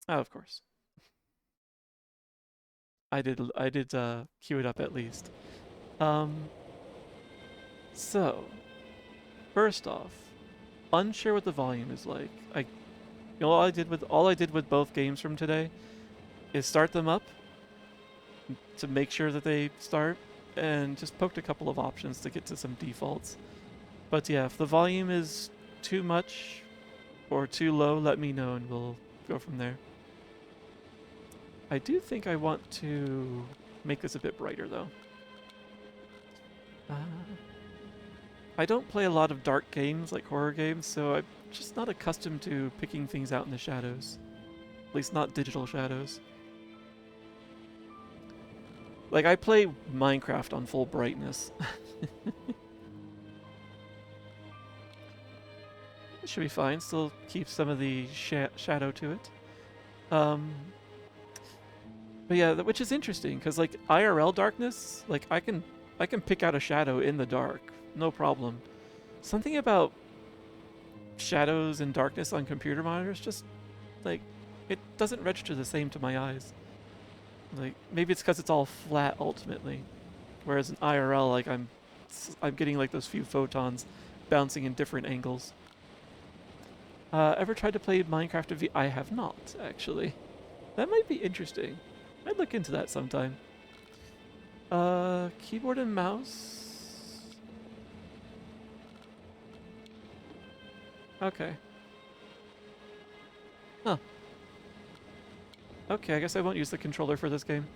Oh, of course. I did queue it up at least. Um, so first off, unsure what the volume is like. All I did with both games from today is start them up to make sure that they start, and just poked a couple of options to get to some defaults. But yeah, if the volume is too much or too low, let me know and we'll go from there. I do think I want to make this a bit brighter though. Uh, I don't play a lot of dark games like horror games, so I'm just not accustomed to picking things out in the shadows. At least not digital shadows. Like, I play Minecraft on full brightness. It should be fine. Still keep some of the shadow to it. Um, but yeah, which is interesting because like IRL darkness, like I can pick out a shadow in the dark, no problem. Something about shadows and darkness on computer monitors just like it doesn't register the same to my eyes. Like maybe it's because it's all flat ultimately, whereas in IRL, like I'm getting like those few photons bouncing in different angles. Ever tried to play Minecraft V? I have not actually. That might be interesting. I'd look into that sometime. Keyboard and mouse. Okay. Huh. Okay, I guess I won't use the controller for this game.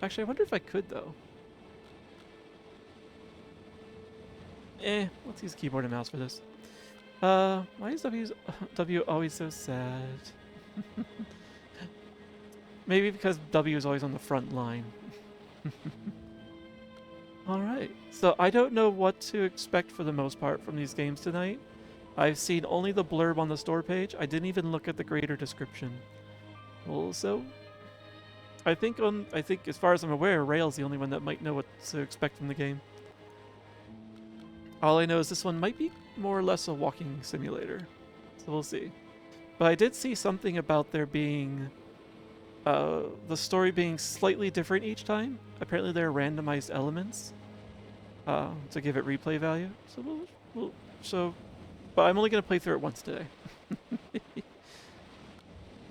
Actually, I wonder if I could though. Let's use keyboard and mouse for this. Why is W always so sad? Maybe because W is always on the front line. Alright, so I don't know what to expect for the most part from these games tonight. I've seen only the blurb on the store page. I didn't even look at the creator description. Well, so I think as far as I'm aware, Rail's the only one that might know what to expect from the game. All I know is this one might be more or less a walking simulator. So we'll see. But I did see something about there being the story being slightly different each time. Apparently there are randomized elements to give it replay value. So so but I'm only gonna play through it once today.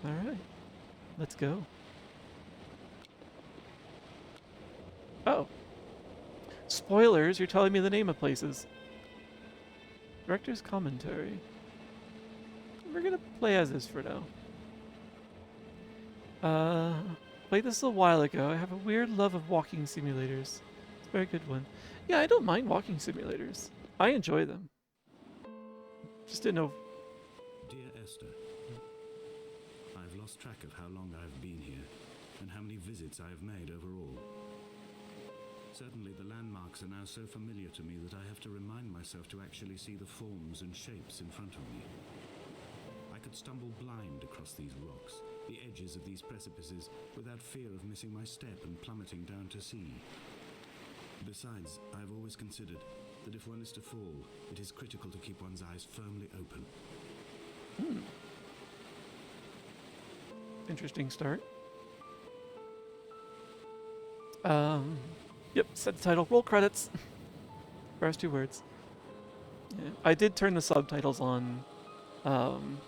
All right, let's go. Oh, spoilers! You're telling me the name of places. Director's commentary. We're gonna play as is for now. Uh, played this a while ago. I have a weird love of walking simulators. It's a very good one. Yeah, I don't mind walking simulators. I enjoy them. Just didn't know. Dear Esther, I've lost track of how long I've been here and how many visits I have made overall. Certainly the landmarks are now so familiar to me that I have to remind myself to actually see the forms and shapes in front of me. I could stumble blind across these rocks, the edges of these precipices, without fear of missing my step and plummeting down to sea. Besides, I've always considered that if one is to fall, it is critical to keep one's eyes firmly open. Interesting start. Um, yep, set the title. Roll credits. First two words. Yeah. I did turn the subtitles on um,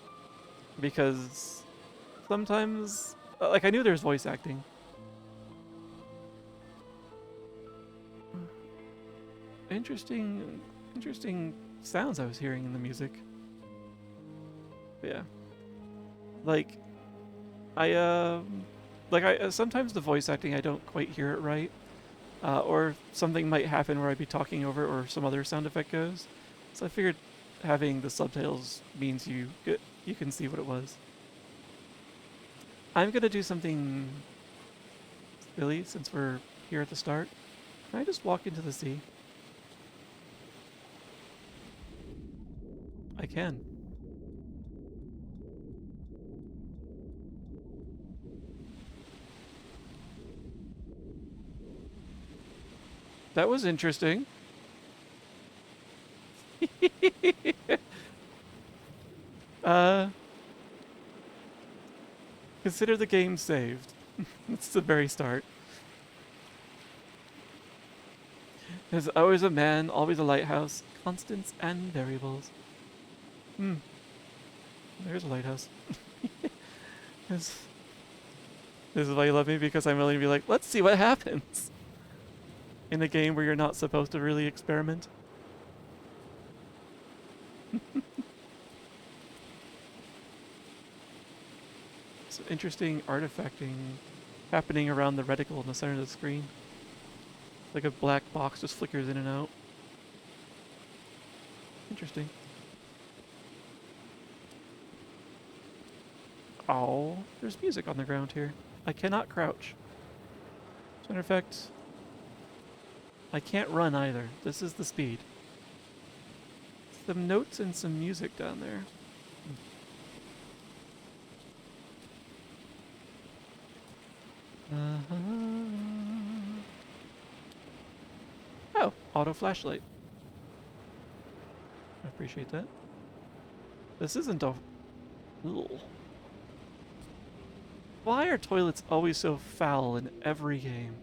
because sometimes, like, I knew there was voice acting. Interesting sounds I was hearing in the music. But yeah, like I like I sometimes the voice acting I don't quite hear it right, or something might happen where I'd be talking over it or some other sound effect goes. So I figured having the subtitles means you can see what it was. I'm gonna do something silly since we're here at the start. Can I just walk into the sea? I can. That was interesting. Uh, consider the game saved. It's the very start. There's always a man, always a lighthouse, constants and variables. Hmm. There's a lighthouse. this, this is why you love me, because I'm willing to be like, let's see what happens in a game where you're not supposed to really experiment. Some interesting artifacting happening around the reticle in the center of the screen. Like a black box just flickers in and out. Interesting. Oh, there's music on the ground here. I cannot crouch. As a matter of fact, I can't run either. This is the speed. Some notes and some music down there. Oh, auto flashlight. I appreciate that. This isn't a... Ugh. Why are toilets always so foul in every game?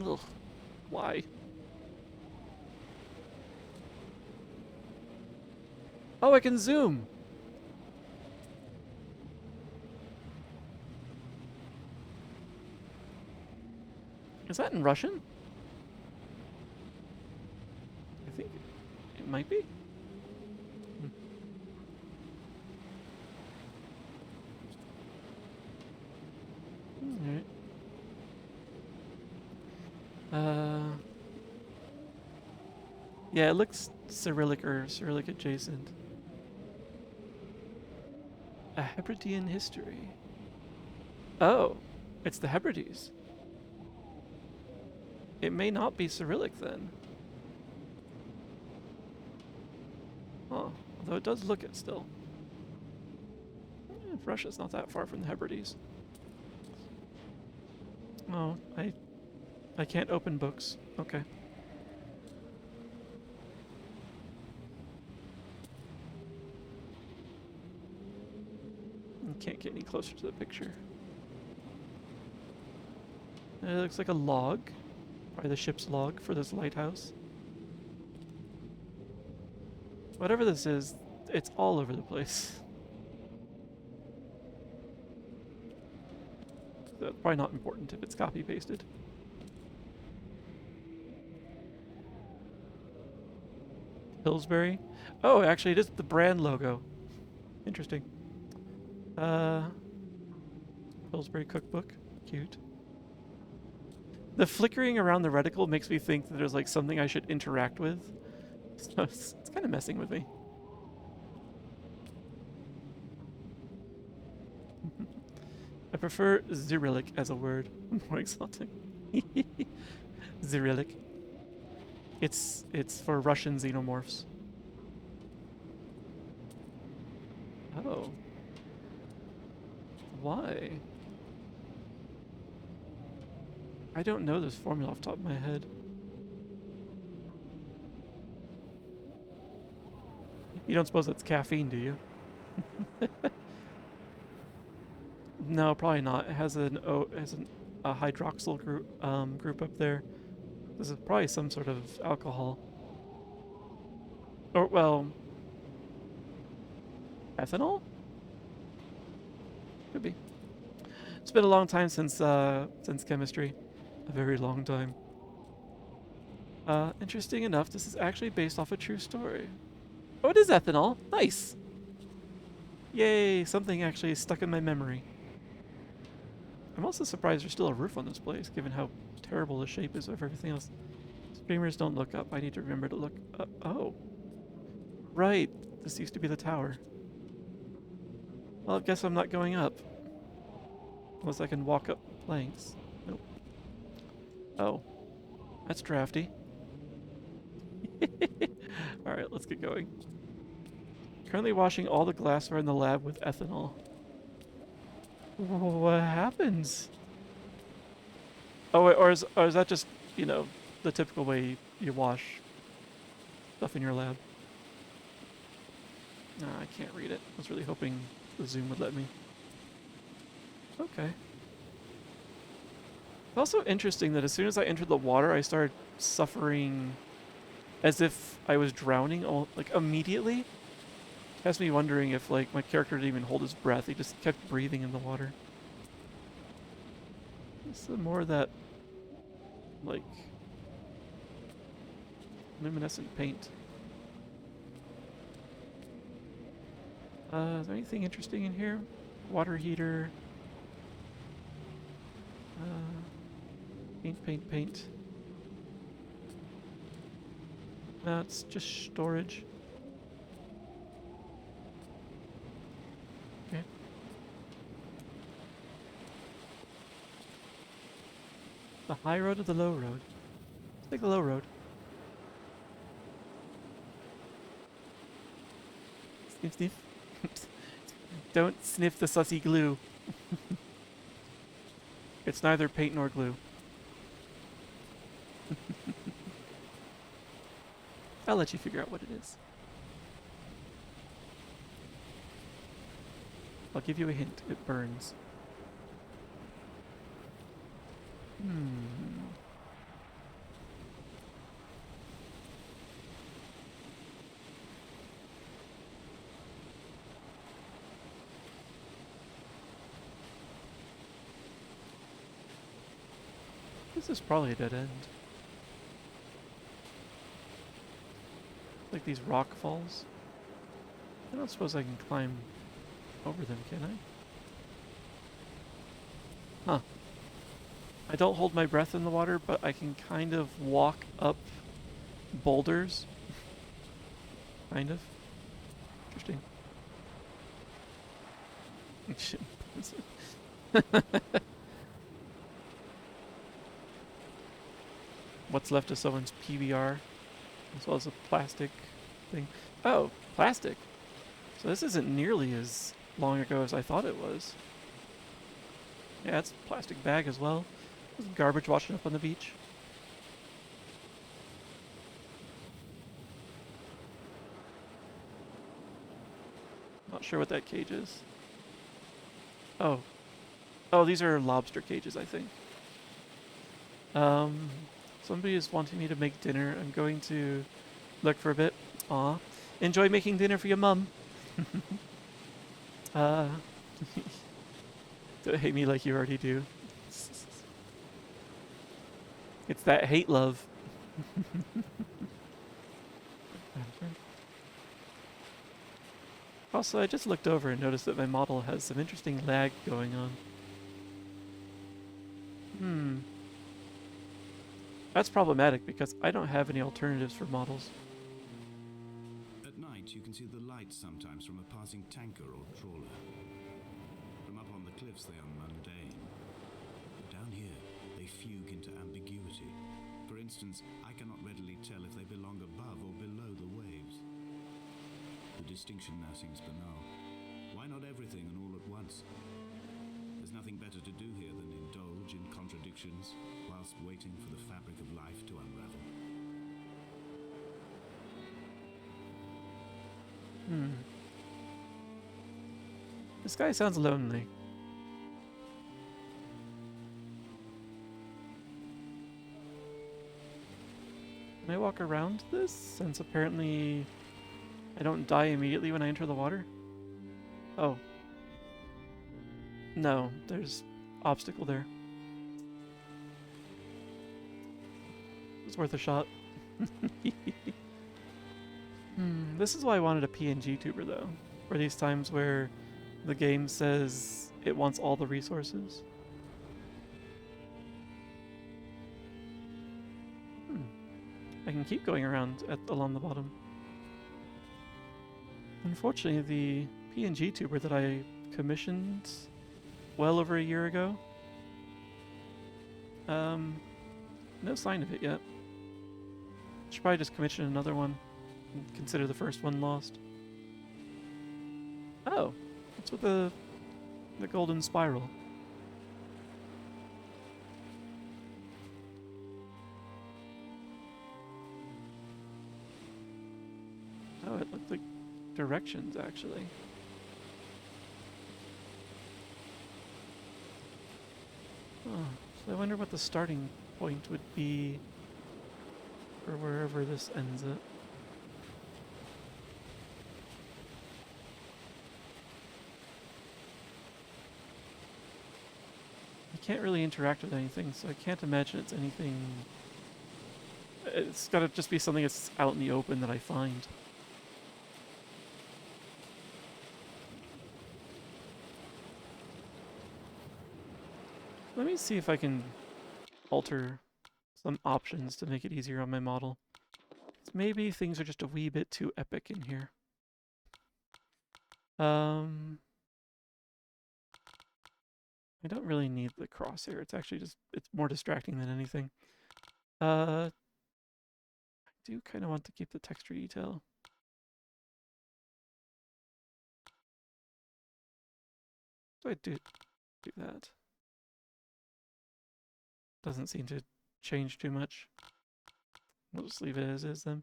Ugh. Why? Oh, I can zoom! Is that in Russian? I think it might be. Alright. Yeah, it looks Cyrillic or Cyrillic adjacent. A Hebridean history. Oh, it's the Hebrides. It may not be Cyrillic then. Huh. Although it does look it still. Russia's not that far from the Hebrides. Oh, I can't open books. Okay. Can't get any closer to the picture. It looks like a log. Probably the ship's log for this lighthouse. Whatever this is, it's all over the place. So it's probably not important if it's copy-pasted. Pillsbury? Oh, actually it is the brand logo. Interesting. Pillsbury cookbook. Cute. The flickering around the reticle makes me think that there's like something I should interact with. So it's kind of messing with me. I prefer Cyrillic as a word. More exotic. Cyrillic. It's for Russian xenomorphs. Oh. Why? I don't know this formula off the top of my head. You don't suppose that's caffeine, do you? No, probably not. It has a hydroxyl group up there. This is probably some sort of alcohol. Or, well, ethanol? Could be. It's been a long time since chemistry. A very long time. Interesting enough, this is actually based off a true story. Oh, it is ethanol. Nice. Yay, something actually stuck in my memory. I'm also surprised there's still a roof on this place, given how terrible the shape is of everything else. Streamers don't look up. I need to remember to look up. Oh. Right. This used to be the tower. Well, I guess I'm not going up. Unless I can walk up planks. Nope. Oh. That's drafty. Alright, let's get going. Currently washing all the glassware in the lab with ethanol. What happens? Oh, wait, or is that just, you know, the typical way you wash? stuff in your lab. No, I can't read it. I was really hoping the Zoom would let me. Okay. It's also interesting that as soon as I entered the water, I started suffering as if I was drowning, like, immediately. Has me wondering if, like, my character didn't even hold his breath. He just kept breathing in the water. Some more of that, like, luminescent paint. Is there anything interesting in here? Water heater. Paint. No, it's just storage. Okay. The high road or the low road? Let's take the low road. Sniff, sniff. Don't sniff the sussy glue. It's neither paint nor glue. I'll let you figure out what it is. I'll give you a hint. It burns. This is probably a dead end. Like these rock falls. I don't suppose I can climb over them, can I? Huh. I don't hold my breath in the water, but I can kind of walk up boulders. Kind of. Interesting. What's left of someone's PBR, as well as a plastic thing. Oh, plastic. So this isn't nearly as long ago as I thought it was. Yeah, it's a plastic bag as well. There's garbage washing up on the beach. Not sure what that cage is. Oh. Oh, these are lobster cages, I think. Somebody is wanting me to make dinner. I'm going to look for a bit. Aw. Enjoy making dinner for your mum. Don't hate me like you already do. It's that hate love. Also, I just looked over and noticed that my model has some interesting lag going on. That's problematic because I don't have any alternatives for models. At night, you can see the lights sometimes from a passing tanker or trawler. From up on the cliffs, they are mundane. But down here, they fugue into ambiguity. For instance, I cannot readily tell if they belong above or below the waves. The distinction now seems banal. Why not everything and all at once? There's nothing better to do here than indulge in contradictions whilst waiting for the fabric of life to unravel. This guy sounds lonely. Can I walk around this, since apparently I don't die immediately when I enter the water? Oh. No, there's obstacle there. It's worth a shot. This is why I wanted a PNG tuber, though. For these times where the game says it wants all the resources. I can keep going around along the bottom. Unfortunately, the PNG tuber that I commissioned well over a year ago, no sign of it yet. Should probably just commission another one and consider the first one lost. Oh, what's with the golden spiral? Oh, it looked like directions, actually. Oh, so I wonder what the starting point would be for wherever this ends up. I can't really interact with anything, so I can't imagine it's anything. It's gotta just be something that's out in the open that I find. Let me see if I can alter some options to make it easier on my model. Maybe things are just a wee bit too epic in here. I don't really need the crosshair. It's actually just, it's more distracting than anything. I do kind of want to keep the texture detail. So I do that. Doesn't seem to change too much. We'll just leave it as is then.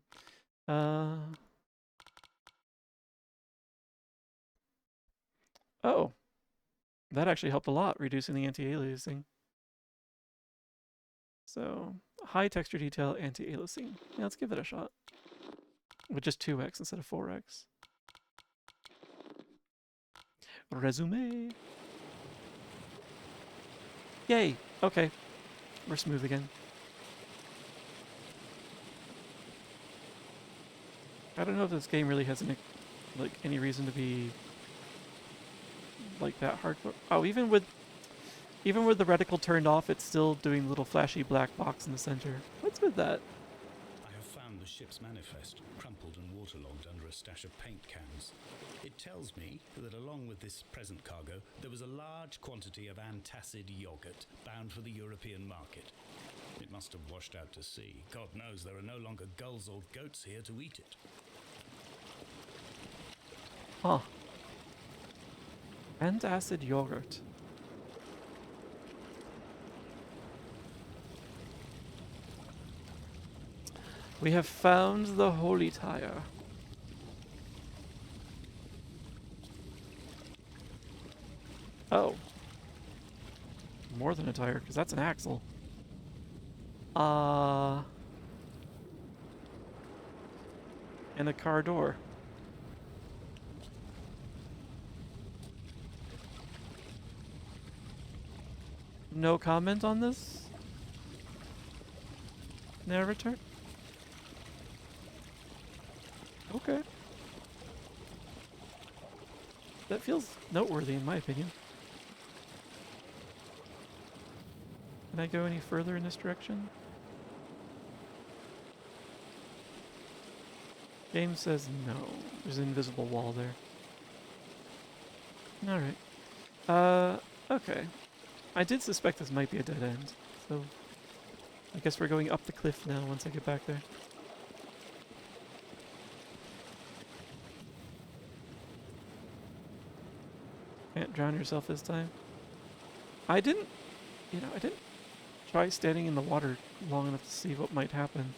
Oh, that actually helped a lot, reducing the anti-aliasing. So, high texture detail, anti-aliasing. Yeah, let's give it a shot. With just 2x instead of 4x. Resume. Yay! Okay. We're smooth again. I don't know if this game really has any reason to be like that hardcore. Oh, even with the reticle turned off, it's still doing the little flashy black box in the center. What's with that? I have found the ship's manifest, crumpled and waterlogged under a stash of paint cans. It tells me that along with this present cargo, there was a large quantity of antacid yogurt bound for the European market. It must have washed out to sea. God knows there are no longer gulls or goats here to eat it. Huh. Antacid yogurt. We have found the holy tire. Oh. More than a tire, because that's an axle. And a car door. No comment on this? Narrator? Okay. That feels noteworthy in my opinion. Can I go any further in this direction? Game says no. There's an invisible wall there. Alright. Okay. I did suspect this might be a dead end, so I guess we're going up the cliff now once I get back there. Can't drown yourself this time. I didn't try standing in the water long enough to see what might happen.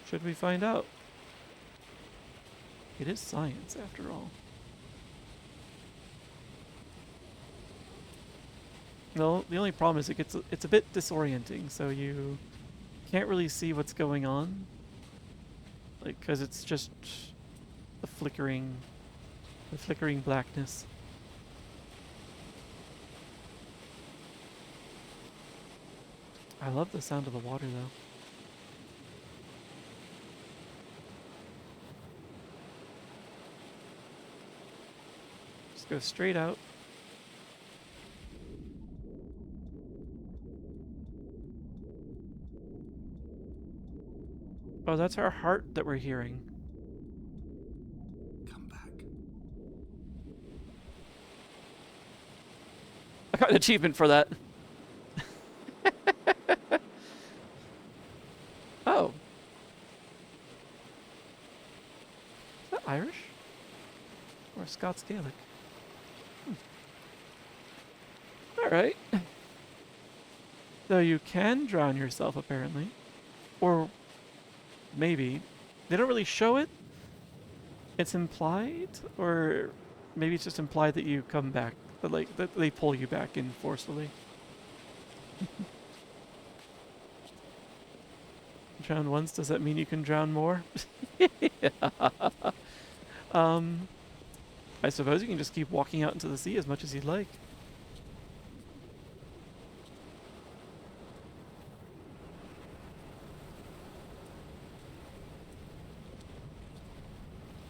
Should we find out? It is science, after all. No, the only problem is it's a bit disorienting, so you can't really see what's going on. Like, because it's just the flickering blackness. I love the sound of the water, though. Just go straight out. Oh, that's our heart that we're hearing. Come back. I got an achievement for that. Oh. Is that Irish? Or Scots Gaelic? Alright. So you can drown yourself, apparently. Or maybe. They don't really show it. It's implied, or maybe it's just implied that you come back, that like that they pull you back in forcefully. Drown once, does that mean you can drown more? Um, I suppose you can just keep walking out into the sea as much as you'd like.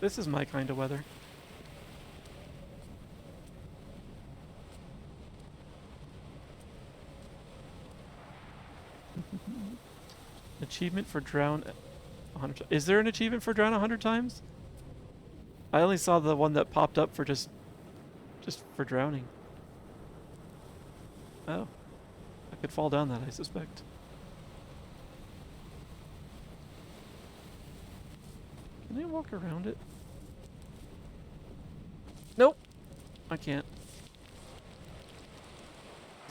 This is my kind of weather. Achievement for drown 100. Is there an achievement for drown 100 times? I only saw the one that popped up for just for drowning. Oh, I could fall down that, I suspect. Can I walk around it? Nope, I can't.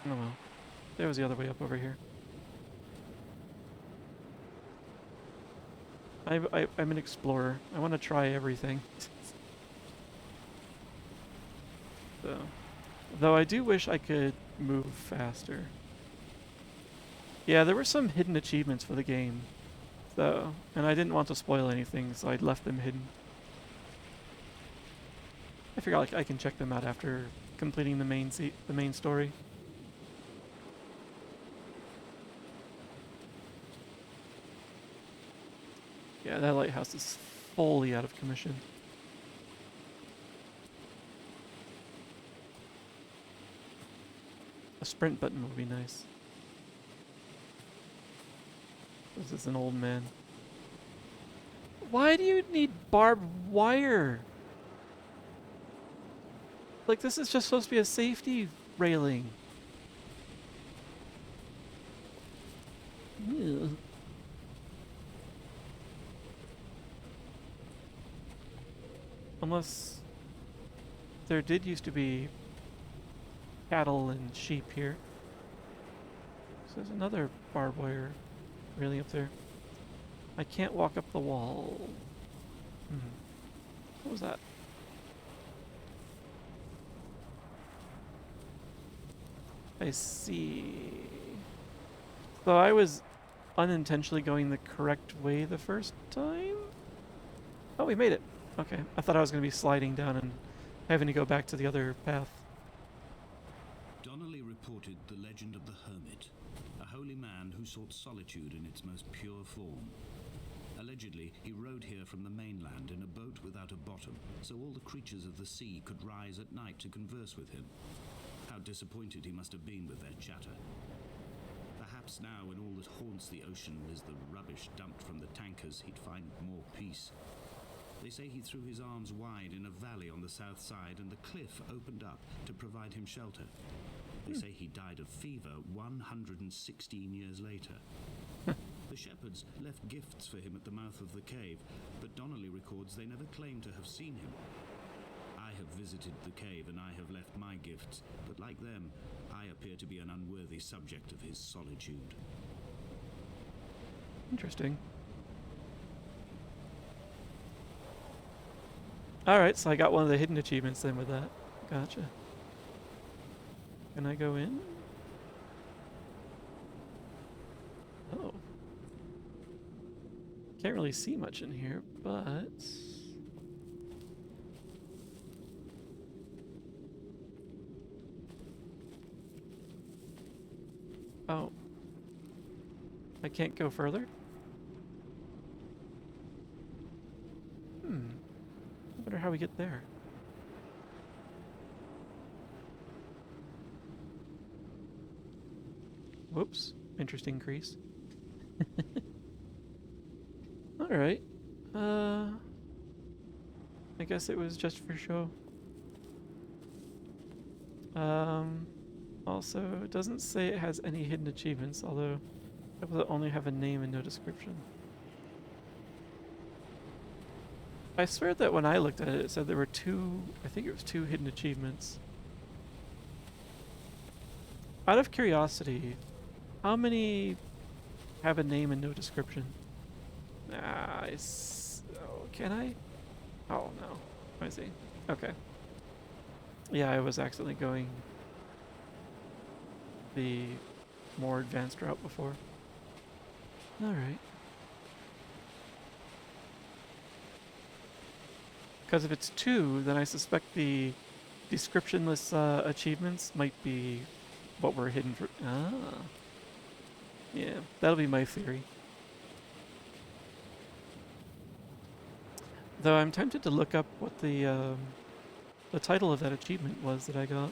Oh well. There was the other way up over here. I'm an explorer. I want to try everything. So, though I do wish I could move faster. Yeah, there were some hidden achievements for the game, so, and I didn't want to spoil anything, so I left them hidden. I figure like I can check them out after completing the main story. Yeah, that lighthouse is fully out of commission. A sprint button would be nice. This is an old man. Why do you need barbed wire? Like, this is just supposed to be a safety railing. Ew. Unless there did used to be cattle and sheep here. So there's another barbed wire railing up there. I can't walk up the wall. What was that? I see. So I was unintentionally going the correct way the first time? Oh, we made it. Okay. I thought I was going to be sliding down and having to go back to the other path. Donnelly reported the legend of the hermit, a holy man who sought solitude in its most pure form. Allegedly, he rode here from the mainland in a boat without a bottom, so all the creatures of the sea could rise at night to converse with him. How disappointed he must have been with their chatter. Perhaps now, when all that haunts the ocean is the rubbish dumped from the tankers, he'd find more peace. They say he threw his arms wide in a valley on the south side, and the cliff opened up to provide him shelter. They say he died of fever 116 years later. The shepherds left gifts for him at the mouth of the cave, but Donnelly records they never claimed to have seen him. I have visited the cave and I have left my gifts, but like them, I appear to be an unworthy subject of his solitude. Interesting. Alright, so I got one of the hidden achievements then with that. Gotcha. Can I go in? Oh. Can't really see much in here, but... Oh. I can't go further? I wonder how we get there. Whoops. Interesting crease. Alright. I guess it was just for show. Also, it doesn't say it has any hidden achievements, although it will only have a name and no description. I swear that when I looked at it, it said there were I think it was 2 hidden achievements. Out of curiosity, How many have a name and no description? Oh, can I? Oh, no. I see. Okay. Yeah, I was accidentally going the more advanced route before. Alright. Because if it's 2, then I suspect the descriptionless achievements might be what we're hidden for. Ah. Yeah, that'll be my theory. Though I'm tempted to look up what the title of that achievement was that I got.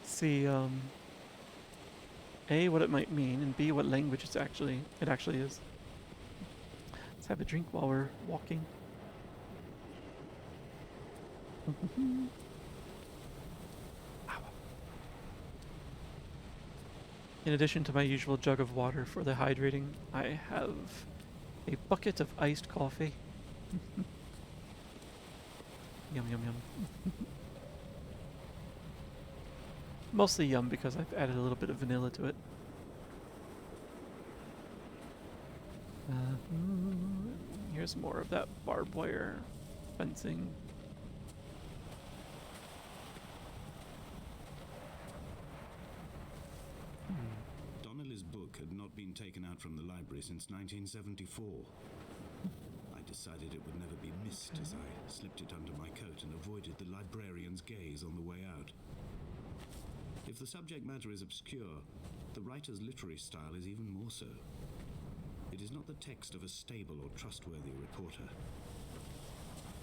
See, A, what it might mean, and B, what language it actually is. Let's have a drink while we're walking. In addition to my usual jug of water for the hydrating, I have a bucket of iced coffee. Yum, yum, yum. Mostly yum because I've added a little bit of vanilla to it. Here's more of that barbed wire fencing. Donnelly's book had not been taken out from the library since 1974. I decided it would never be missed as I slipped it under my coat and avoided the librarian's gaze on the way out. If the subject matter is obscure, the writer's literary style is even more so. It is not the text of a stable or trustworthy reporter.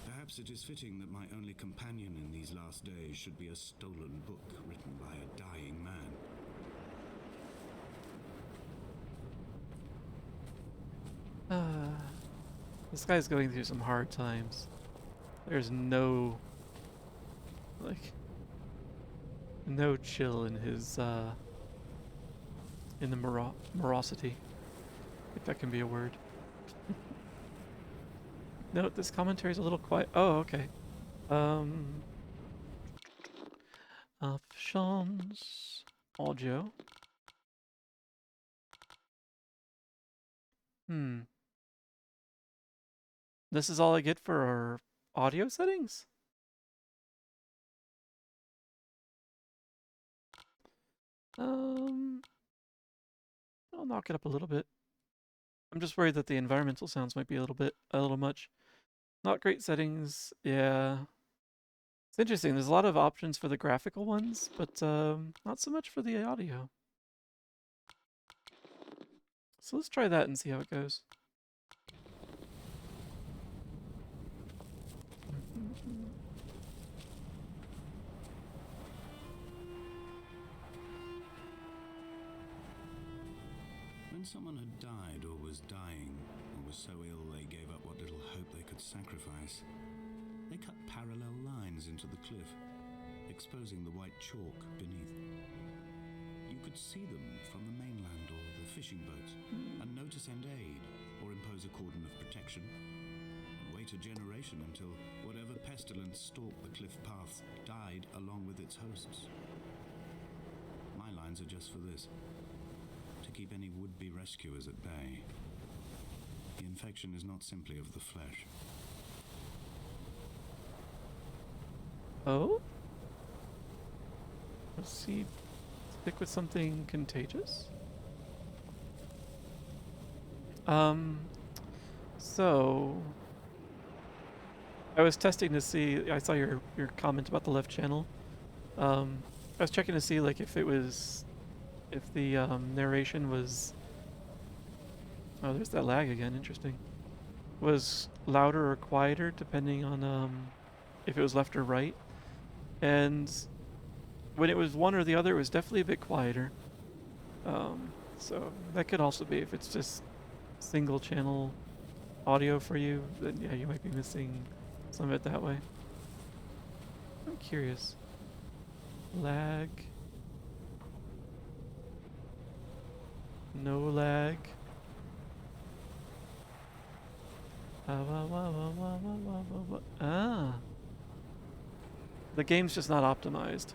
Perhaps it is fitting that my only companion in these last days should be a stolen book written by a dying man. This guy's going through some hard times. There's no, like, no chill in his, in the morosity, if that can be a word. Note, this commentary is a little quiet. Oh, okay. Options, audio. This is all I get for our audio settings? I'll knock it up a little bit. I'm just worried that the environmental sounds might be a little much. Not great settings, yeah. It's interesting, there's a lot of options for the graphical ones, but not so much for the audio. So let's try that and see how it goes. When someone had died or was dying, or was so ill they gave up what little hope they could sacrifice, they cut parallel lines into the cliff, exposing the white chalk beneath. You could see them from the mainland or the fishing boats, and know to send aid or impose a cordon of protection, and wait a generation until whatever pestilence stalked the cliff paths died along with its hosts. My lines are just for this: to keep any would-be rescuers at bay. The infection is not simply of the flesh. Oh? Let's see. Stick with something contagious? So I was testing to see, I saw your comment about the left channel. I was checking to see like if the narration was, oh, there's that lag again, interesting. Was louder or quieter depending on if it was left or right. And when it was one or the other, it was definitely a bit quieter. So that could also be if it's just single channel audio for you, then yeah, you might be missing some of it that way. I'm curious. Lag. No lag. Ah. The game's just not optimized.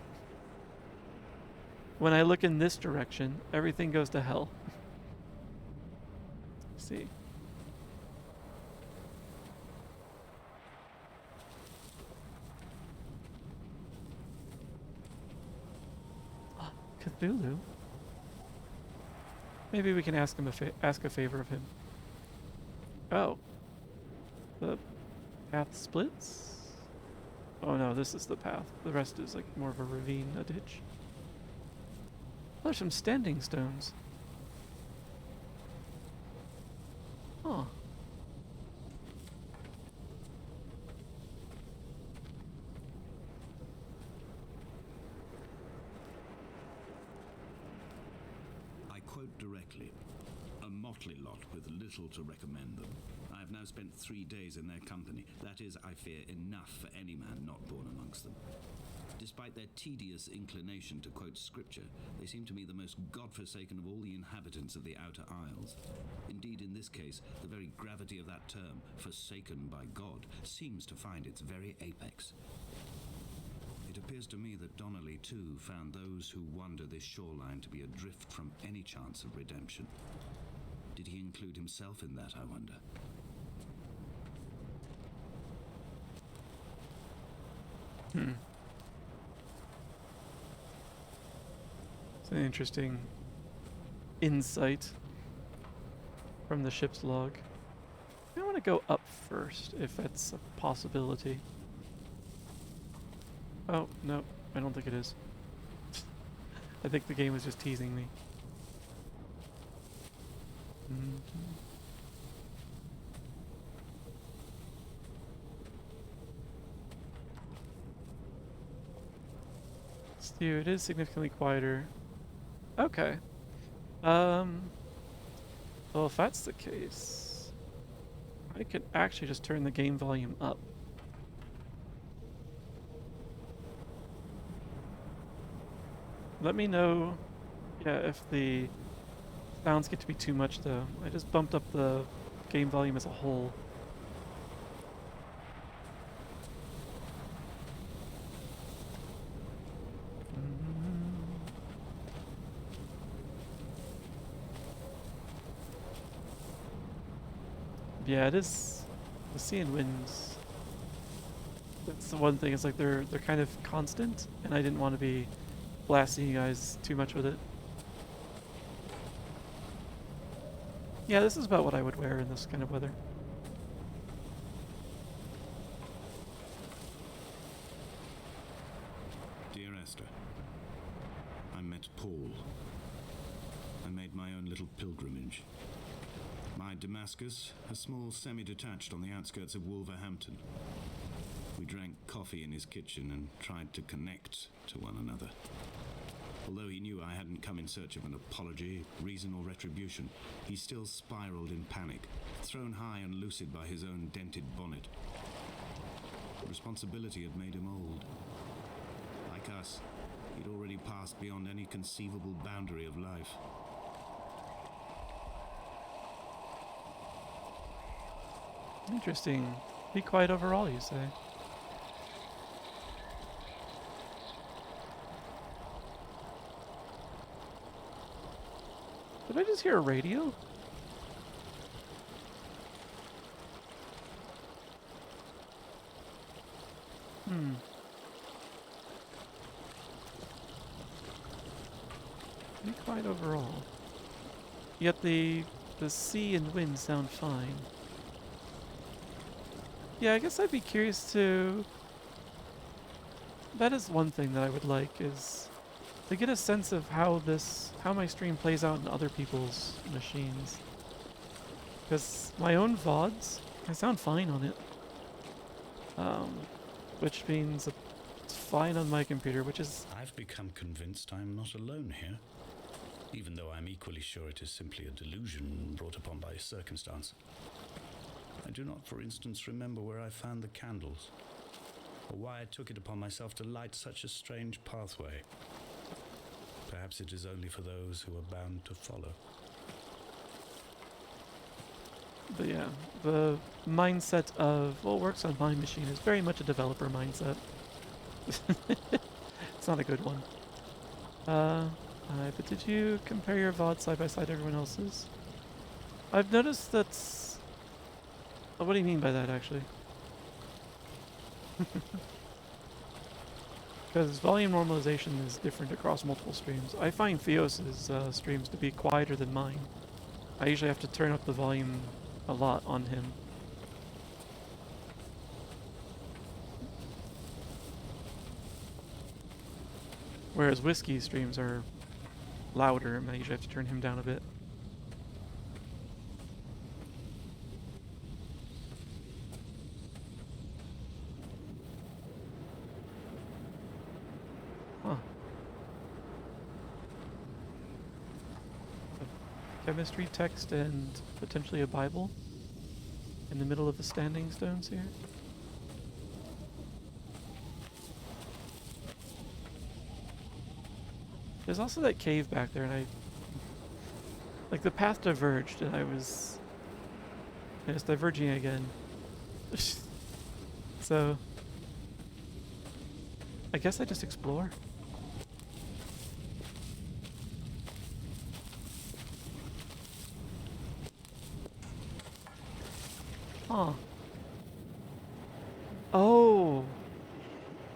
When I look in this direction, everything goes to hell. Let's see. Ah, Cthulhu. Maybe we can ask him ask a favor of him. Oh, the path splits. Oh no, this is the path. The rest is like more of a ravine, a ditch. Oh, there's some standing stones. Huh. I quote directly. A motley lot with little to recommend them. I have now spent 3 days in their company. That is, I fear, enough for any man not born amongst them. Despite their tedious inclination to quote scripture, they seem to me the most godforsaken of all the inhabitants of the Outer Isles. Indeed, in this case, the very gravity of that term, forsaken by God, seems to find its very apex. It appears to me that Donnelly, too, found those who wander this shoreline to be adrift from any chance of redemption. Did he include himself in that, I wonder? It's an interesting insight from the ship's log. I want to go up first, if that's a possibility. Oh, no, I don't think it is. I think the game was just teasing me. Stew, it is significantly quieter. Okay. Well, if that's the case, I could actually just turn the game volume up. Let me know, yeah, if the sounds get to be too much, though. I just bumped up the game volume as a whole. Yeah, it is the sea and winds. That's the one thing. It's like they're kind of constant, and I didn't want to be blasting you guys too much with it. Yeah, this is about what I would wear in this kind of weather. Dear Esther, I met Paul. I made my own little pilgrimage. My Damascus, a small semi-detached on the outskirts of Wolverhampton. We drank coffee in his kitchen and tried to connect to one another. Although he knew I hadn't come in search of an apology, reason or retribution, he still spiraled in panic, thrown high and lucid by his own dented bonnet. Responsibility had made him old. Like us, he'd already passed beyond any conceivable boundary of life. Interesting. Be quiet overall, you say? Did I just hear a radio? Be quiet overall. Yet the sea and wind sound fine. Yeah, I guess I'd be curious to... That is one thing that I would like, is to get a sense of how my stream plays out in other people's machines. Because my own VODs, I sound fine on it. Which means it's fine on my computer, which is... I've become convinced I'm not alone here, even though I'm equally sure it is simply a delusion brought upon by circumstance. I do not, for instance, remember where I found the candles, or why I took it upon myself to light such a strange pathway. Perhaps it is only for those who are bound to follow. But yeah, the mindset of what works on my machine is very much a developer mindset. It's not a good one. But did you compare your VOD side by side to everyone else's? I've noticed that's... Oh, what do you mean by that, actually? Because volume normalization is different across multiple streams. I find Theos's streams to be quieter than mine. I usually have to turn up the volume a lot on him. Whereas Whiskey's streams are louder, and I usually have to turn him down a bit. Huh. A chemistry text and potentially a Bible in the middle of the standing stones here. There's also that cave back there, and like, the path diverged, and and it's diverging again. So, I guess I just explore. Huh. Oh!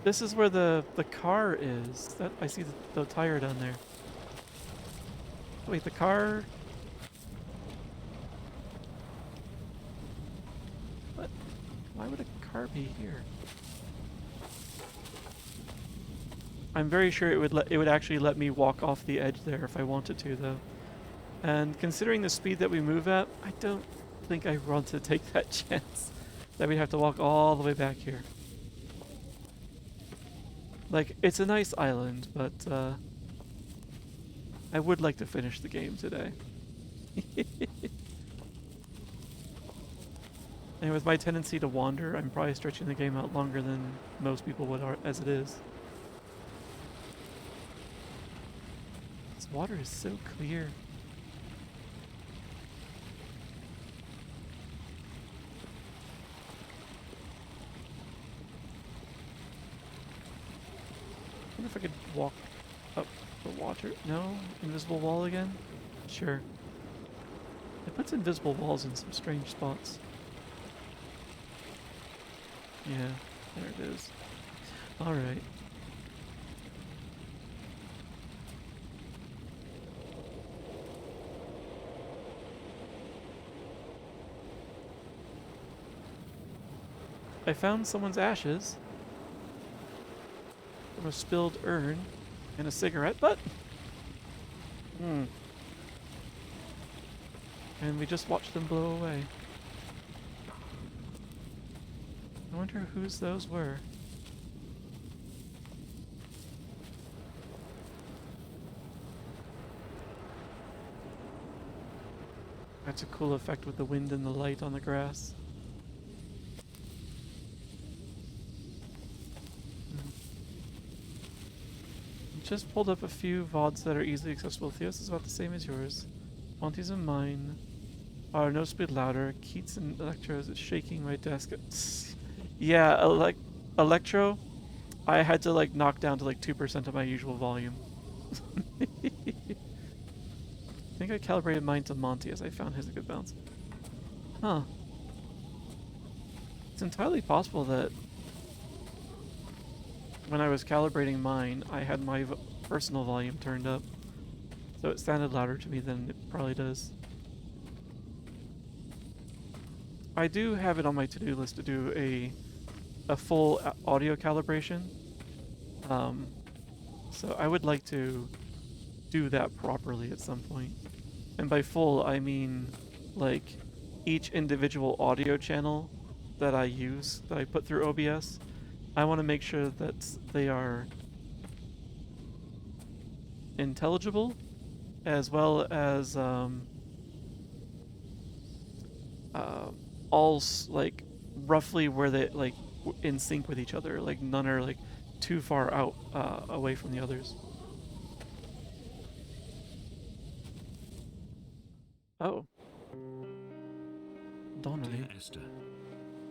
This is where the car is. That I see the tire down there. Wait, the car... What? Why would a car be here? I'm very sure it would actually let me walk off the edge there if I wanted to, though. And considering the speed that we move at, I don't think I want to take that chance that we'd have to walk all the way back here. Like, it's a nice island, but I would like to finish the game today. And with my tendency to wander, I'm probably stretching the game out longer than most people would as it is. This water is so clear. I wonder if I could walk up the water. No? Invisible wall again? Sure. It puts invisible walls in some strange spots. Yeah, there it is. Alright. I found someone's ashes from a spilled urn and a cigarette butt. And we just watched them blow away. I wonder whose those were. That's a cool effect with the wind and the light on the grass. Just pulled up a few VODs that are easily accessible. Theos is about the same as yours. Monty's and mine are no speed louder. Keats and Electro's is shaking my desk. Yeah, Electro, I had to like knock down to like 2% of my usual volume. I think I calibrated mine to Monty as I found his a good balance. Huh. It's entirely possible that when I was calibrating mine, I had my personal volume turned up. So it sounded louder to me than it probably does. I do have it on my to-do list to do a full audio calibration. So I would like to do that properly at some point. And by full, I mean like each individual audio channel that I use, that I put through OBS, I want to make sure that they are intelligible, as well as all like roughly where they like in sync with each other. Like none are like too far out away from the others. Oh. Donnelly. Dear Esther,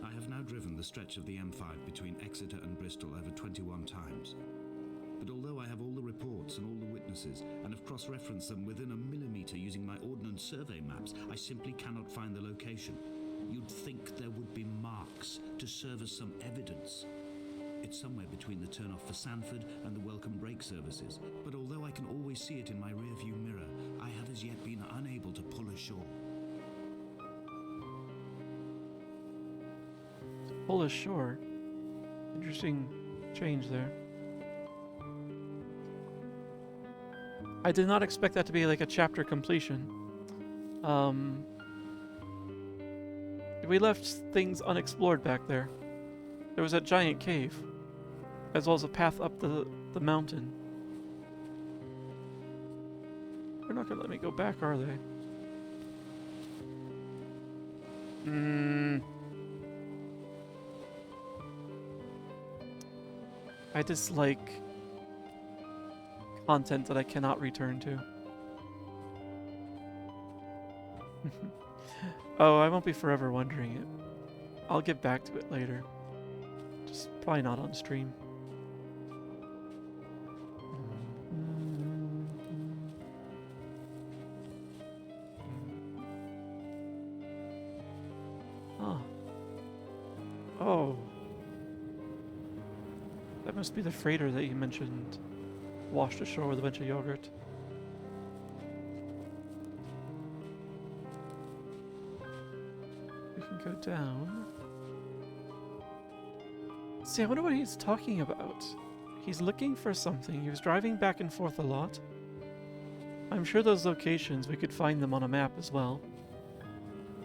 I have now driven the stretch of the M5 between Exeter and Bristol over 21 times. But although I have all the reports and all the witnesses, and have cross-referenced them within a millimetre using my ordnance survey maps, I simply cannot find the location. You'd think there would be marks to serve as some evidence. It's somewhere between the turn-off for Sanford and the welcome brake services, but although I can always see it in my rear-view mirror, I have as yet been unable to pull ashore. Pull ashore. Interesting change there. I did not expect that to be like a chapter completion. We left things unexplored back there. There was a giant cave, as well as a path up the mountain. They're not gonna let me go back, are they? I dislike content that I cannot return to. Oh, I won't be forever wondering it. I'll get back to it later. Just probably not on stream. Huh. Oh. That must be the freighter that you mentioned. Washed ashore with a bunch of yogurt. We can go down. See, I wonder what he's talking about. He's looking for something. He was driving back and forth a lot. I'm sure those locations, we could find them on a map as well.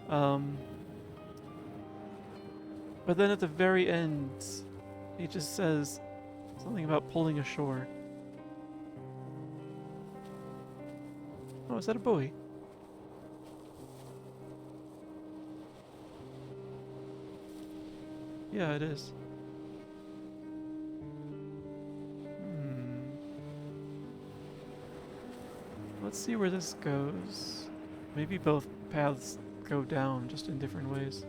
But then at the very end, he just says something about pulling ashore. Oh, is that a buoy? Yeah, it is. Let's see where this goes. Maybe both paths go down, just in different ways.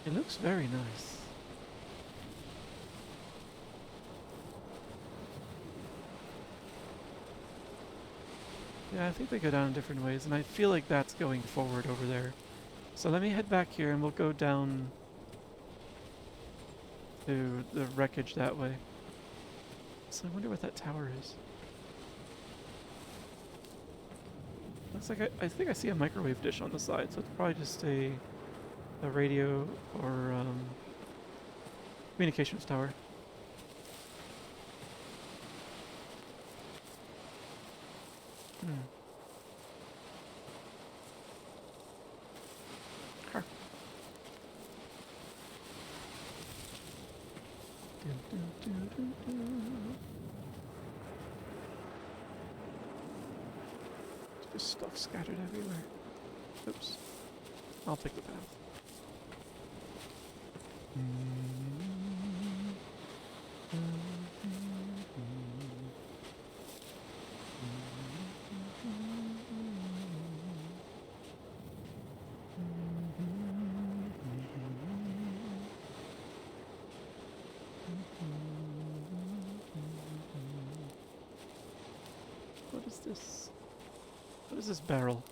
It looks very nice. Yeah, I think they go down in different ways, and I feel like that's going forward over there. So let me head back here, and we'll go down to the wreckage that way. So I wonder what that tower is. Looks like I think I see a microwave dish on the side, so it's probably just a radio or communications tower. Car. There's just stuff scattered everywhere. Oops. I'll take the path. What is this? What is this barrel?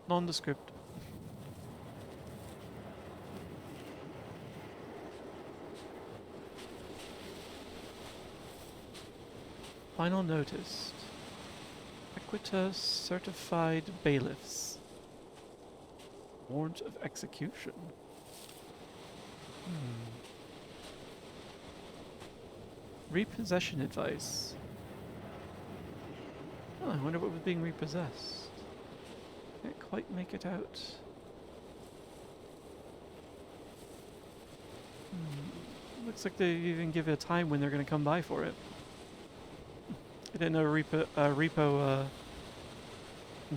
Nondescript. Final notice. Equita certified bailiffs. Warrant of execution. Repossession advice. Oh, I wonder what was being repossessed. Can't quite make it out. Looks like they even give it a time when they're going to come by for it. I didn't know repo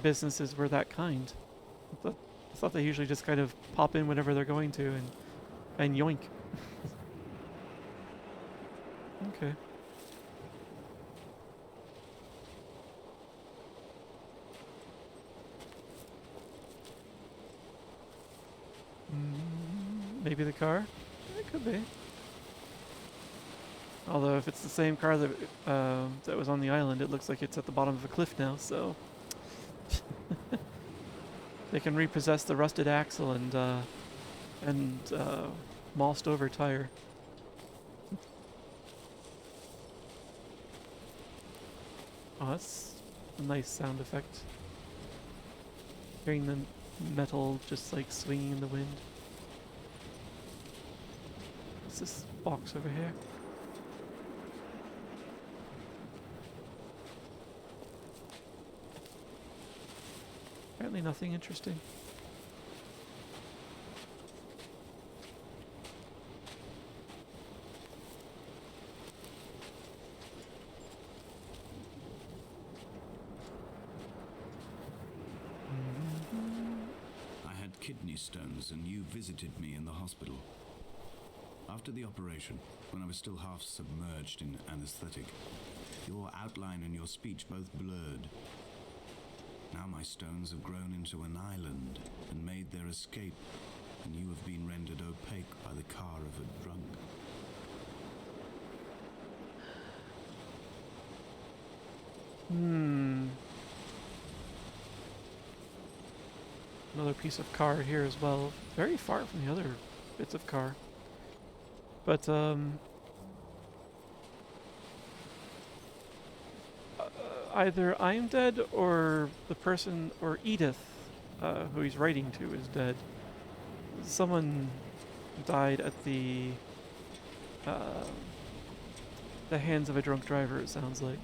businesses were that kind. I thought I thought they usually just kind of pop in whenever they're going to and yoink. Okay. Maybe the car? It could be. Although if it's the same car that was on the island, it looks like it's at the bottom of a cliff now, so they can repossess the rusted axle and mossed over tire. Oh, that's a nice sound effect. Hearing the metal just like swinging in the wind. What's this box over here? Apparently nothing interesting. I had kidney stones and you visited me in the hospital. After the operation, when I was still half submerged in anesthetic, your outline and your speech both blurred. Now my stones have grown into an island and made their escape, and you have been rendered opaque by the car of a drunk. Another piece of car here as well. Very far from the other bits of car. But, either I'm dead or the person, or Edith, who he's writing to, is dead. Someone died at the hands of a drunk driver, it sounds like.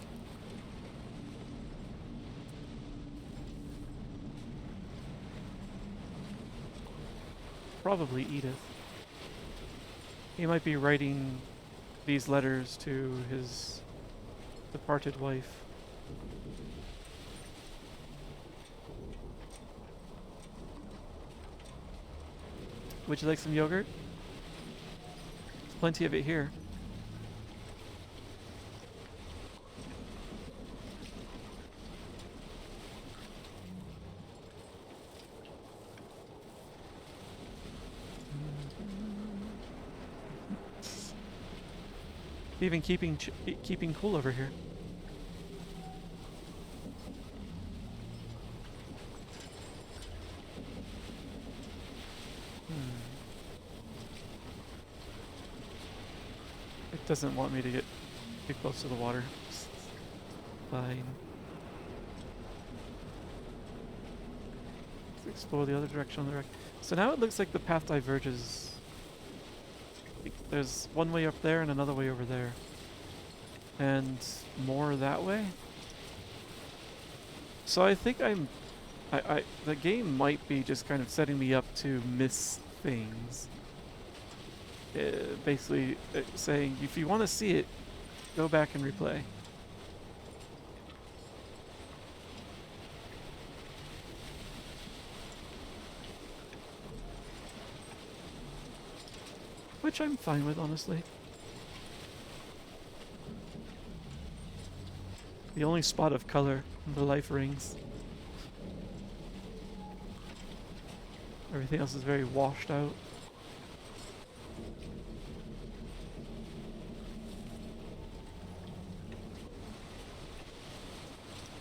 Probably Edith. He might be writing these letters to his departed wife. Would you like some yogurt? There's plenty of it here. Even keeping cool over here. It doesn't want me to get too close to the water. Fine. Let's explore the other direction on the wreck. So now it looks like the path diverges. There's one way up there and another way over there. And more that way. So I think the game might be just kind of setting me up to miss things. Basically saying, if you want to see it, go back and replay. Which I'm fine with, honestly. The only spot of color in the life rings. Everything else is very washed out.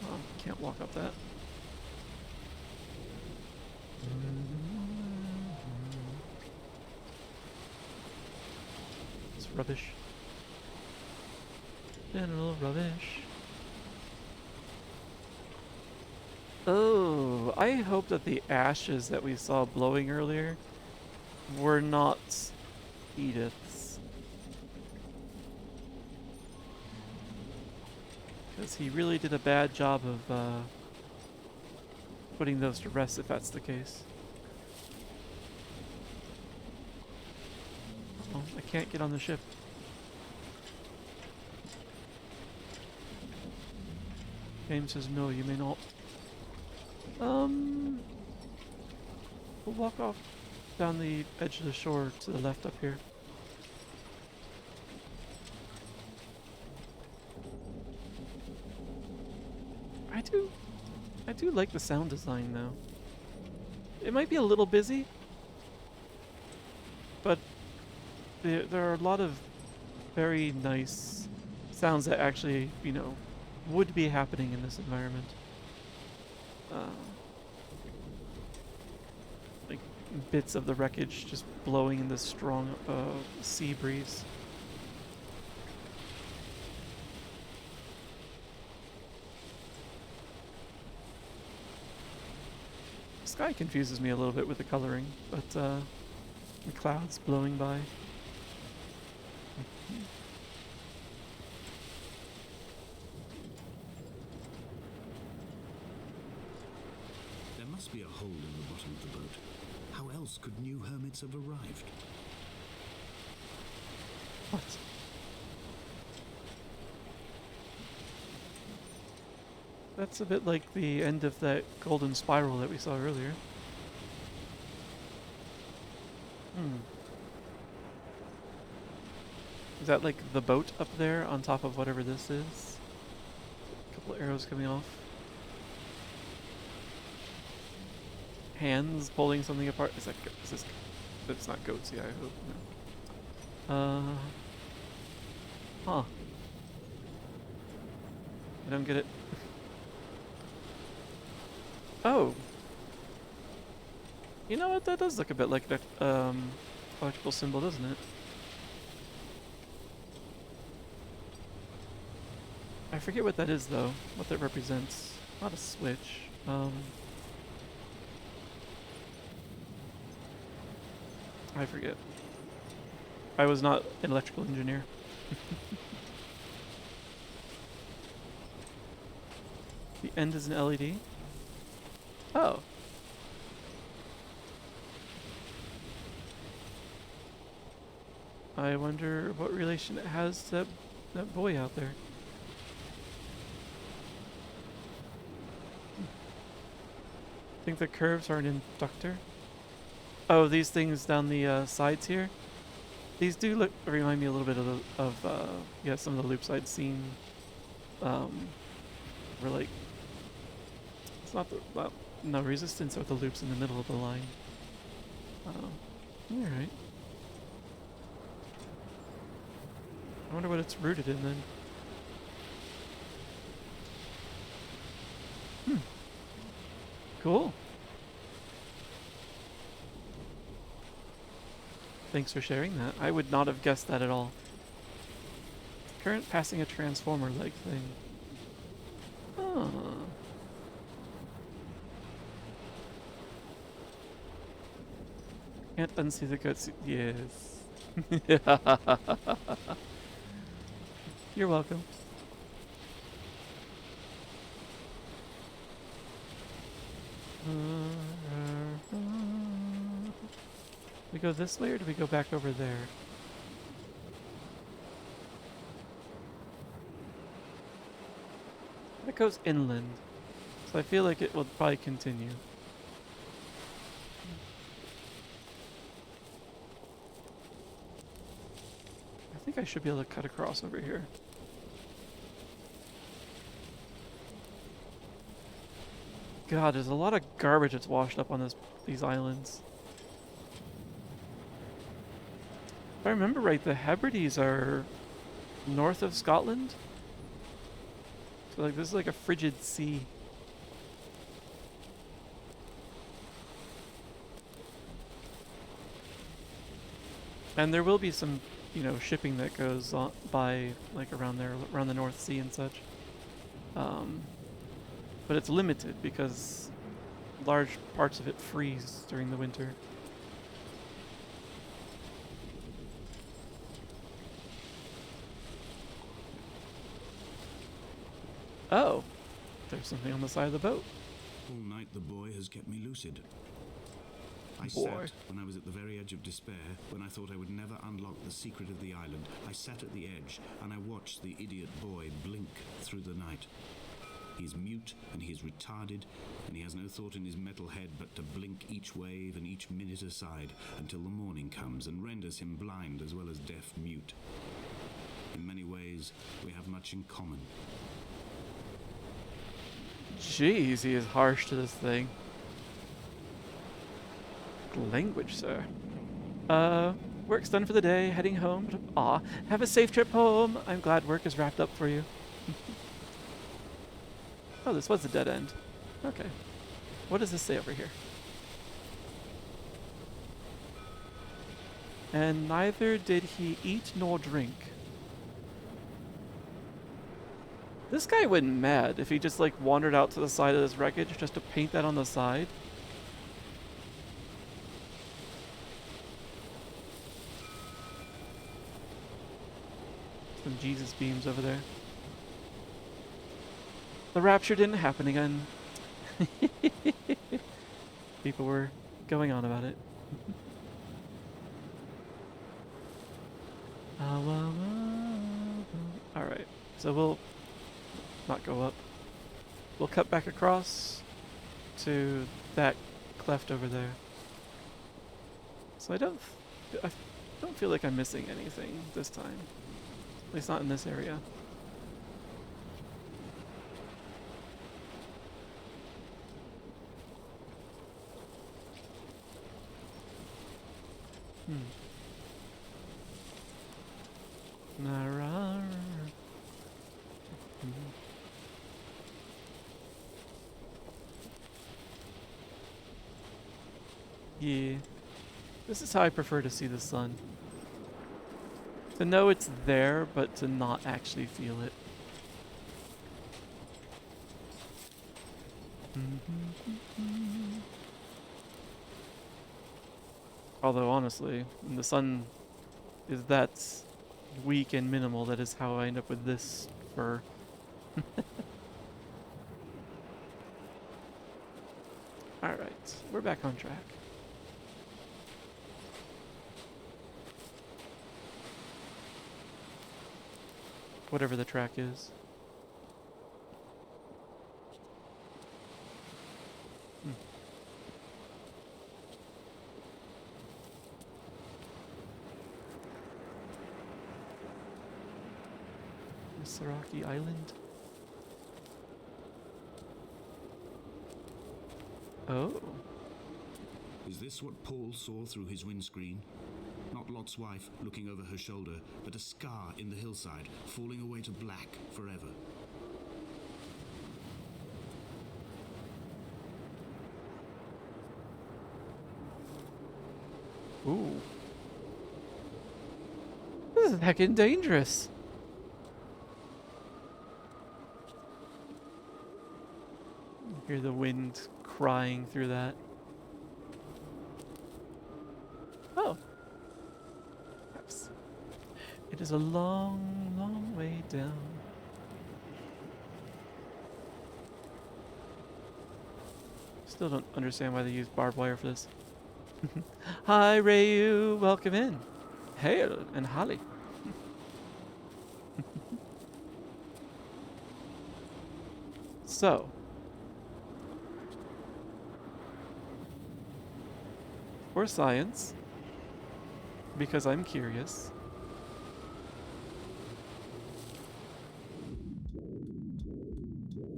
Oh, can't walk up that. It's rubbish. General rubbish. Oh, I hope that the ashes that we saw blowing earlier were not Edith's. Because he really did a bad job of putting those to rest if that's the case. Oh, I can't get on the ship. Game says no, you may not. We'll walk off down the edge of the shore to the left up here. I do like the sound design though. It might be a little busy, but there are a lot of very nice sounds that actually, you know, would be happening in this environment. Like bits of the wreckage just blowing in this strong sea breeze. The sky confuses me a little bit with the coloring, but the clouds blowing by. There must be a hole in the bottom of the boat. How else could new hermits have arrived? What? That's a bit like the end of that golden spiral that we saw earlier. Is that like the boat up there on top of whatever this is? A couple of arrows coming off. Hands pulling something apart. Is this? That's not goats. Yeah, I hope. No. Huh. I don't get it. Oh. You know what? That does look a bit like an electrical symbol, doesn't it? I forget what that is though. What that represents. Not a switch. I forget. I was not an electrical engineer. The end is an LED. Oh. I wonder what relation it has to that boy out there. I think the curves are an inductor. Oh, these things down the sides here. These do remind me a little bit of yeah, some of the loops I'd seen. Where like it's not no resistance with the loops in the middle of the line. All right. I wonder what it's rooted in then. Cool. Thanks for sharing that. I would not have guessed that at all. Current passing a transformer like thing. Huh. Can't unsee the goats. Yes. You're welcome. We go this way or do we go back over there? That goes inland. So I feel like it will probably continue. I think I should be able to cut across over here. God, there's a lot of garbage that's washed up on these islands. If I remember right, the Hebrides are north of Scotland. So like this is like a frigid sea. And there will be some, you know, shipping that goes on by like around there, around the North Sea and such. But it's limited because large parts of it freeze during the winter. Oh, there's something on the side of the boat. All night the boy has kept me lucid. I Boy. sat when I was at the very edge of despair, when I thought I would never unlock the secret of the island. I sat at the edge and I watched the idiot boy blink through the night. He is mute, and he is retarded, and he has no thought in his metal head but to blink each wave and each minute aside until the morning comes and renders him blind as well as deaf-mute. In many ways, we have much in common. Jeez, he is harsh to this thing. Language, sir. Work's done for the day, heading home. Aw, have a safe trip home. I'm glad work is wrapped up for you. Oh, this was a dead end. Okay. What does this say over here? And neither did he eat nor drink. This guy went mad if he just like wandered out to the side of this wreckage just to paint that on the side. Some Jesus beams over there. The rapture didn't happen again. People were going on about it. Alright, so we'll not go up. We'll cut back across to that cleft over there. So I don't feel like I'm missing anything this time. At least not in this area. Yeah. This is how I prefer to see the sun. To know it's there, but to not actually feel it. Although, honestly, when the sun is that weak and minimal, that is how I end up with this fur. Alright, we're back on track. Whatever the track is. Saraki Island. Oh. Is this what Paul saw through his windscreen? Not Lot's wife looking over her shoulder, but a scar in the hillside, falling away to black forever. Ooh. This is heckin' dangerous. Hear the wind crying through that. Oh. Perhaps. It is a long, long way down. Still don't understand why they use barbed wire for this. Hi, Rayu. Welcome in. Hail and Holly. So. For science, because I'm curious.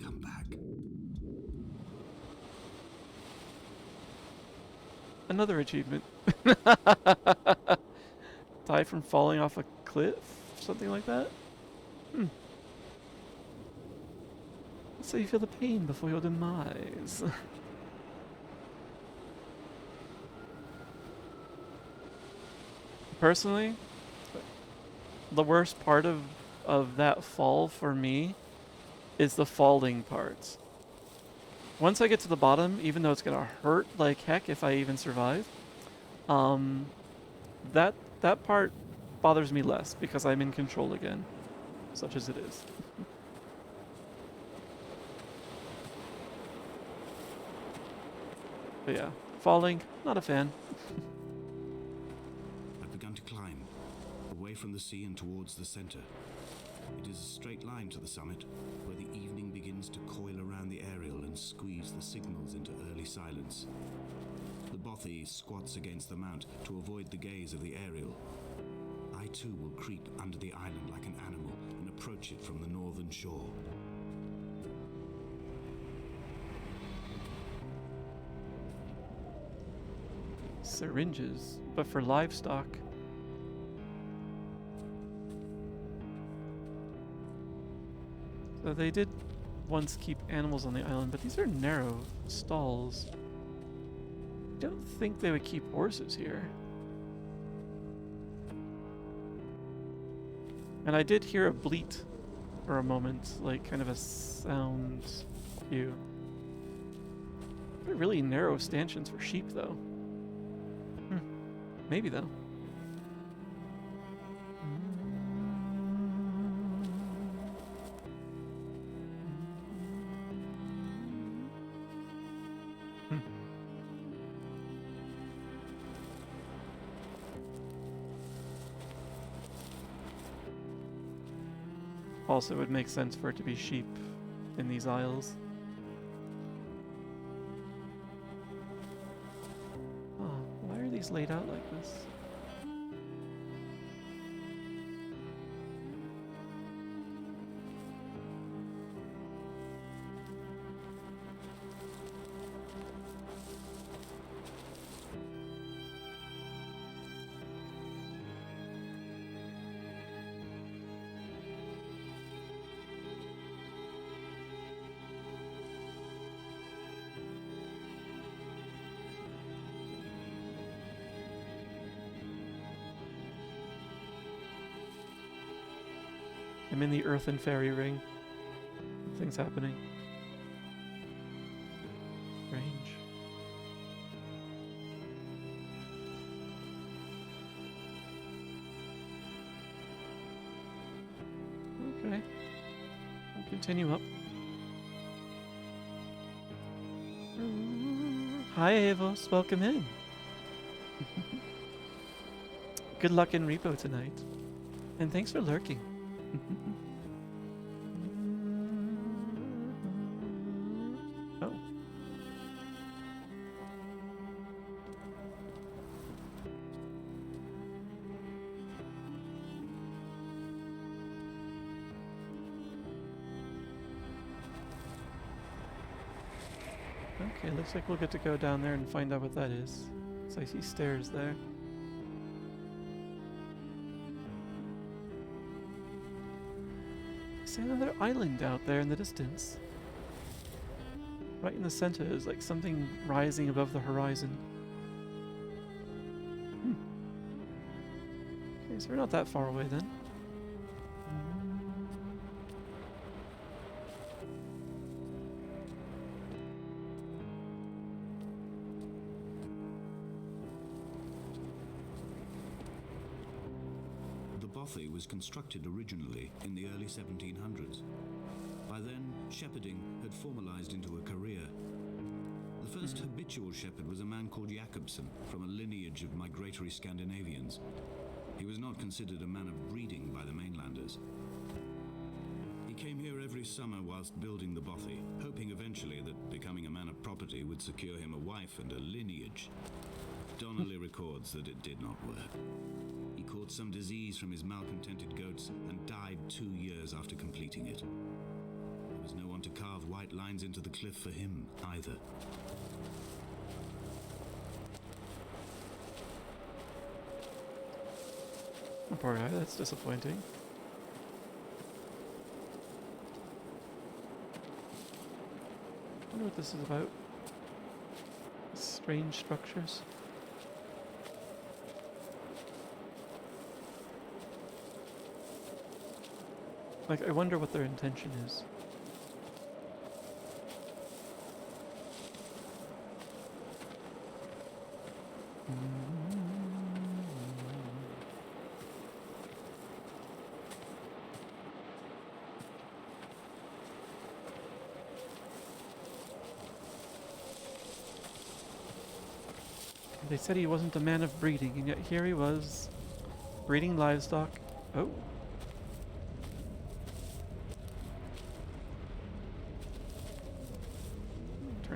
Come back. Another achievement. Die from falling off a cliff? Something like that? So you feel the pain before your demise. Personally, the worst part of that fall for me is the falling part. Once I get to the bottom, even though it's gonna hurt like heck if I even survive, that part bothers me less because I'm in control again, such as it is. But yeah, falling, not a fan. Away from the sea and towards the center. It is a straight line to the summit, where the evening begins to coil squeeze the signals into early silence. The bothy squats against the mount to avoid the gaze of the aerial. I too will creep under the island like an animal and approach it from the northern shore. Syringes, but for livestock. So they did once keep animals on the island, but these are narrow stalls. I don't think they would keep horses here. And I did hear a bleat for a moment, like kind of a sound cue. They're really narrow stanchions for sheep, though. Maybe, though. Also, it would make sense for it to be sheep in these aisles. Oh, why are these laid out like this? I'm in the earthen fairy ring. Nothing's happening. Strange. Okay. We'll continue up. Hi, Avos. Welcome in. Good luck in Repo tonight. And thanks for lurking. Oh. Okay, looks like we'll get to go down there and find out what that is. So I see stairs there. I see another island out there in the distance. Right in the center is like something rising above the horizon. Okay, so we're not that far away then. Was constructed originally in the early 1700s. By then, shepherding had formalized into a career. The first habitual shepherd was a man called Jakobsen, from a lineage of migratory Scandinavians. He was not considered a man of breeding by the mainlanders. He came here every summer whilst building the bothy, hoping eventually that becoming a man of property would secure him a wife and a lineage. Donnelly records that it did not work. He caught some disease from his malcontented goats and died 2 years after completing it. There was no one to carve white lines into the cliff for him either. Oh, poor guy, that's disappointing. I wonder what this is about. Strange structures. Like, I wonder what their intention is. They said he wasn't a man of breeding, and yet here he was, breeding livestock. Oh.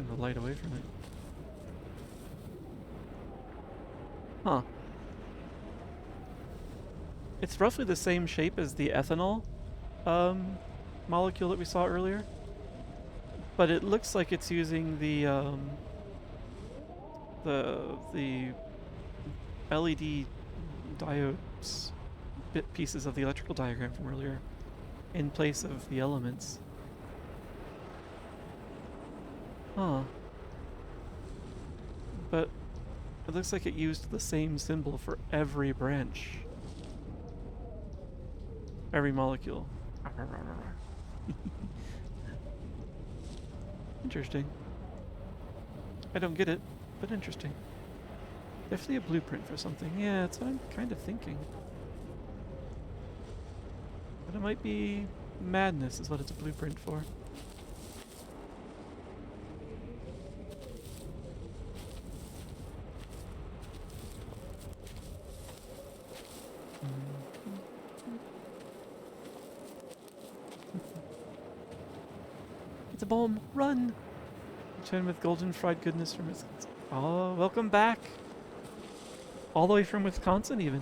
Turn the light away from it. Huh. It's roughly the same shape as the ethanol molecule that we saw earlier, but it looks like it's using the LED diodes pieces of the electrical diagram from earlier in place of the elements. Huh. But it looks like it used the same symbol for every branch. Every molecule. Interesting. I don't get it, but interesting. Definitely a blueprint for something. Yeah, that's what I'm kind of thinking. But it might be madness is what it's a blueprint for. It's a bomb! Run! Return with golden fried goodness from Wisconsin. Oh, welcome back! All the way from Wisconsin, even.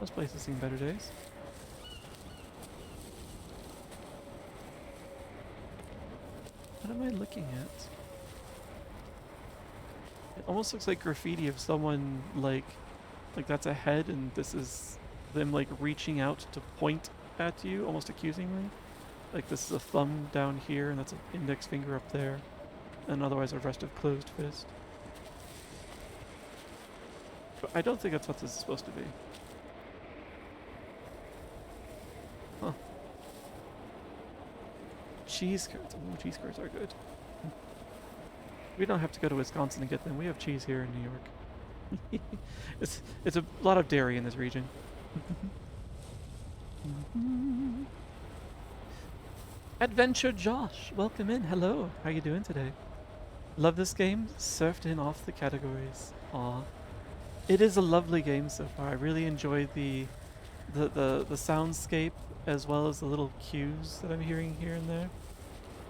This place has seen better days. What am I looking at? It almost looks like graffiti of someone like that's a head, and this is them like reaching out to point at you, almost accusingly. Like this is a thumb down here, and that's an index finger up there, and otherwise a rest of closed fist. But I don't think that's what this is supposed to be. Huh. Cheese curds. Oh, cheese curds are good. We don't have to go to Wisconsin to get them. We have cheese here in New York. It's a lot of dairy in this region. Adventure Josh, welcome in. Hello, how you doing today? Love this game. Surfed in off the categories. Aw, it is a lovely game so far. I really enjoy the soundscape as well as the little cues that I'm hearing here and there.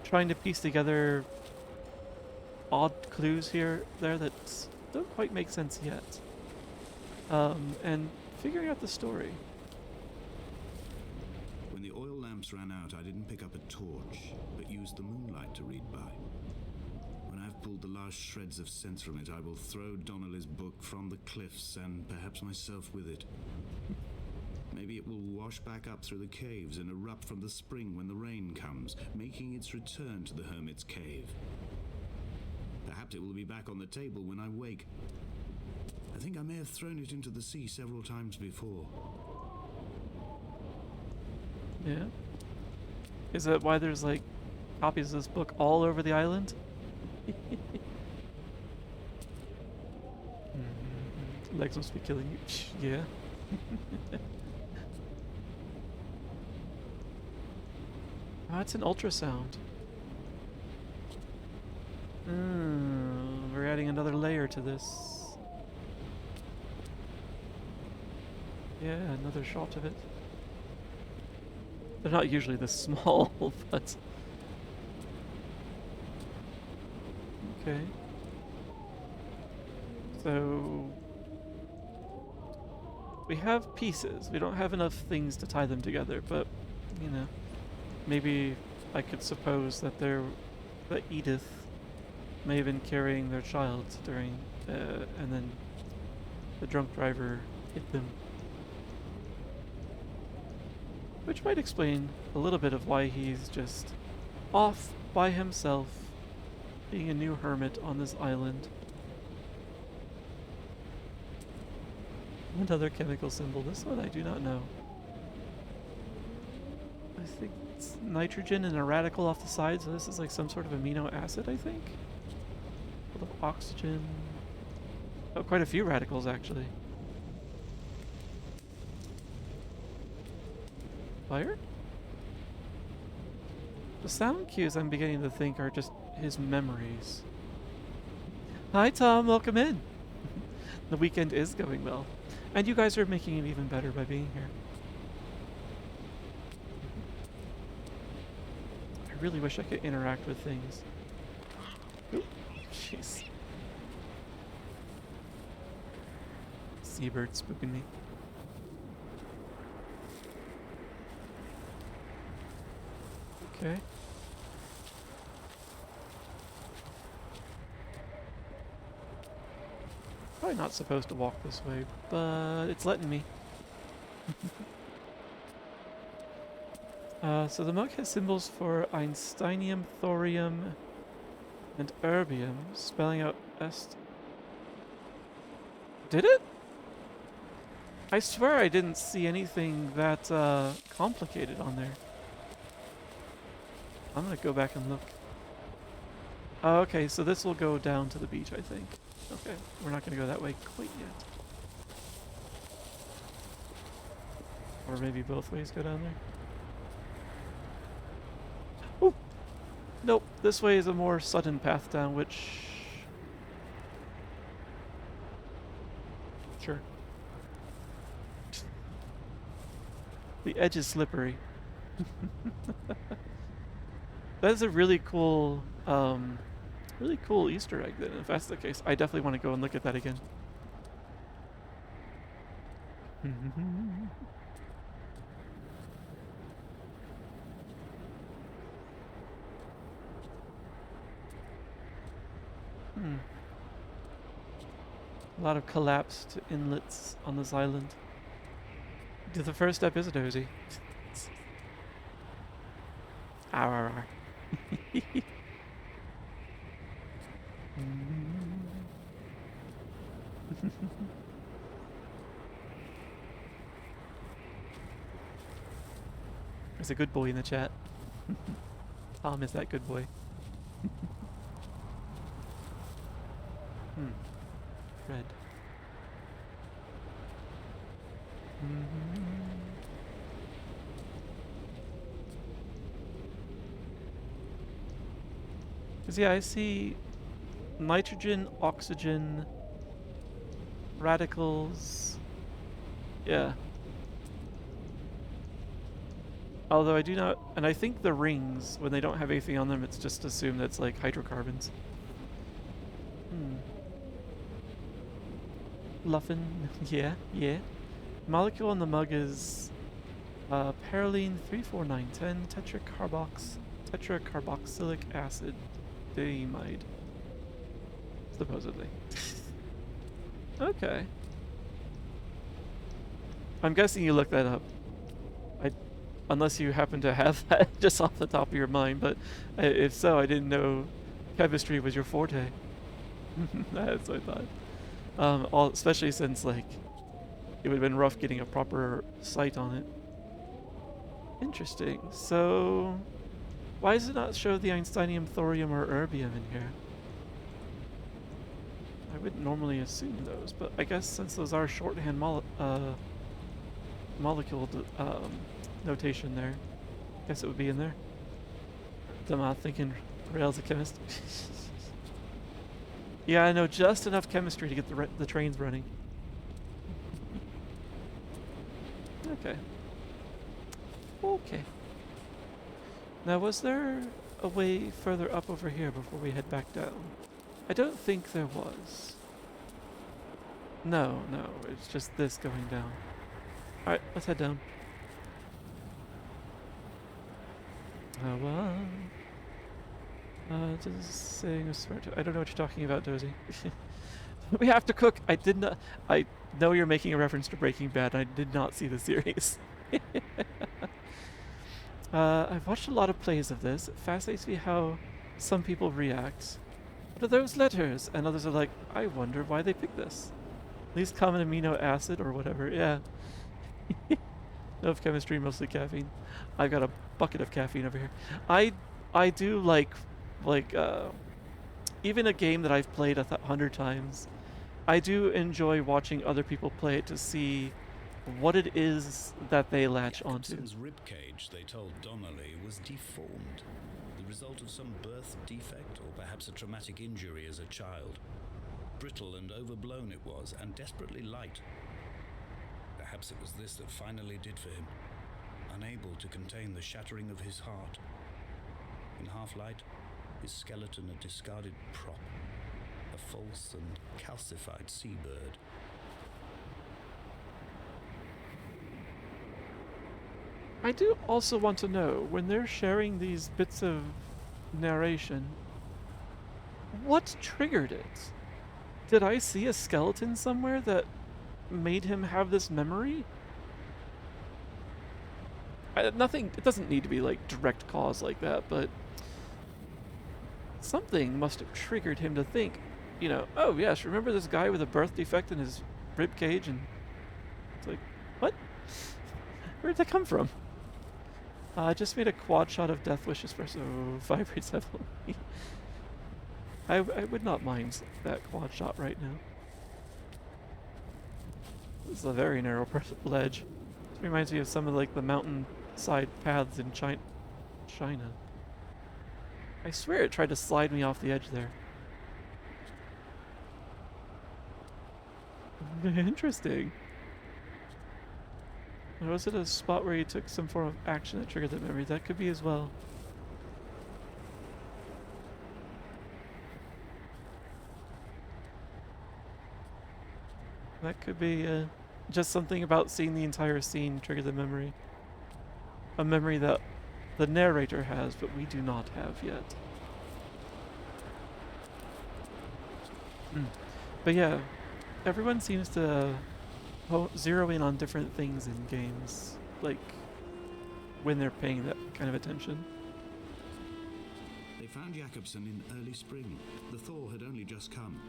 Trying to piece together odd clues here there that don't quite make sense yet. And figuring out the story. When the oil lamps ran out, I didn't pick up a torch, but used the moonlight to read by. When I've pulled the last shreds of sense from it, I will throw Donnelly's book from the cliffs, and perhaps myself with it. Maybe it will wash back up through the caves and erupt from the spring when the rain comes, making its return to the hermit's cave. Perhaps it will be back on the table when I wake. I think I may have thrown it into the sea several times before. Yeah. Is that why there's like copies of this book all over the island? Legs must be killing you. Yeah. Oh, it's an ultrasound. We're adding another layer to this. Yeah, another shot of it. They're not usually this small, but... Okay. So... we have pieces. We don't have enough things to tie them together, but, you know, maybe I could suppose that that Edith may have been carrying their child during, and then the drunk driver hit them. Which might explain a little bit of why he's just off by himself, being a new hermit on this island. Another chemical symbol. This one I do not know. I think it's nitrogen and a radical off the side, so this is like some sort of amino acid, I think. A little oxygen. Oh, quite a few radicals, actually. Fire? The sound cues I'm beginning to think are just his memories. Hi Tom, welcome in. The weekend is going well. And you guys are making it even better by being here. really wish I could interact with things. Oop, jeez. Seabird spooking me. Okay. Probably not supposed to walk this way, but it's letting me. So the mug has symbols for einsteinium, thorium, and erbium, spelling out Did it? I swear I didn't see anything that complicated on there. I'm gonna go back and look. Oh, okay, so this will go down to the beach, I think. Okay, we're not gonna go that way quite yet. Or maybe both ways go down there. Ooh! Nope, this way is a more sudden path down, which... Sure. The edge is slippery. That is a really cool Easter egg then. If that's the case, I definitely want to go and look at that again. A lot of collapsed inlets on this island. The first step is a dozy. Arr. There's a good boy in the chat. Tom is that good boy. Red. Because yeah, I see nitrogen, oxygen, radicals. Yeah. Although I do not, and I think the rings, when they don't have anything on them, it's just assumed that's like hydrocarbons. Luffin, yeah, yeah. Molecule on the mug is parylene 34910 tetracarboxylic acid diamide. Supposedly. Okay. I'm guessing you looked that up. Unless you happen to have that just off the top of your mind, but if so, I didn't know chemistry was your forte. That's what I thought. Especially since, like, it would have been rough getting a proper sight on it. Interesting. So, why does it not show the einsteinium, thorium, or erbium in here? I wouldn't normally assume those, but I guess since those are shorthand molecule notation there, I guess it would be in there. I'm not thinking Rail's a chemist. Yeah, I know just enough chemistry to get the trains running. Okay. Okay. Now, was there a way further up over here before we head back down? I don't think there was. No, it's just this going down. Alright, let's head down. Just saying a smart. I don't know what you're talking about, Dozy. We have to cook. I did not. I know you're making a reference to Breaking Bad. I did not see the series. I've watched a lot of plays of this. It fascinates me how some people react. What are those letters? And others are like, I wonder why they picked this. Least common amino acid or whatever. Yeah. No chemistry, mostly caffeine. I've got a bucket of caffeine over here. I do like even a game that I've played 100 times. I do enjoy watching other people play it to see what it is that they latch onto. Jacobson's ribcage, they told Donnelly, was deformed, the result of some birth defect or perhaps a traumatic injury as a child. Brittle and overblown it was, and desperately light. Perhaps it was this that finally did for him, unable to contain the shattering of his heart. In half-light, his skeleton a discarded prop, a false and calcified seabird. I do also want to know, when they're sharing these bits of narration, what triggered it? Did I see a skeleton somewhere that made him have this memory? Nothing, it doesn't need to be like direct cause like that, but something must have triggered him to think, oh yes, remember this guy with a birth defect in his rib cage? And it's like, what? Where'd that come from? I just made a quad shot of Death Wish Espresso vibrates heavily. I would not mind that quad shot right now. This is a very narrow ledge. It reminds me of some of like the mountainside paths in China. I swear it tried to slide me off the edge there. Interesting. Or was it a spot where you took some form of action that triggered that memory? That could be as well. That could be just something about seeing the entire scene trigger the memory. A memory that the narrator has, but we do not have yet. But yeah, everyone seems to zero in on different things in games, like when they're paying that kind of attention. They found Jakobsen in early spring. The thaw had only just come.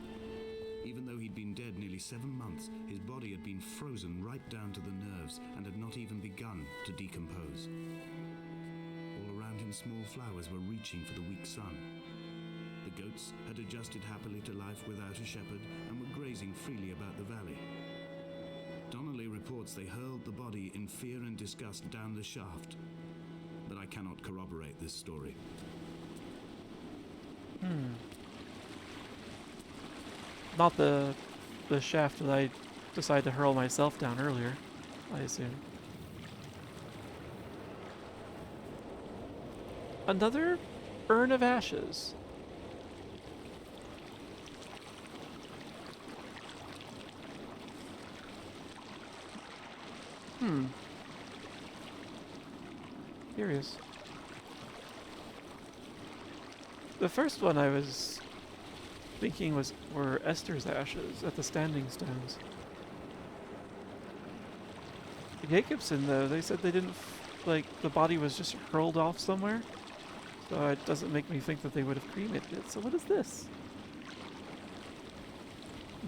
Even though he'd been dead nearly 7 months, his body had been frozen right down to the nerves and had not even begun to decompose. All around him, small flowers were reaching for the weak sun. The goats had adjusted happily to life without a shepherd and were grazing freely about the valley. Donnelly reports they hurled the body in fear and disgust down the shaft, but I cannot corroborate this story. Not the shaft that I decided to hurl myself down earlier, I assume. Another urn of ashes. Curious. The first one I was thinking were Esther's ashes at the Standing Stones. Jacobson, though, they said they didn't, the body was just hurled off somewhere. So it doesn't make me think that they would have cremated it. So what is this?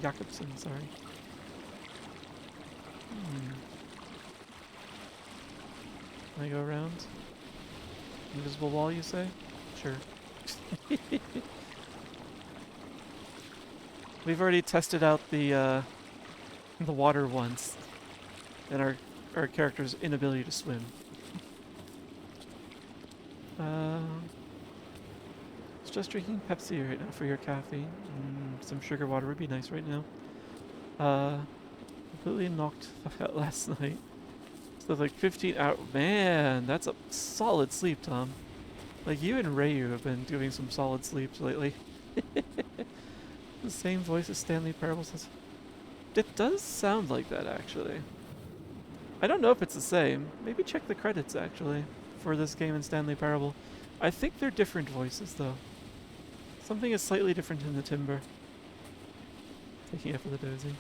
Jacobson, sorry. Can I go around? Invisible wall, you say? Sure. We've already tested out the water once, and our character's inability to swim. It's just drinking Pepsi right now for your caffeine. Some sugar water would be nice right now. Completely knocked the fuck out last night. So like 15 hours. Man, that's a solid sleep, Tom. Like you and Rayu have been doing some solid sleeps lately. The same voice as Stanley Parable says. It does sound like that, actually. I don't know if it's the same. Maybe check the credits, actually, for this game and Stanley Parable. I think they're different voices, though. Something is slightly different in the timbre. Taking it for the dozing.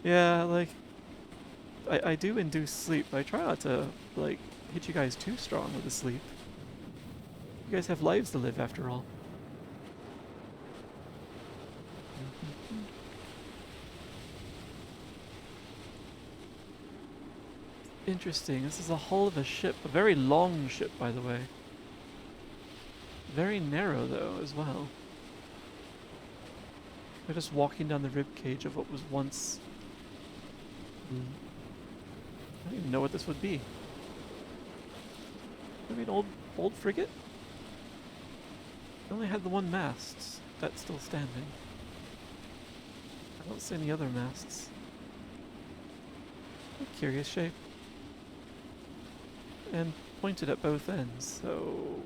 Yeah, like, I do induce sleep, but I try not to, like, hit you guys too strong with the sleep. You guys have lives to live, after all. Interesting. This is a hull of a ship. A very long ship, by the way. Very narrow, though, as well. We're just walking down the rib cage of what was once... I don't even know what this would be. Maybe an old frigate? It only had the one mast. That's still standing. I don't see any other masts. A curious shape. And pointed at both ends, so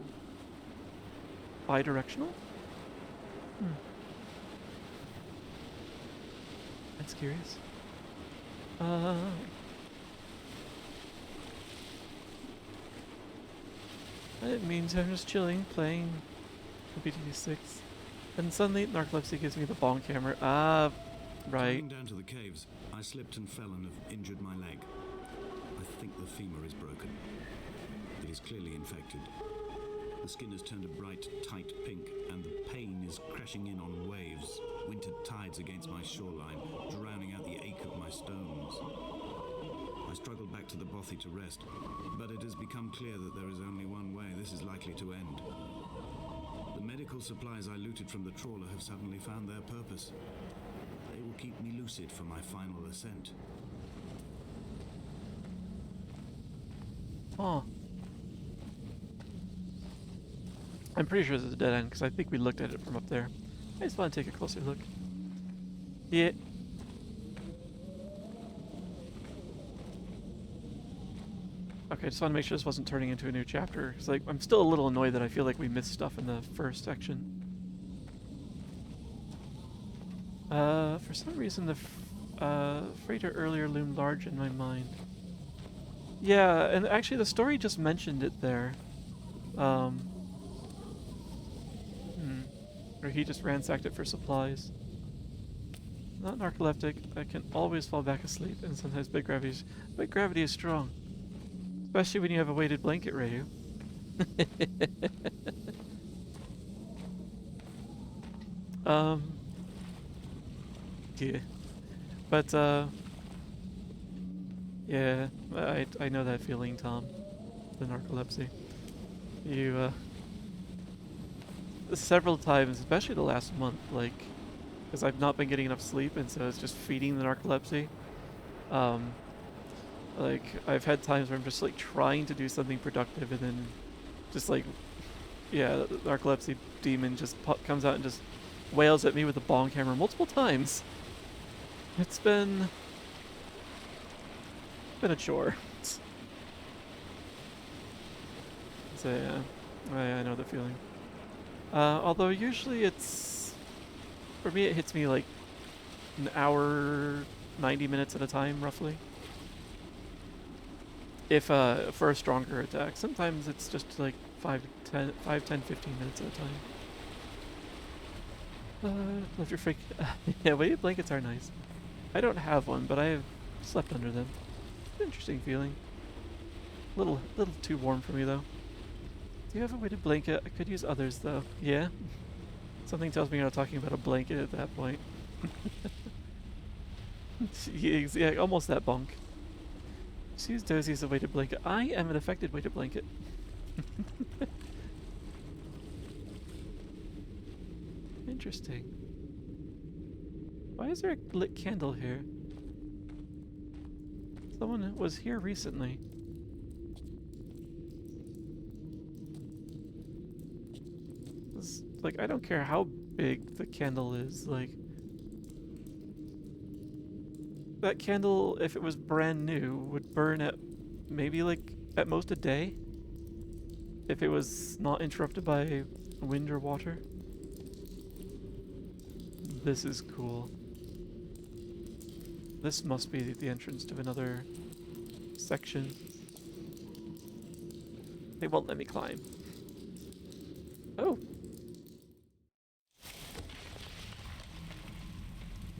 bi-directional? Hmm. That's curious. It means I'm just chilling, playing BTD6. And suddenly narcolepsy gives me the bonk hammer. Ah, right. Climbing down to the caves, I slipped and fell and have injured my leg. I think the femur is broken. It is clearly infected. The skin has turned a bright, tight pink, and the pain is crashing in on waves, winter tides against my shoreline, drowning out the ache of my stones. I struggled back to the bothy to rest, but it has become clear that there is only one way this is likely to end. The medical supplies I looted from the trawler have suddenly found their purpose. They will keep me lucid for my final ascent. Oh. I'm pretty sure this is a dead end because I think we looked at it from up there. I just want to take a closer look. Yeah. Okay, just want to make sure this wasn't turning into a new chapter. It's like I'm still a little annoyed that I feel like we missed stuff in the first section. For some reason the freighter earlier loomed large in my mind. Yeah, and actually the story just mentioned it there. Or he just ransacked it for supplies. Not narcoleptic, I can always fall back asleep, and sometimes big gravity is strong. Especially when you have a weighted blanket, Ryu. Yeah. But, yeah, I know that feeling, Tom. The narcolepsy. You, several times, especially the last month, like, because I've not been getting enough sleep, and so it's just feeding the narcolepsy. Like, I've had times where I'm just, like, trying to do something productive, and then just, like, yeah, the narcolepsy demon just comes out and just wails at me with a bong hammer multiple times. It's been a chore. So, yeah, I know the feeling. Although usually it's, for me it hits me like an hour, 90 minutes at a time, roughly. If, for a stronger attack. Sometimes it's just like 5, 10, 15 minutes at a time. Lift your freak. Yeah, weighted blankets are nice. I don't have one, but I have slept under them. Interesting feeling. Little too warm for me though. Do you have a weighted blanket? I could use others though. Yeah? Something tells me you're not talking about a blanket at that point. Yeah, almost that bunk. Just use Dozy as a weighted blanket. I am an affected weighted blanket. Interesting. Why is there a lit candle here? Someone was here recently. Like, I don't care how big the candle is, like... That candle, if it was brand new, would burn at maybe, like, at most a day? If it was not interrupted by wind or water? This is cool. This must be the entrance to another section. They won't let me climb. Oh!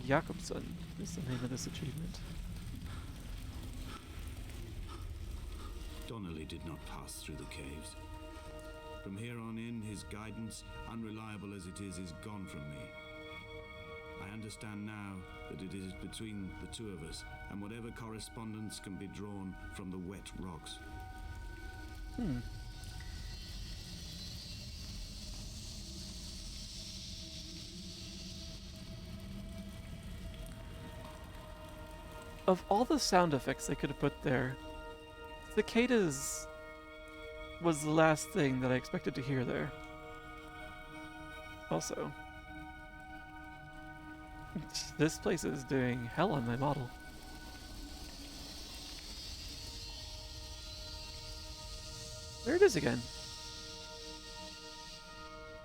Jakobson is the name of this achievement. Donnelly did not pass through the caves. From here on in, his guidance, unreliable as it is gone from me. I understand now that it is between the two of us, and whatever correspondence can be drawn from the wet rocks. Of all the sound effects they could have put there, cicadas was the last thing that I expected to hear there. Also, this place is doing hell on my model. There it is again.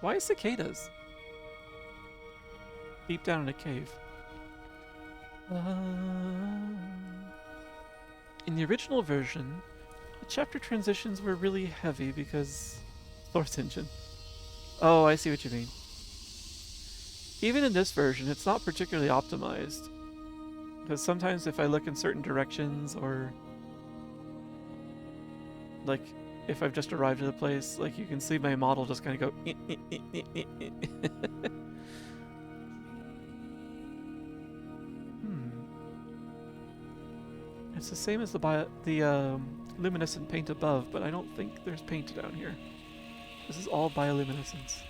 Why cicadas? Deep down in a cave. In the original version, the chapter transitions were really heavy because source engine. Oh, I see what you mean. Even in this version, it's not particularly optimized. Because sometimes if I look in certain directions or like if I've just arrived at a place, like you can see my model just kind of go It's the same as the luminescent paint above, but I don't think there's paint down here. This is all bioluminescence.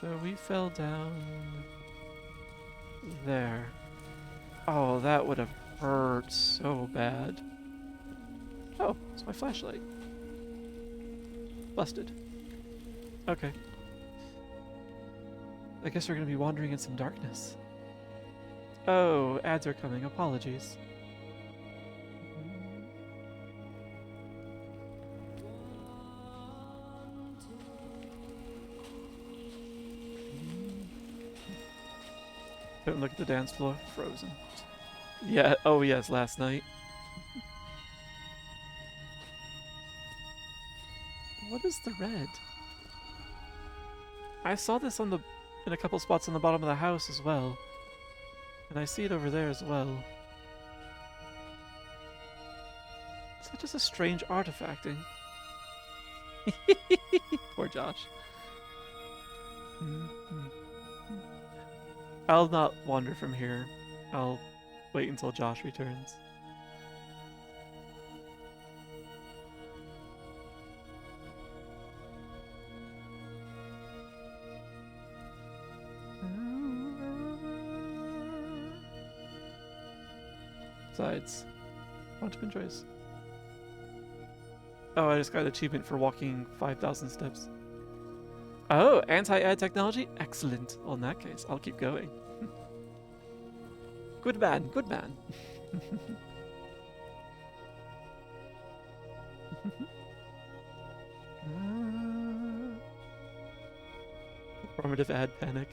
So we fell down there. Oh, that would have hurt so bad. Oh, it's my flashlight. Busted. Okay. I guess we're gonna be wandering in some darkness. Oh, ads are coming. Apologies. Don't look at the dance floor. Frozen. Yeah. Oh, yes. Last night. What is the red? I saw this in a couple spots on the bottom of the house as well, and I see it over there as well. Is that just a strange artifacting? Poor Josh. I'll not wander from here. I'll wait until Josh returns. Besides, quantum choice. Oh, I just got an achievement for walking 5,000 steps. Oh, anti-ad technology? Excellent. Well, in that case, I'll keep going. Good man, good man. Performative ad panic.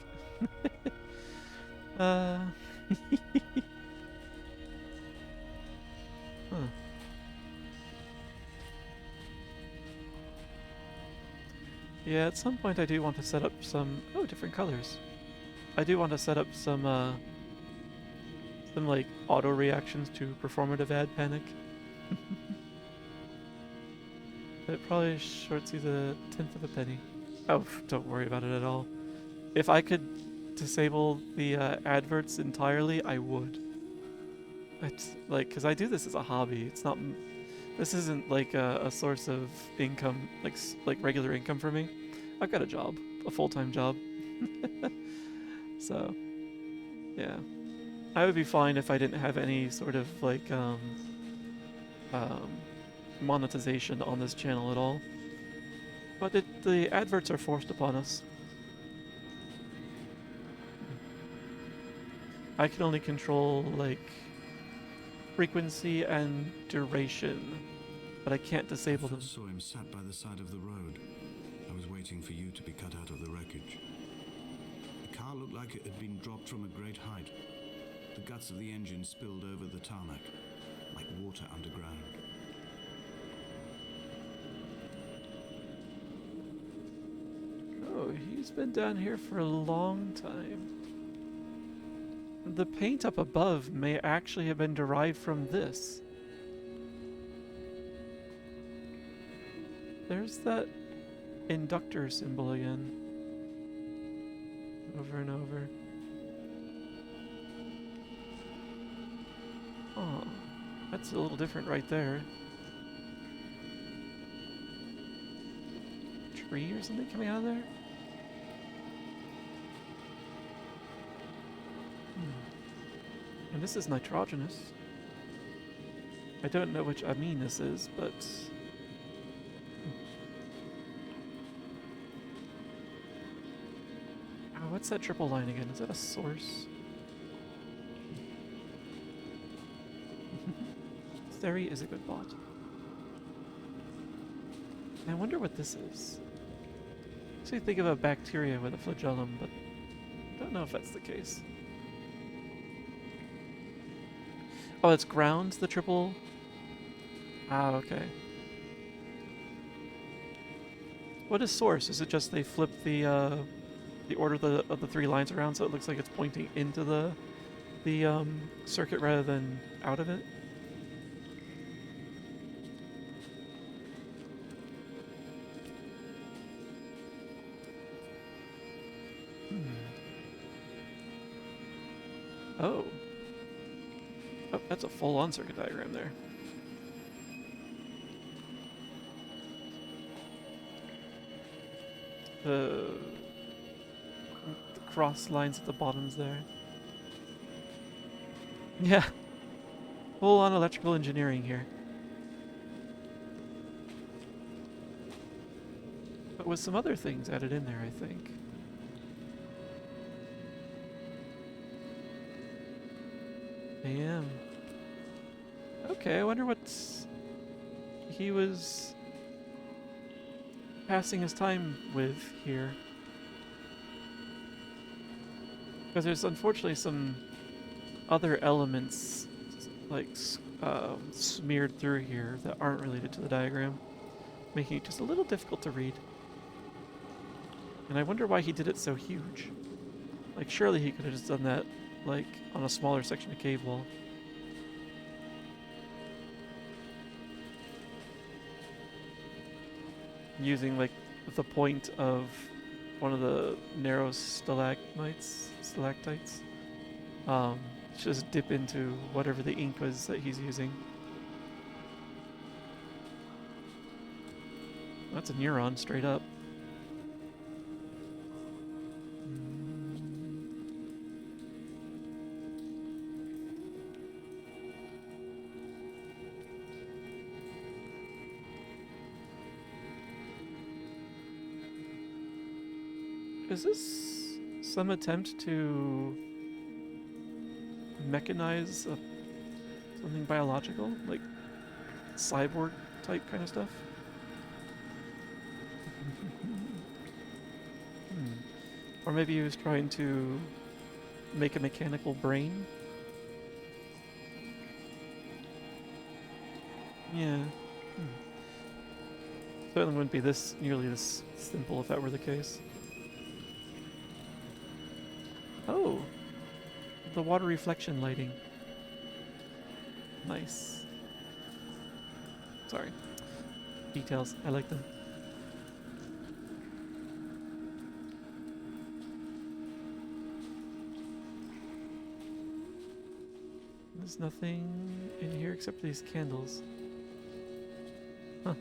Huh. Yeah, at some point I do want to set up some... Oh, different colors. I do want to set up some like, auto reactions to performative ad panic. It probably shorts you the 10th of a penny. Oh, don't worry about it at all. If I could disable the adverts entirely, I would. It's like, because I do this as a hobby. It's not... This isn't like a source of income, like regular income for me. I've got a job, a full-time job. So, yeah. I would be fine if I didn't have any sort of like monetization on this channel at all. But the adverts are forced upon us. I can only control like frequency and duration, but I can't disable them. I saw him sat by the side of the road. I was waiting for you to be cut out of the wreckage. The car looked like it had been dropped from a great height. The guts of the engine spilled over the tarmac, like water underground. Oh, he's been down here for a long time. The paint up above may actually have been derived from this. There's that inductor symbol again. Over and over. Oh, that's a little different right there. Tree or something coming out of there? And this is nitrogenous. I don't know which Amin this is, but... Oh, what's that triple line again? Is that a source? Theory is a good bot. I wonder what this is. So you think of a bacteria with a flagellum, but I don't know if that's the case. Oh, it's grounds, the triple... Ah, okay. What is source? Is it just they flip the order of the three lines around so it looks like it's pointing into the circuit rather than out of it? Oh. Oh, that's a full-on circuit diagram there. The cross lines at the bottoms there. Yeah. Full-on electrical engineering here. But with some other things added in there, I think. Damn. Okay, I wonder what he was passing his time with here. Because there's unfortunately some other elements like smeared through here that aren't related to the diagram, making it just a little difficult to read. And I wonder why he did it so huge. Like, surely he could have just done that, like, on a smaller section of cave wall. Using, like, the point of one of the narrow stalagmites, stalactites. Just dip into whatever the ink was that he's using. That's a neuron, straight up. Is this some attempt to mechanize something biological? Like cyborg type kind of stuff? Or maybe he was trying to make a mechanical brain? Yeah. Certainly wouldn't be nearly this simple if that were the case. Oh, the water reflection lighting. Nice. Sorry. Details, I like them. There's nothing in here except for these candles. Huh.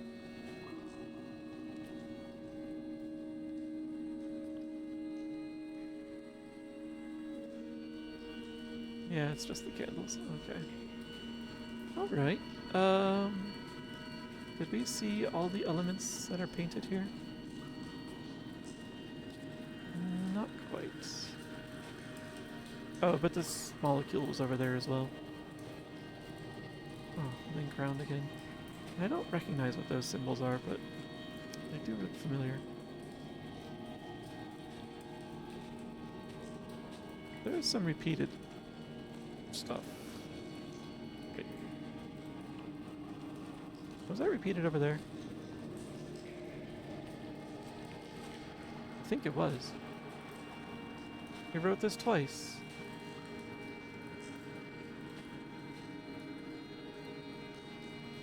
Yeah, it's just the candles. Okay. Alright. Did we see all the elements that are painted here? Not quite. Oh, but this molecule was over there as well. Oh, then ground again. I don't recognize what those symbols are, but they do look familiar. There is some repeated stuff. Wait. Was that repeated over there? I think it was. He wrote this twice.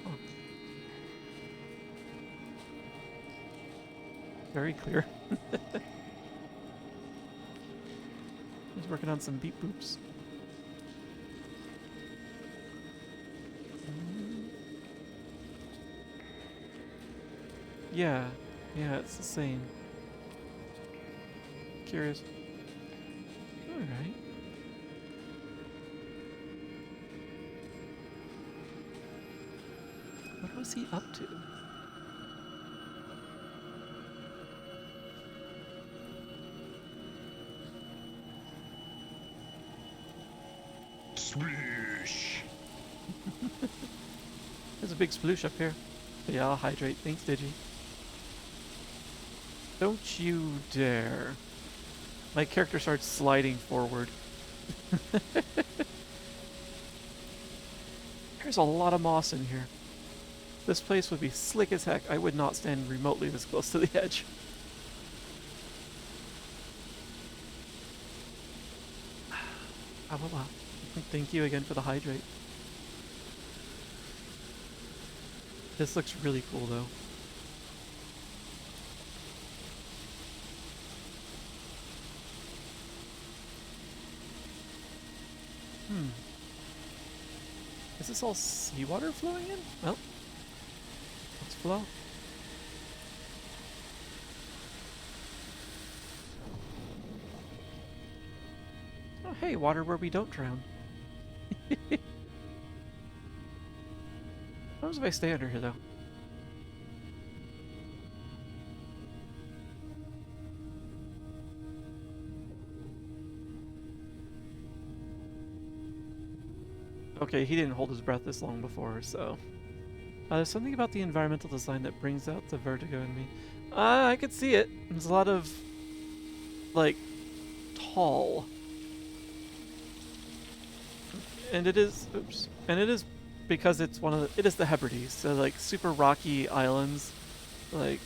Oh. Very clear. He's working on some beep boops. Yeah, it's the same. Curious. Alright. What's he up to? Sploosh. There's a big sploosh up here. But yeah, I'll hydrate. Thanks, Digi. Don't you dare. My character starts sliding forward. There's a lot of moss in here. This place would be slick as heck. I would not stand remotely this close to the edge. Ah, well, well. Thank you again for the hydrate. This looks really cool, though. Is this all seawater flowing in? Well, let's flow. Oh, hey, water where we don't drown. What happens if I stay under here, though? Okay, he didn't hold his breath this long before, so... there's something about the environmental design that brings out the vertigo in me. I could see it. There's a lot of, like, tall. And it is... Oops. And it is because it's one of the... It is the Hebrides, so, like, super rocky islands. Like,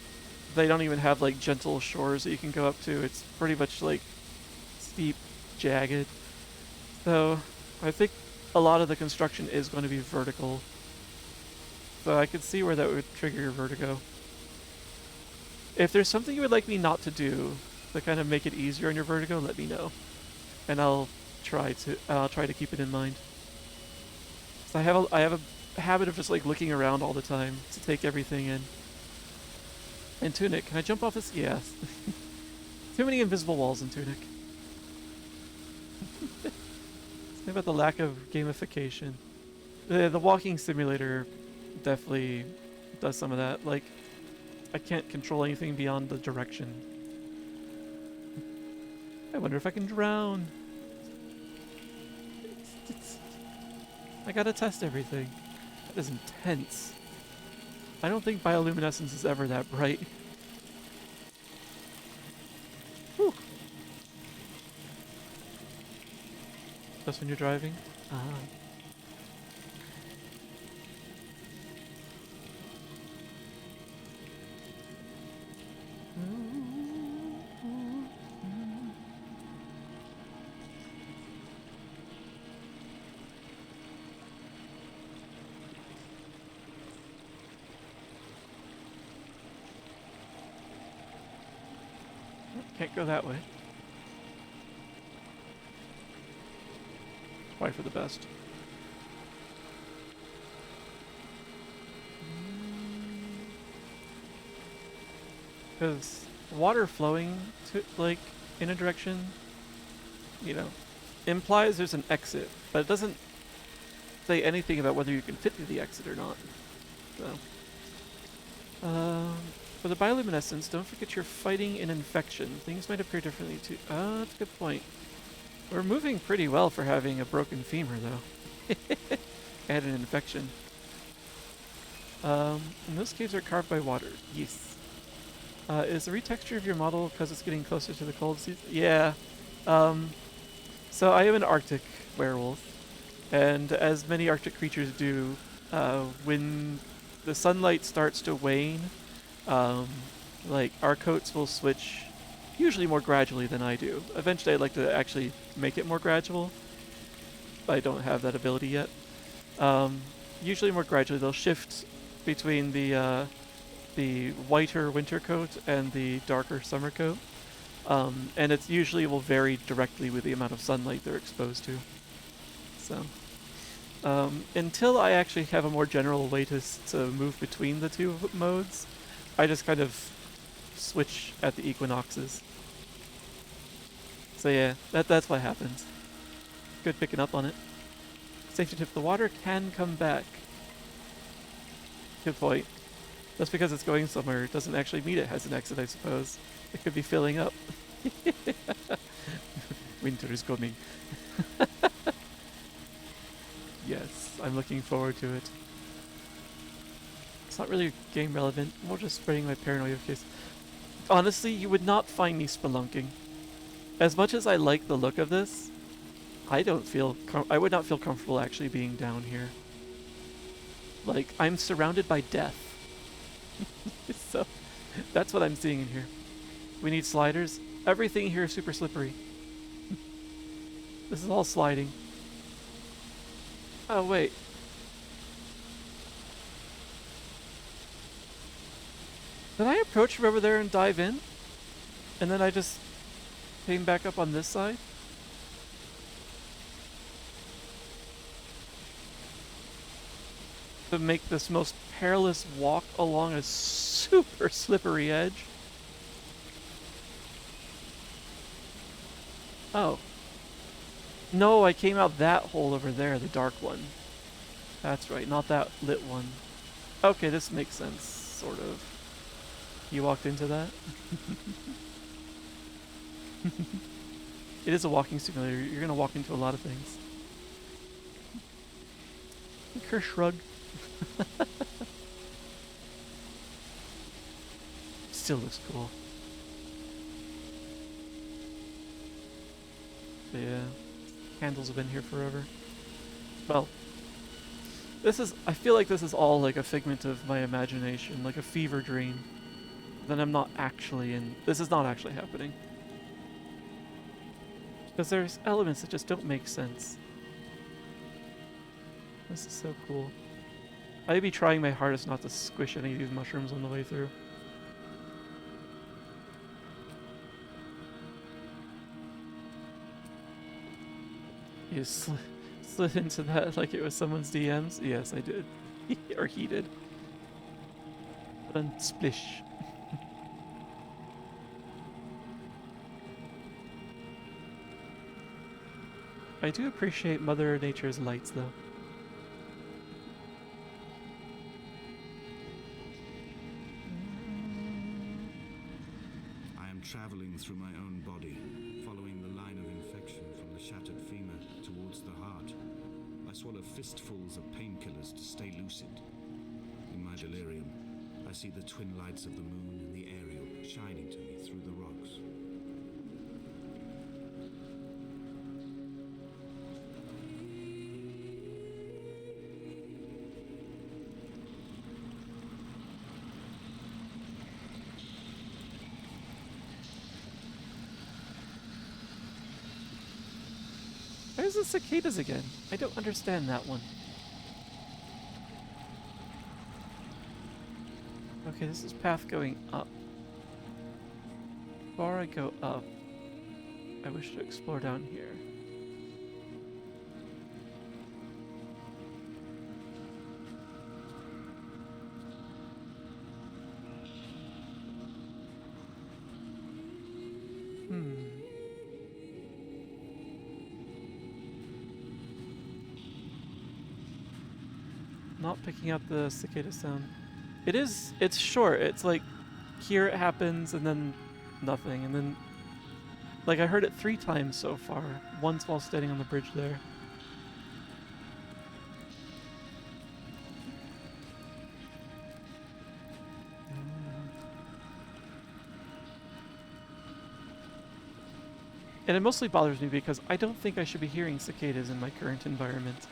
they don't even have, like, gentle shores that you can go up to. It's pretty much, like, steep, jagged. So, I think a lot of the construction is going to be vertical. So I could see where that would trigger your vertigo. If there's something you would like me not to do to kind of make it easier on your vertigo, let me know. And I'll try to keep it in mind. So I have a habit of just like looking around all the time to take everything in. And Tunic, can I jump off this? Yes. Too many invisible walls in Tunic. Something about the lack of gamification. The walking simulator definitely does some of that. Like, I can't control anything beyond the direction. I wonder if I can drown. I gotta test everything. That is intense. I don't think bioluminescence is ever that bright. Whew. Just when you're driving? Ah. Can't go that way. Probably for the best. Because water flowing to, like, in a direction, you know, implies there's an exit, but it doesn't say anything about whether you can fit through the exit or not. So, for the bioluminescence, don't forget you're fighting an infection. Things might appear differently too. That's a good point. We're moving pretty well for having a broken femur, though. And an infection. And those caves are carved by water. Yes. Is the retexture of your model because it's getting closer to the cold season? Yeah. So I am an Arctic werewolf, and as many Arctic creatures do, when the sunlight starts to wane, like our coats will switch usually more gradually than I do. Eventually I'd like to actually make it more gradual, but I don't have that ability yet. Usually more gradually they'll shift between the whiter winter coat and the darker summer coat. And it usually will vary directly with the amount of sunlight they're exposed to. So, until I actually have a more general way to move between the two modes, I just kind of switch at the equinoxes. So yeah, that's what happens. Good picking up on it. Safety tip, the water can come back. Good point. Just because it's going somewhere doesn't actually mean it has an exit, I suppose. It could be filling up. Winter is coming. Yes, I'm looking forward to it. It's not really game relevant, more just spreading my paranoia case. Honestly, you would not find me spelunking. As much as I like the look of this, I would not feel comfortable actually being down here. Like, I'm surrounded by death. So, that's what I'm seeing in here. We need sliders. Everything here is super slippery. This is all sliding. Oh, wait. Did I approach from over there and dive in? And then I just came back up on this side? To make this most perilous walk along a super slippery edge. Oh. No, I came out that hole over there, the dark one. That's right, not that lit one. Okay, this makes sense, sort of. You walked into that? It is a walking simulator. You're gonna walk into a lot of things. Kerr shrug. Still looks cool. But yeah, candles have been here forever. Well, I feel like this is all like a figment of my imagination, like a fever dream. Then I'm not actually this is not actually happening. Because there's elements that just don't make sense. This is so cool. I'd be trying my hardest not to squish any of these mushrooms on the way through. You slid into that like it was someone's DMs? Yes, I did. Or he did. Then splish. I do appreciate Mother Nature's lights, though. I am traveling through my own body, following the line of infection from the shattered femur towards the heart. I swallow fistfuls of painkillers to stay lucid. In my delirium, I see the twin lights of the moon and the Ariel shining to me through the rocks. Where's the cicadas again? I don't understand that one. Okay, this is path going up. Before I go up, I wish to explore down here. Not picking up the cicada sound. It's short. It's like, here it happens and then nothing. And then, like, I heard it 3 times so far. Once while standing on the bridge there. And it mostly bothers me because I don't think I should be hearing cicadas in my current environment.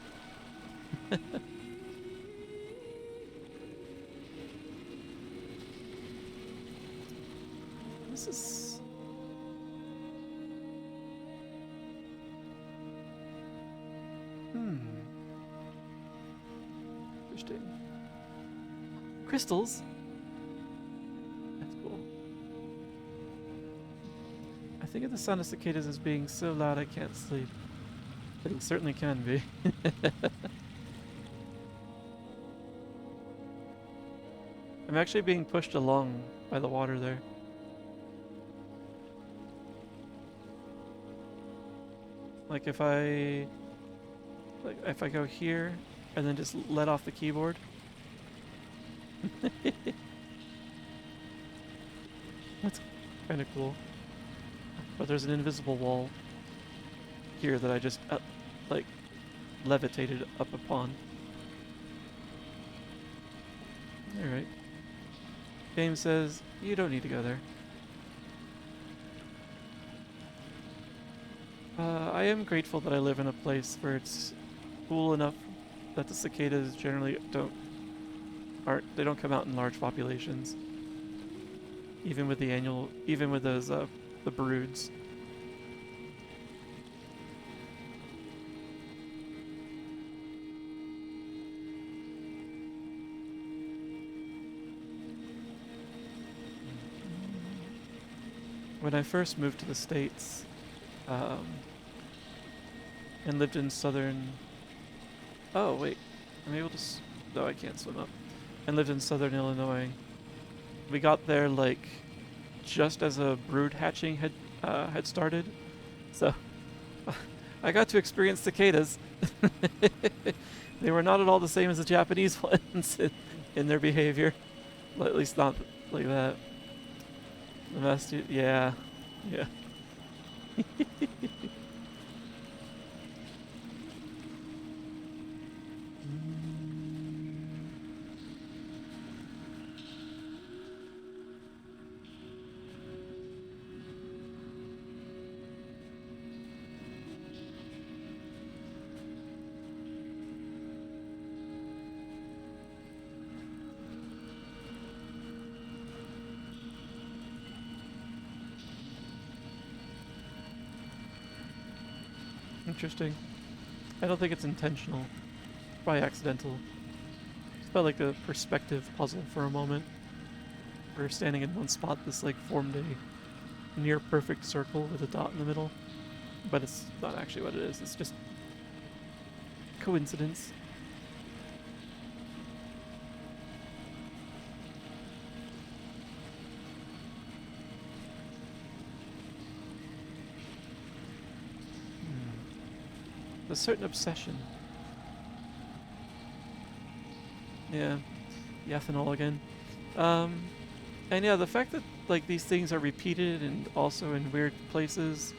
This is... Interesting. Crystals? That's cool. I think of the sound of cicadas as being so loud I can't sleep. But it certainly can be. I'm actually being pushed along by the water there. Like if I go here and then just let off the keyboard, That's kind of cool. But there's an invisible wall here that I just, like, levitated up upon. Alright. Game says, you don't need to go there. I am grateful that I live in a place where it's cool enough that the cicadas generally they don't come out in large populations. Even with those, the broods. When I first moved to the States, and lived in southern... Oh, wait. I'm able to... No, I can't swim up. And lived in southern Illinois. We got there, like, just as a brood hatching had started. So, I got to experience cicadas. They were not at all the same as the Japanese ones in their behavior. Well, at least not like that. Yeah. Yeah. Interesting. I don't think it's intentional. It's probably accidental. It's about like a perspective puzzle for a moment. We're standing in one spot, this like formed a near perfect circle with a dot in the middle. But it's not actually what it is, it's just coincidence. A certain obsession. Yeah, the ethanol again. And yeah, the fact that like these things are repeated and also in weird places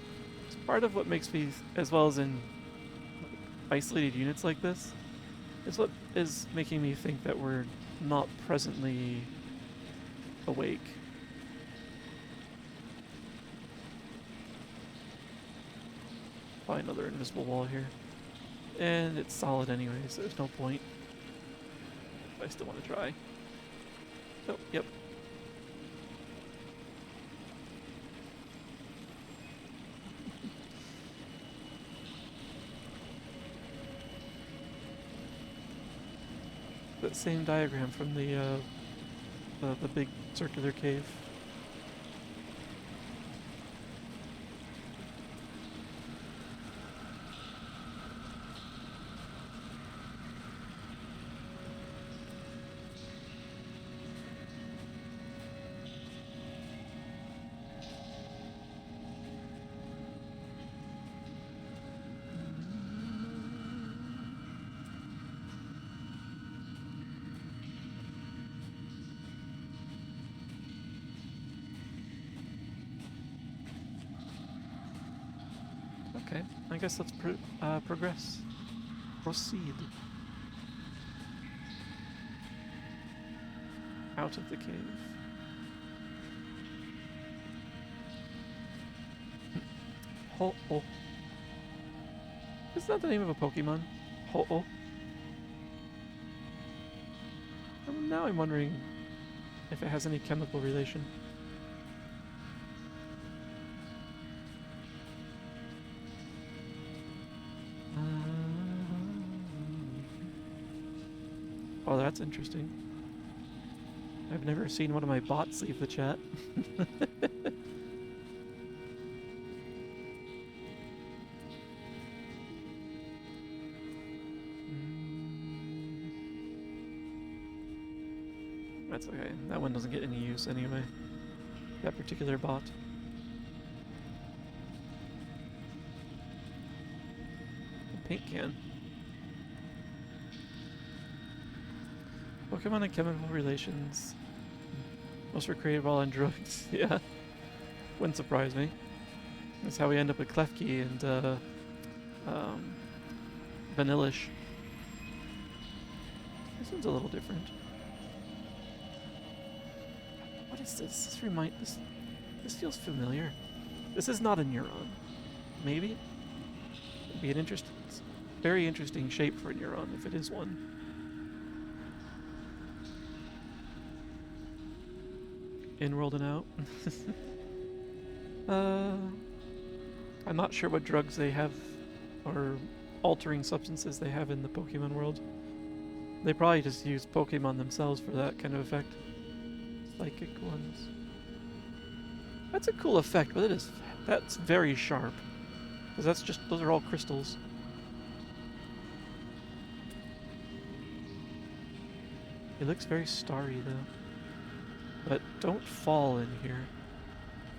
is part of what makes me, as well as in isolated units like this, is what is making me think that we're not presently awake. Probably another invisible wall here. And it's solid anyway, so there's no point. I still want to try. Oh, yep. That same diagram from the big circular cave. Okay, I guess let's progress. Proceed. Out of the cave. Ho-Oh. Is that the name of a Pokemon? Ho-Oh? Now I'm wondering if it has any chemical relation. Oh, that's interesting. I've never seen one of my bots leave the chat. That's okay. That one doesn't get any use anyway. That particular bot. A paint can. Pokemon and chemical relations. Most were created while on drugs. Yeah. Wouldn't surprise me. That's how we end up with Klefki and Vanillish. This one's a little different. What is this? This feels familiar. This is not a neuron. Maybe? It'd be an very interesting shape for a neuron if it is one. In-world and out. I'm not sure what drugs they have or altering substances they have in the Pokemon world. They probably just use Pokemon themselves for that kind of effect. Psychic ones. That's a cool effect, but that's very sharp. Because those are all crystals. It looks very starry though. But don't fall in here.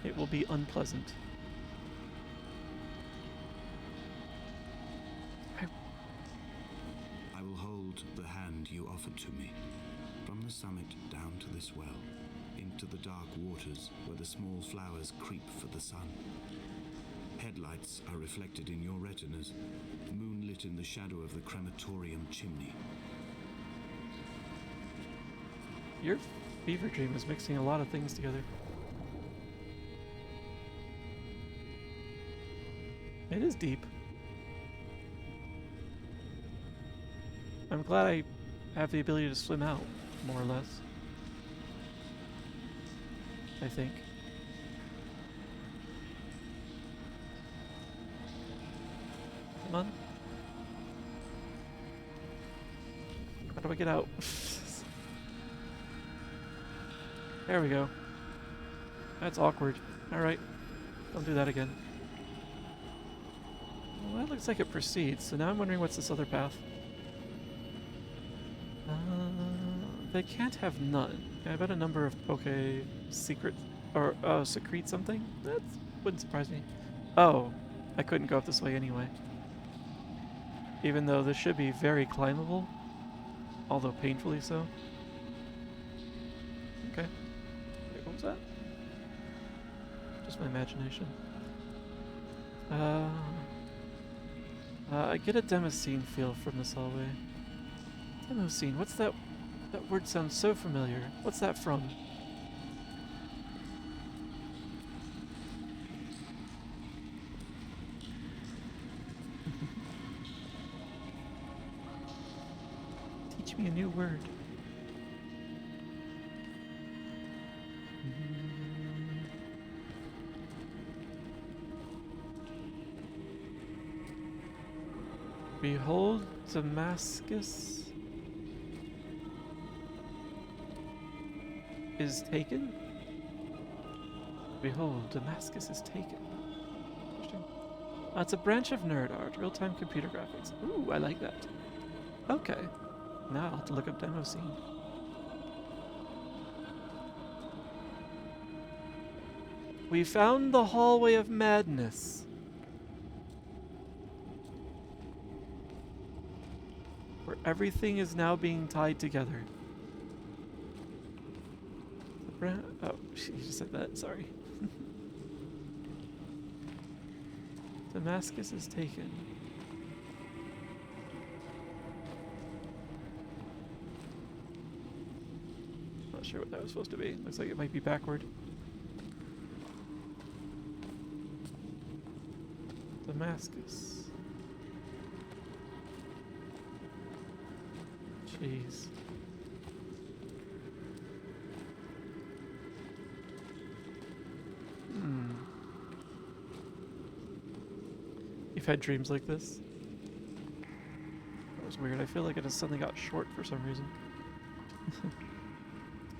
It will be unpleasant. I will hold the hand you offered to me, from the summit down to this well, into the dark waters where the small flowers creep for the sun. Headlights are reflected in your retinas, moonlit in the shadow of the crematorium chimney. Your fever dream is mixing a lot of things together. It is deep. I'm glad I have the ability to swim out, more or less. I think. Come on. How do I get out? There we go. That's awkward. Alright. Don't do that again. Well, that looks like it proceeds, so now I'm wondering what's this other path. They can't have none. I bet a number of Poke secret or secrete something? That wouldn't surprise me. Oh, I couldn't go up this way anyway. Even though this should be very climbable, although painfully so. Okay. Wait, what was that? Just my imagination. I get a Demoscene feel from this hallway. Demoscene, what's that? That word sounds so familiar. What's that from? Teach me a new word. Behold Damascus is taken? Behold, Damascus is taken. Interesting. It's a branch of nerd art, real-time computer graphics. Ooh, I like that. Okay. Now I'll have to look up Demoscene. We found the hallway of madness. Where everything is now being tied together. Oh, you just said that, sorry. Damascus is taken. Not sure what that was supposed to be. Looks like it might be backward. Damascus. Jeez. You've had dreams like this? That was weird. I feel like it suddenly got short for some reason.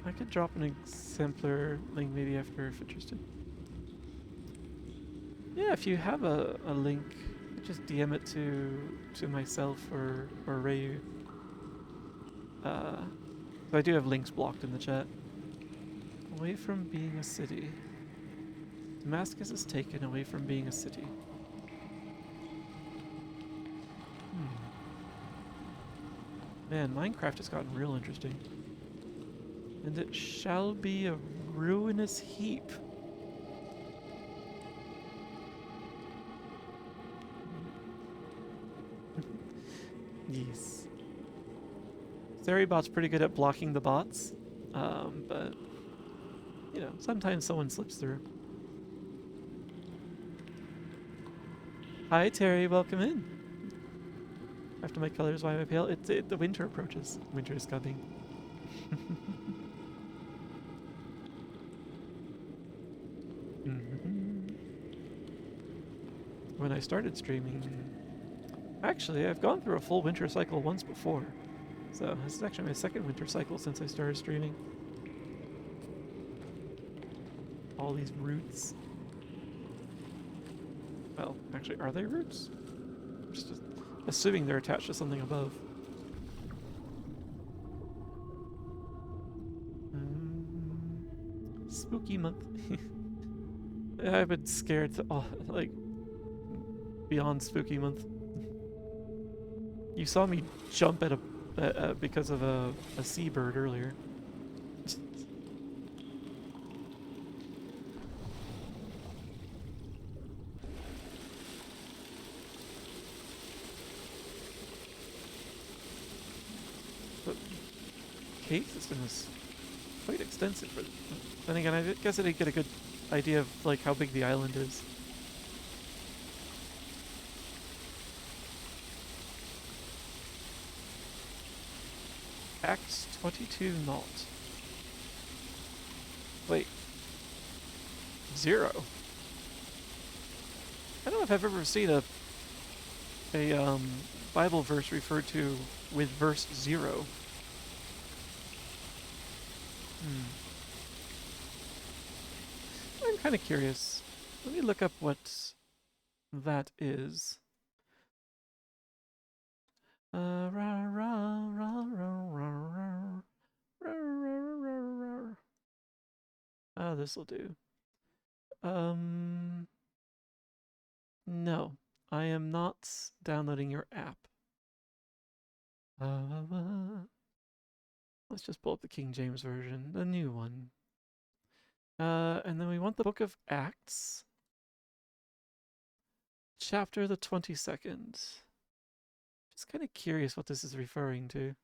I could drop an exemplar link maybe after if interested. Yeah, if you have a link, just DM it to myself or Rayu. So I do have links blocked in the chat. Away from being a city. Damascus is taken away from being a city. Man, Minecraft has gotten real interesting. And it shall be a ruinous heap. Yes. Theribot's pretty good at blocking the bots, but, you know, sometimes someone slips through. Hi, Terry, welcome in. After my colors, why am I pale? The winter approaches. Winter is coming. When I started streaming, actually, I've gone through a full winter cycle once before. So this is actually my second winter cycle since I started streaming. All these roots. Well, actually, are they roots? Just assuming they're attached to something above. Spooky month. I've been scared to, like, beyond spooky month. You saw me jump at a because of a seabird earlier. But cave system is quite extensive. But then again, I guess I didn't get a good idea of like how big the island is. Acts 22 not. Wait. 0. I don't know if I've ever seen a Bible verse referred to with verse 0. I'm kind of curious. Let me look up what that is. This'll do. No, I am not downloading your app. Let's just pull up the King James Version, the new one. And then we want the Book of Acts, chapter the 22nd. Just kind of curious what this is referring to.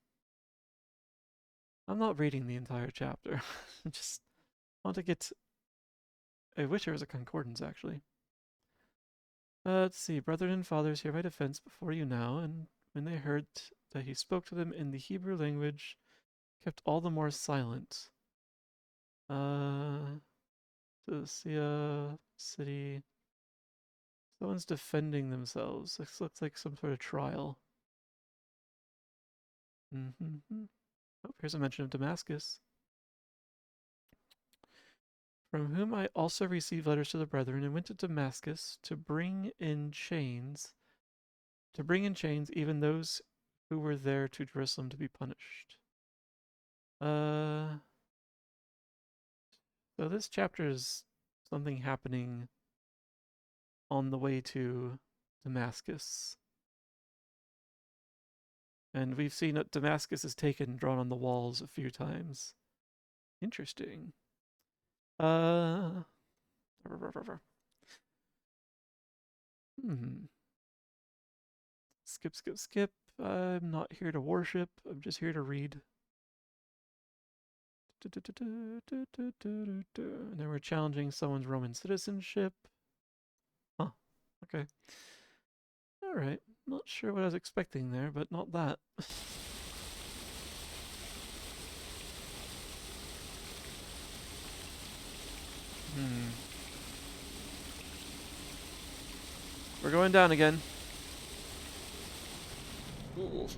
I'm not reading the entire chapter. I just want to get... I wish there was a concordance, actually. Let's see. Brethren and fathers, hear my defense before you now, and when they heard that he spoke to them in the Hebrew language, kept all the more silent. City. Someone's defending themselves. This looks like some sort of trial. Oh, here's a mention of Damascus. From whom I also received letters to the brethren, and went to Damascus to bring in chains even those who were there to Jerusalem to be punished. So this chapter is something happening on the way to Damascus. And we've seen that Damascus is taken, drawn on the walls a few times. Interesting. Skip. I'm not here to worship. I'm just here to read. And then we're challenging someone's Roman citizenship. Huh. Okay. Alright. Not sure what I was expecting there, but not that. We're going down again. Ooh.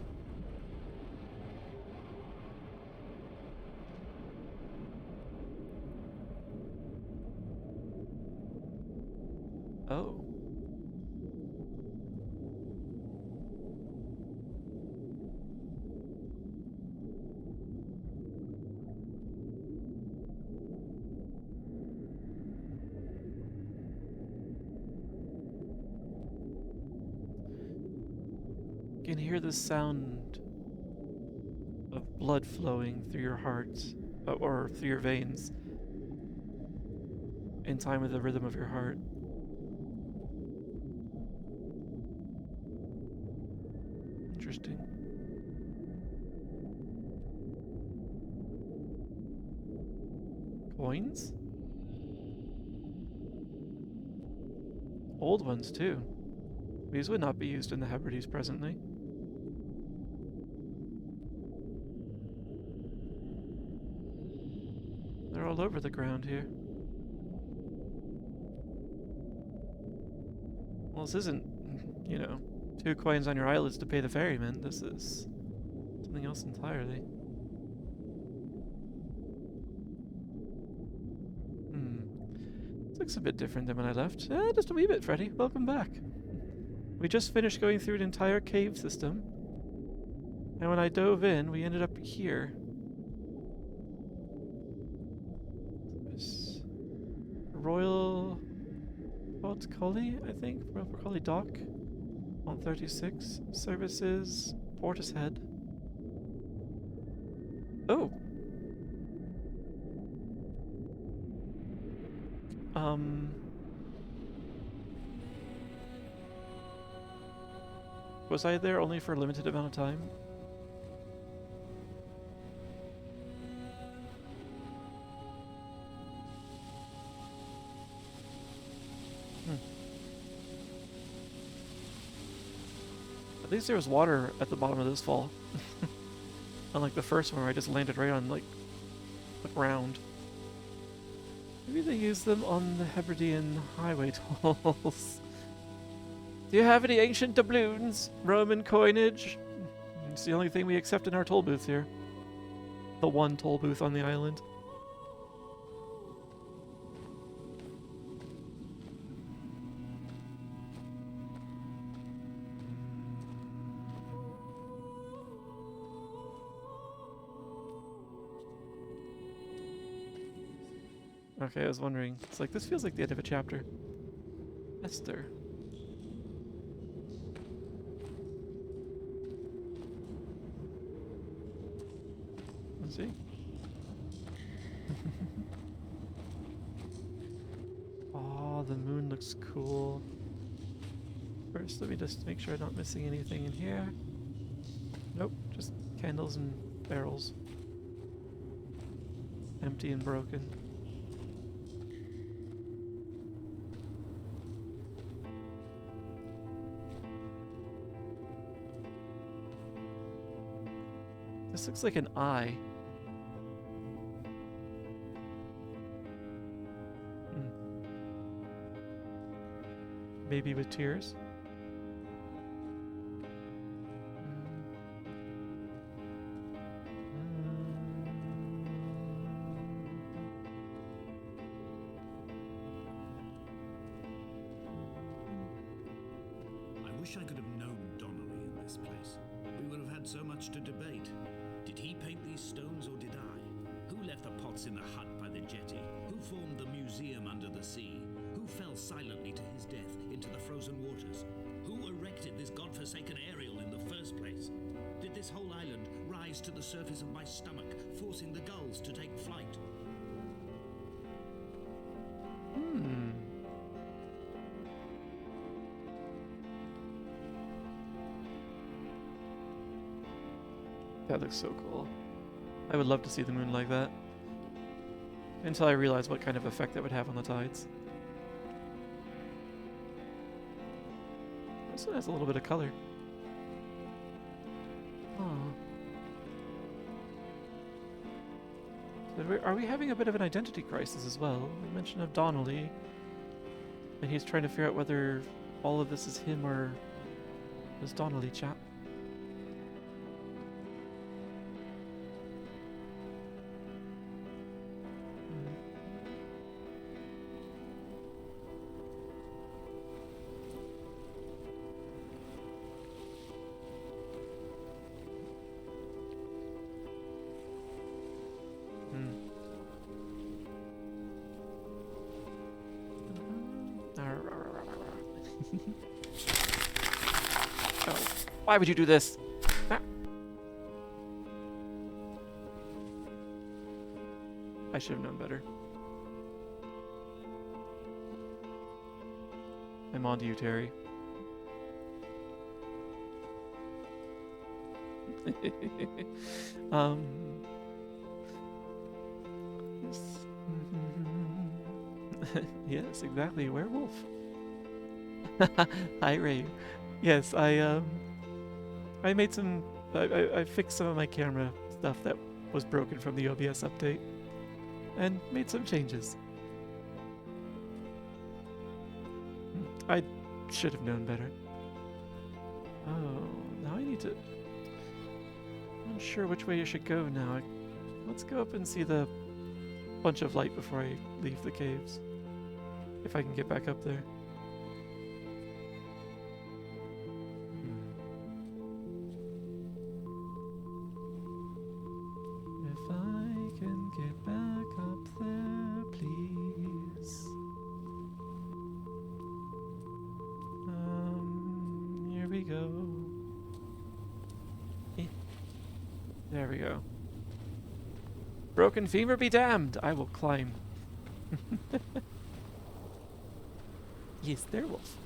Oh. You can hear the sound of blood flowing through your heart or through your veins, in time with the rhythm of your heart. Interesting. Coins? Old ones, too. These would not be used in the Hebrides presently. They're all over the ground here. Well, this isn't, you know, 2 coins on your eyelids to pay the ferryman. This is something else entirely. This looks a bit different than when I left. Just a wee bit, Freddy. Welcome back. We just finished going through an entire cave system. And when I dove in, we ended up here. Royal Port Collie, I think? Royal Port Collie Dock. On 36. Services. Portishead. Oh! Was I there only for a limited amount of time? At least there was water at the bottom of this fall. Unlike the first one where I just landed right on, like, the ground. Maybe they use them on the Hebridean highway tolls. Do you have any ancient doubloons? Roman coinage? It's the only thing we accept in our toll booths here. The one toll booth on the island. Okay, I was wondering. It's like, this feels like the end of a chapter. Esther. Let's see. Oh, the moon looks cool. First, let me just make sure I'm not missing anything in here. Nope, just candles and barrels. Empty and broken. This looks like an eye. Maybe with tears. I wish I could have known Donnelly in this place. We would have had so much to debate. Did he paint these stones or did I? Who left the pots in the hut by the jetty? Who formed the museum under the sea? Who fell silently to his death into the frozen waters? Who erected this godforsaken aerial in the first place? Did this whole island rise to the surface of my stomach, forcing the gulls to take flight? That looks so cool. I would love to see the moon like that. Until I realize what kind of effect that would have on the tides. This one has a little bit of color. Oh. Are we having a bit of an identity crisis as well? We mentioned of Donnelly. And he's trying to figure out whether all of this is him or this Donnelly chap. Oh, why would you do this? Ah. should have known better. I'm on to you, Terry. um. Yes, exactly. Werewolf. Hi, Ray. Yes, I made some. I fixed some of my camera stuff that was broken from the OBS update, and made some changes. I should have known better. Oh, now I need to. I'm not sure which way you should go now. Let's go up and see the bunch of light before I leave the caves. If I can get back up there. If I can get back up there, please. Here we go. There we go. Broken femur be damned! I will climb. Yes, there, wolf.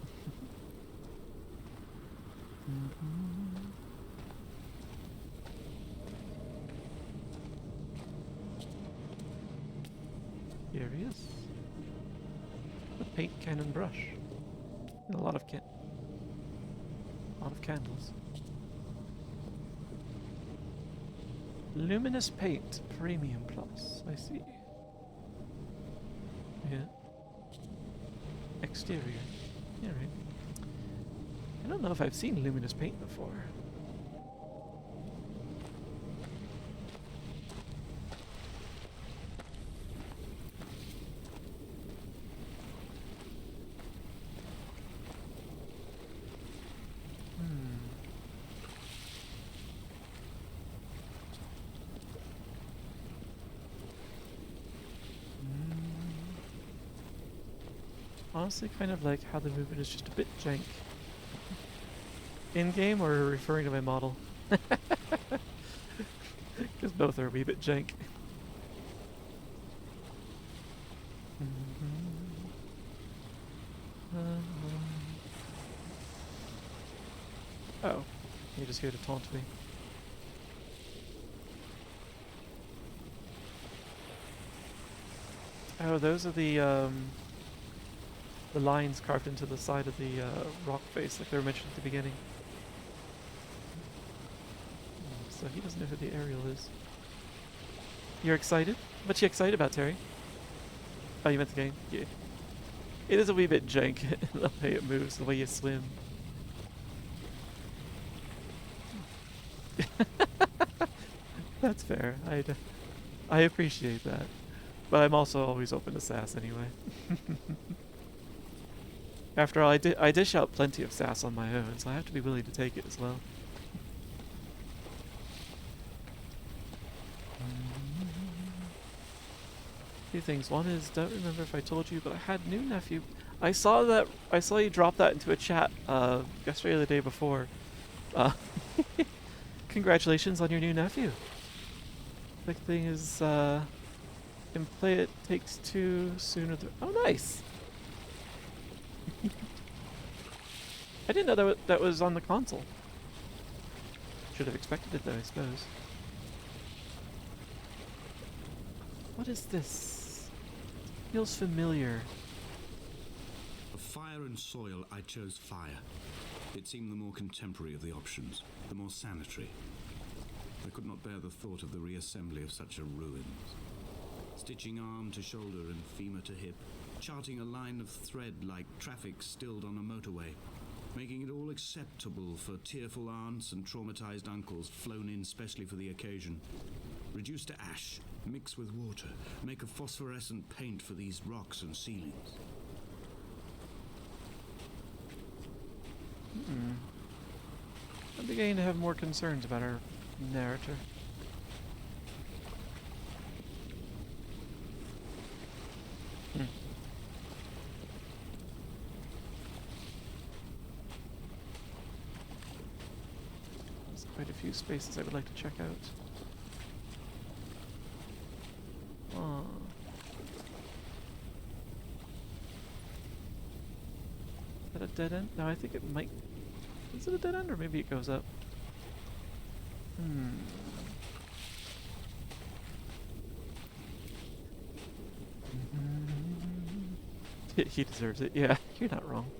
Here he is. The paint can and brush. And a lot of candles. Luminous paint, premium plus. I see. Yeah. Exterior. Yeah, right. I don't know if I've seen luminous paint before. Honestly, kind of like how the movement is just a bit jank. In-game or referring to my model? Because both are a wee bit jank. Oh, you're just here to taunt me. Oh, those are the lines carved into the side of the rock face, like they were mentioned at the beginning. So he doesn't know who the Ariel is. You're excited? What you excited about, Terry? Oh, you meant the game? Yeah. It is a wee bit jank, the way it moves, the way you swim. That's fair. I appreciate that. But I'm also always open to sass anyway. After all, I dish out plenty of sass on my own, so I have to be willing to take it as well. Two things. One is, don't remember if I told you, but I had new nephew. I saw you drop that into a chat yesterday or the day before. Congratulations on your new nephew. The thing is, can play It Takes Two sooner than... Oh, nice! I didn't know that was on the console. Should have expected it though, I suppose. What is this? Feels familiar. Of fire and soil, I chose fire. It seemed the more contemporary of the options, the more sanitary. I could not bear the thought of the reassembly of such a ruins. Stitching arm to shoulder and femur to hip, charting a line of thread like traffic stilled on a motorway, making it all acceptable for tearful aunts and traumatized uncles flown in specially for the occasion. Reduce to ash, mix with water, make a phosphorescent paint for these rocks and ceilings. I'm beginning to have more concerns about our narrator. There's quite a few spaces I would like to check out. that a dead end? No, I think it might... Is it a dead end, or maybe it goes up? Hmm. He deserves it. Yeah, you're not wrong.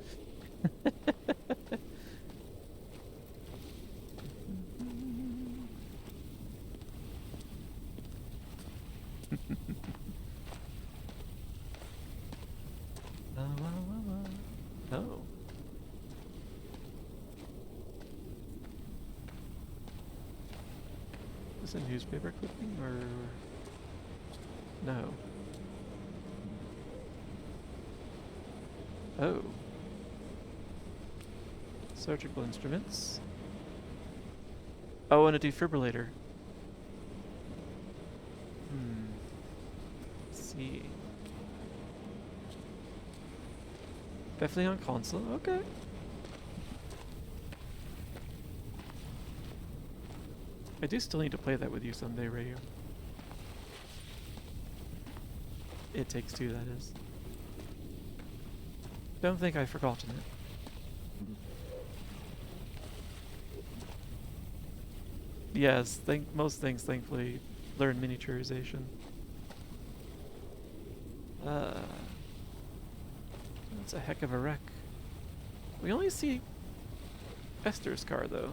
Oh. Is this a newspaper clipping or no? Oh. Surgical instruments. Oh, and a defibrillator. Let's see. Definitely on console. Okay. I do still need to play that with you someday, Rayu. It Takes Two, that is. Don't think I've forgotten it. Yes, most things thankfully learn miniaturization. That's a heck of a wreck. We only see Esther's car though.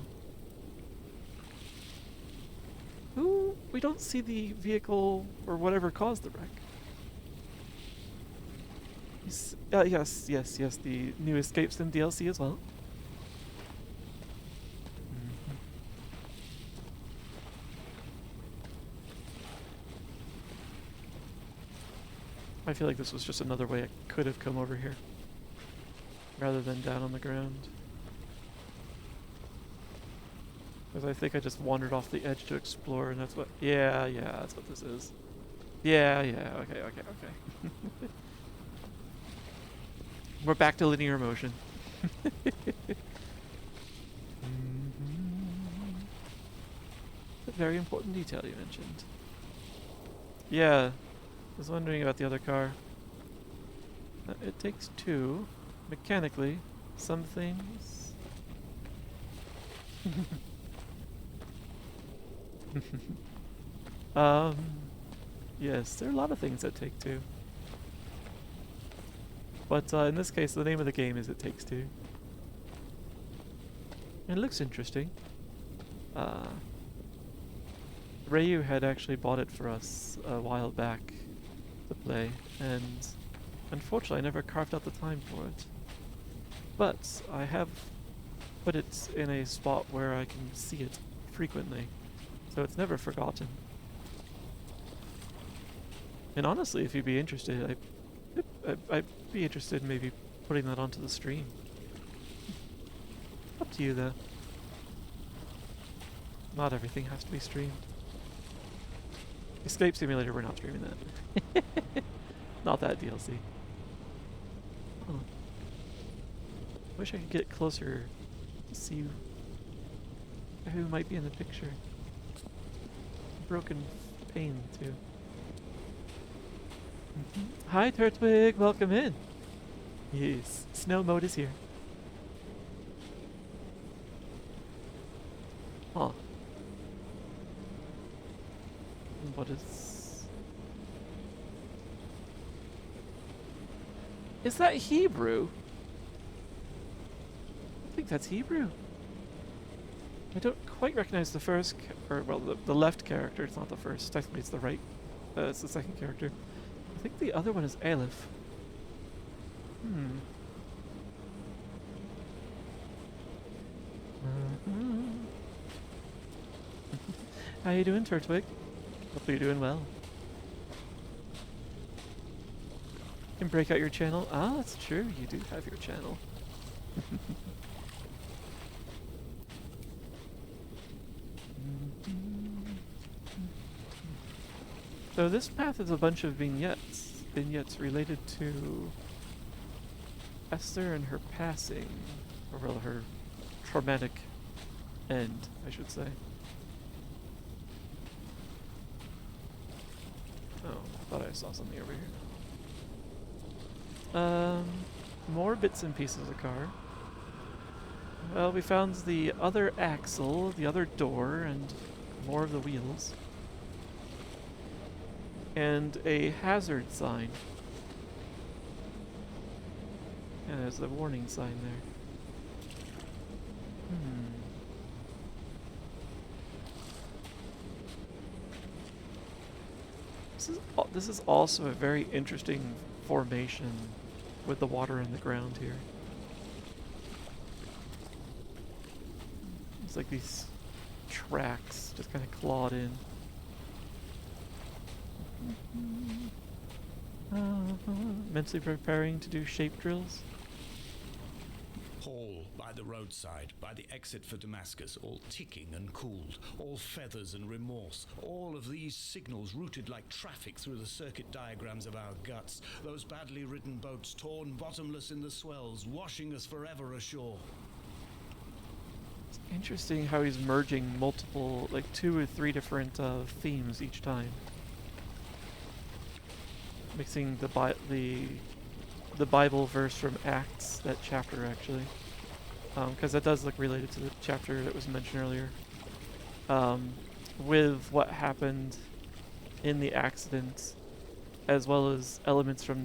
We don't see the vehicle or whatever caused the wreck. Yes, the new Escape Sim DLC as well. I feel like this was just another way it could have come over here, rather than down on the ground. Because I think I just wandered off the edge to explore, and that's what... Yeah, that's what this is. Yeah, okay. We're back to linear motion. It's a very important detail you mentioned. Yeah, I was wondering about the other car. It takes two. Mechanically, some things... yes, there are a lot of things that take two. But in this case, the name of the game is It Takes Two. And it looks interesting. Rayu had actually bought it for us a while back to play, and unfortunately I never carved out the time for it. But I have put it in a spot where I can see it frequently, so it's never forgotten. And honestly, if you'd be interested, I'd be interested in maybe putting that onto the stream. Up to you though. Not everything has to be streamed. Escape Simulator, we're not streaming that. Not that DLC. Oh. Wish I could get closer to see who might be in the picture. Broken pane too. Hi Turtwig, welcome in. Yes, snow mode is here. Huh. What is... Is that Hebrew? I think that's Hebrew. I don't quite recognize the first, the left character. It's not the first. Technically, it's the right. It's the second character. I think the other one is Aleph. How you doing, Turtwig? Hope you're doing well. You can break out your channel. Ah, that's true. You do have your channel. So this path is a bunch of vignettes related to Esther and her passing, or rather her traumatic end, I should say. Oh, I thought I saw something over here. More bits and pieces of the car. Well, we found the other axle, the other door, and more of the wheels. And a hazard sign. Yeah, there's a warning sign there. This is also a very interesting formation with the water in the ground here. It's like these tracks just kind of clawed in. Mentally preparing to do shape drills. Hall by the roadside, by the exit for Damascus, all ticking and cooled, all feathers and remorse, all of these signals routed like traffic through the circuit diagrams of our guts, those badly ridden boats torn bottomless in the swells, washing us forever ashore. It's interesting how he's merging multiple, like 2 or 3 different themes each time. Mixing the Bible verse from Acts, that chapter actually, because that does look related to the chapter that was mentioned earlier, with what happened in the accident, as well as elements from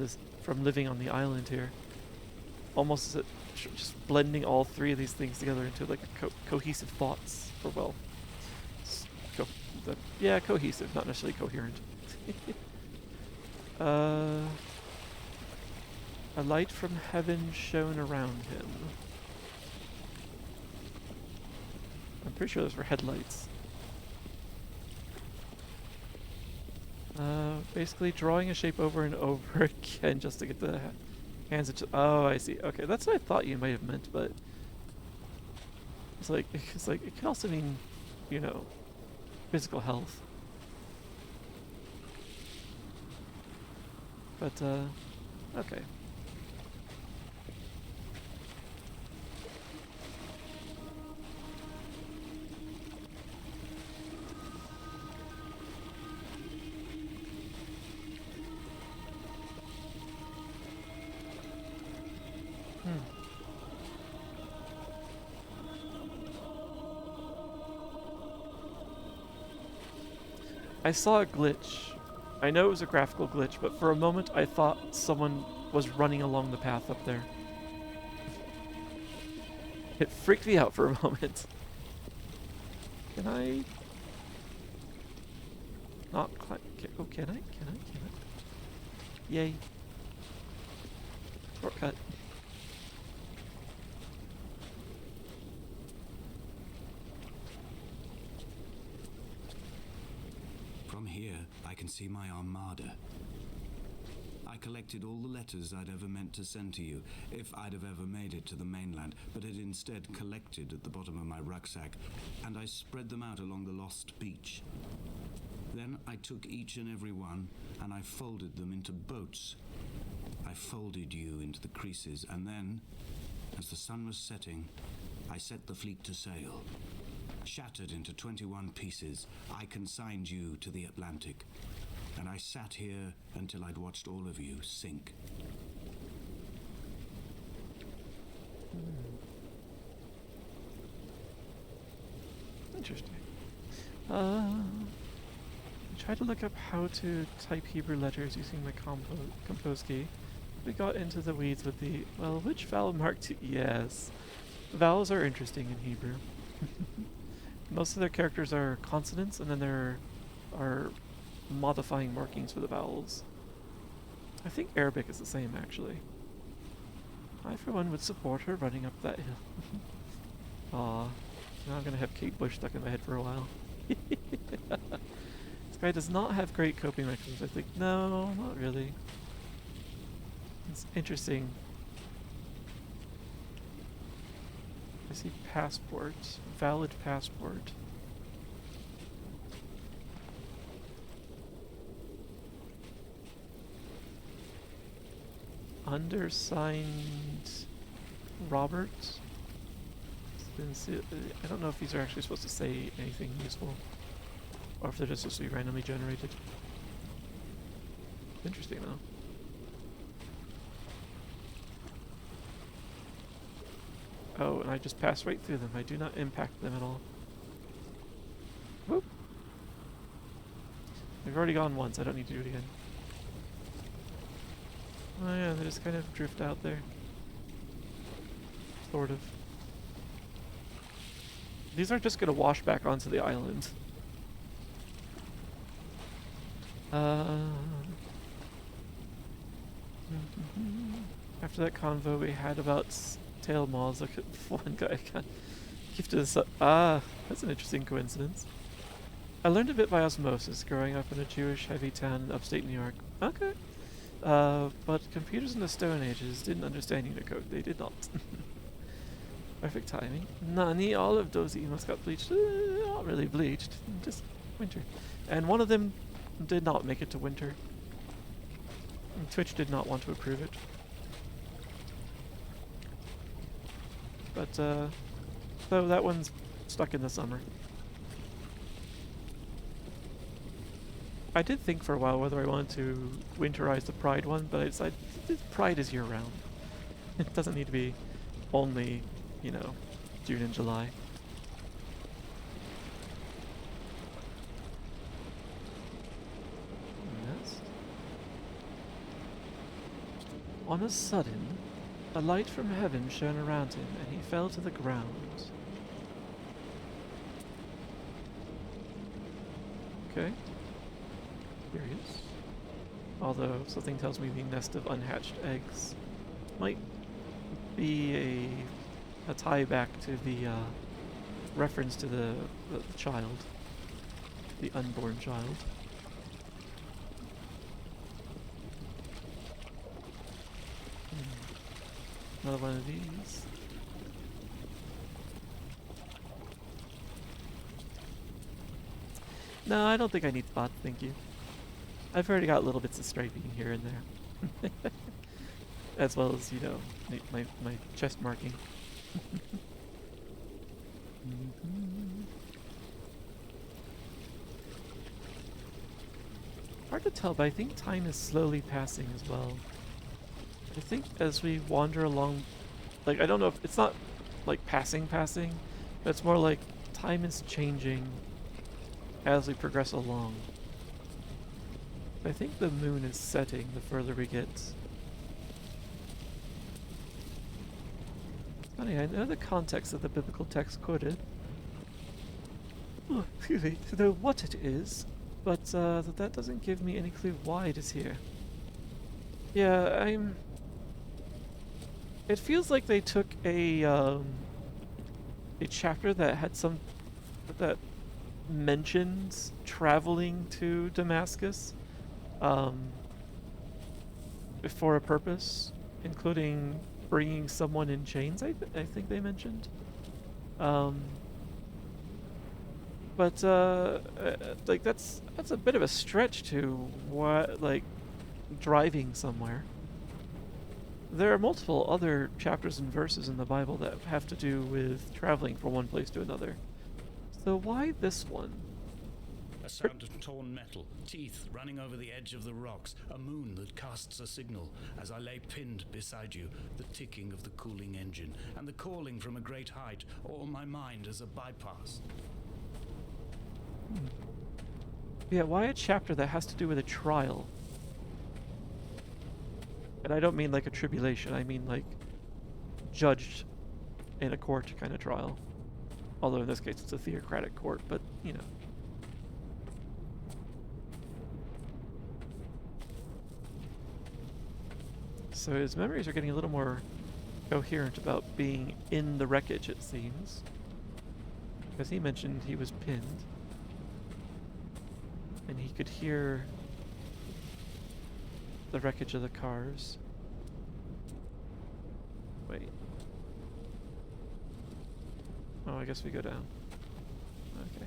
living on the island here. Almost as just blending all 3 of these things together into like a cohesive thoughts, or well, cohesive, not necessarily coherent. A light from heaven shone around him. I'm pretty sure those were headlights. Basically drawing a shape over and over again just to get the hands. Oh, I see. Okay, that's what I thought you might have meant, but it's like it could also mean, you know, physical health. But okay. I saw a glitch. I know it was a graphical glitch, but for a moment I thought someone was running along the path up there. It freaked me out for a moment. Can I not climb? Oh, can I? Can I? Yay. Shortcut. From here, I can see my armada. I collected all the letters I'd ever meant to send to you, if I'd have ever made it to the mainland, but had instead collected at the bottom of my rucksack, and I spread them out along the lost beach. Then I took each and every one, and I folded them into boats. I folded you into the creases, and then, as the sun was setting, I set the fleet to sail. Shattered into 21 pieces, I consigned you to the Atlantic, and I sat here until I'd watched all of you sink. Interesting. I tried to look up how to type Hebrew letters using my compose key. We got into the weeds with the, well, which vowel mark to... Yes. Vowels are interesting in Hebrew. Most of their characters are consonants, and then there are modifying markings for the vowels. I think Arabic is the same, actually. I, for one, would support her running up that hill. Aw. Now I'm gonna have Kate Bush stuck in my head for a while. This guy does not have great coping mechanisms. I think, no, not really. It's interesting. I see passport. Valid passport. Undersigned Robert. I don't know if these are actually supposed to say anything useful, or if they're just supposed to be randomly generated. Interesting though. Oh, and I just passed right through them. I do not impact them at all. Whoop. I've already gone once. I don't need to do it again. Oh yeah, they just kind of drift out there. Sort of. These are just going to wash back onto the island. After that convo we had about tail maws, look at one guy got gifted us. That's an interesting coincidence. I learned a bit by osmosis growing up in a Jewish heavy town in upstate New York. Okay. But computers in the Stone Ages didn't understand Unicode. They did not. Perfect timing. Nani, all of those emails got bleached. Not really bleached, just winter. And one of them did not make it to winter. And Twitch did not want to approve it. But, so that one's stuck in the summer. I did think for a while whether I wanted to winterize the Pride one, but I decided Pride is year-round. It doesn't need to be only, you know, June and July. Nest. On a sudden, a light from heaven shone around him, and he fell to the ground. Okay. Curious. Although something tells me the nest of unhatched eggs might be a tie back to the reference to the child, the unborn child. Another one of these. No, I don't think I need spots, thank you. I've already got little bits of striping here and there. As well as, you know, my chest marking. Hard to tell, but I think time is slowly passing as well. I think as we wander along, like, I don't know if it's not like passing, but it's more like time is changing as we progress along. I think the moon is setting the further we get. Funny, I know the context of the biblical text quoted. Oh, excuse me, to know what it is, but that doesn't give me any clue why it is here. Yeah, it feels like they took a chapter that had that mentions traveling to Damascus for a purpose, including bringing someone in chains, I think they mentioned. But like that's a bit of a stretch to what, like, driving somewhere. There are multiple other chapters and verses in the Bible that have to do with traveling from one place to another. So why this one? A sound of torn metal, teeth running over the edge of the rocks, a moon that casts a signal. As I lay pinned beside you, the ticking of the cooling engine, and the calling from a great height, or my mind as a bypass. Yeah, why a chapter that has to do with a trial? And I don't mean like a tribulation, I mean like judged in a court kind of trial. Although in this case it's a theocratic court, but you know. So his memories are getting a little more coherent about being in the wreckage, it seems. Because he mentioned he was pinned. And he could hear the wreckage of the cars. Wait. Oh, I guess we go down. Okay.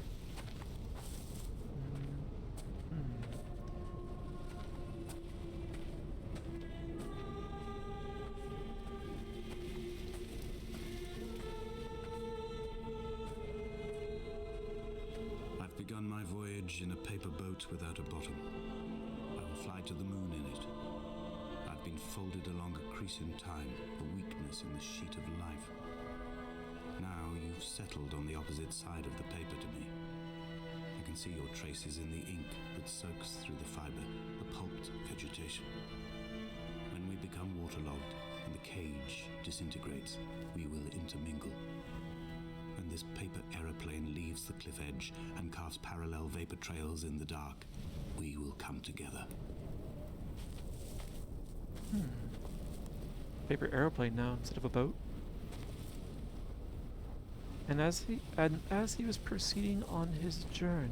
I've begun my voyage in a paper boat without a bottom. I will fly to the moon in it. I've been folded along a crease in time, a weakness in the sheet of life. You've settled on the opposite side of the paper to me. I can see your traces in the ink that soaks through the fiber, the pulped vegetation. When we become waterlogged and the cage disintegrates, we will intermingle. When this paper aeroplane leaves the cliff edge and casts parallel vapor trails in the dark, we will come together. Paper aeroplane now instead of a boat. And as he was proceeding on his journey,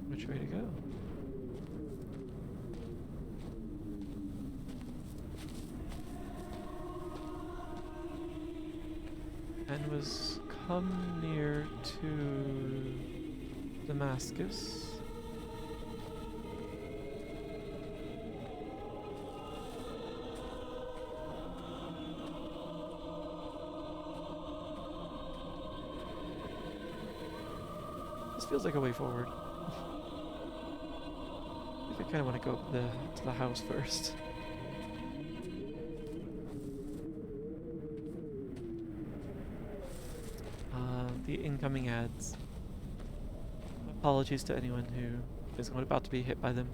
which way to go? And was come near to Damascus. This feels like a way forward. I think I kind of want to go to the house first. The incoming ads. Apologies to anyone who is about to be hit by them.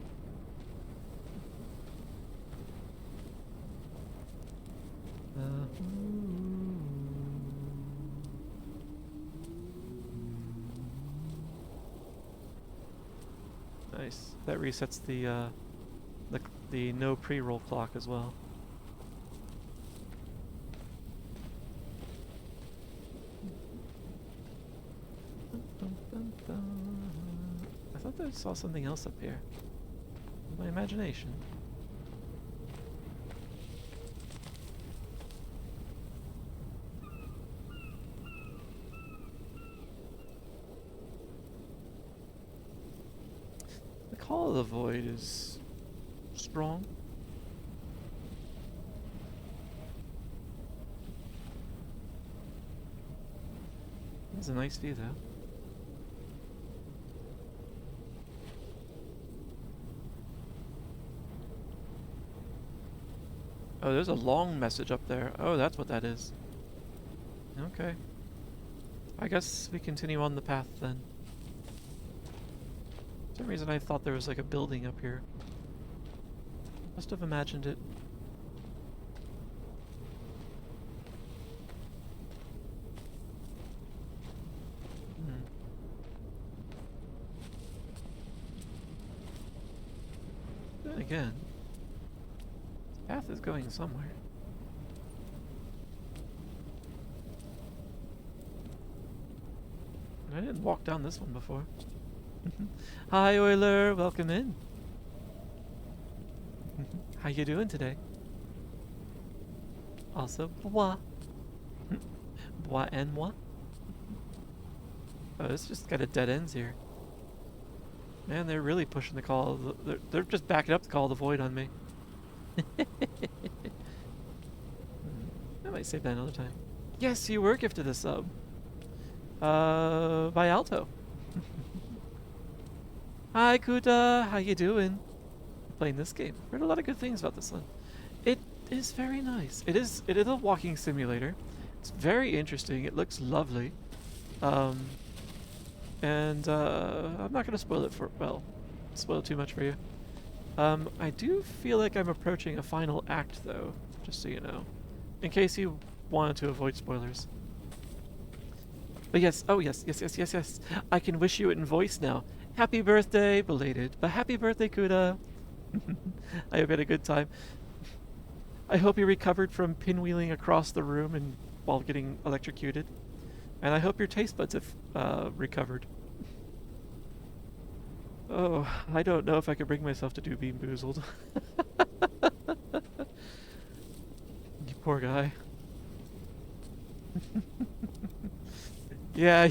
Nice. That resets the no pre-roll clock as well. I thought I saw something else up here. My imagination. The Call of the Void is strong. It's a nice view though. Oh, there's a long message up there. Oh, that's what that is. Okay. I guess we continue on the path then. For some reason I thought there was like a building up here. Must have imagined it. Then again, path is going somewhere. I didn't walk down this one before. Hi Euler, welcome in. How you doing today? Also, bois. Bois and moi. Oh, it's just got a dead ends here. Man, they're really pushing the call. They're just backing up the Call of the Void on me. I might save that another time. Yes, you were gifted a sub. By Alto. Hi Kuta, how you doing? Playing this game. Heard a lot of good things about this one. It is very nice. It is a walking simulator. It's very interesting. It looks lovely. And I'm not gonna spoil it spoil too much for you. I do feel like I'm approaching a final act though, just so you know. In case you wanted to avoid spoilers. But yes, oh yes. I can wish you it in voice now. Happy birthday, belated, but happy birthday, Kuda. I hope you had a good time. I hope you recovered from pinwheeling across the room and while getting electrocuted. And I hope your taste buds have recovered. Oh, I don't know if I could bring myself to do Bean Boozled. You poor guy. Yeah,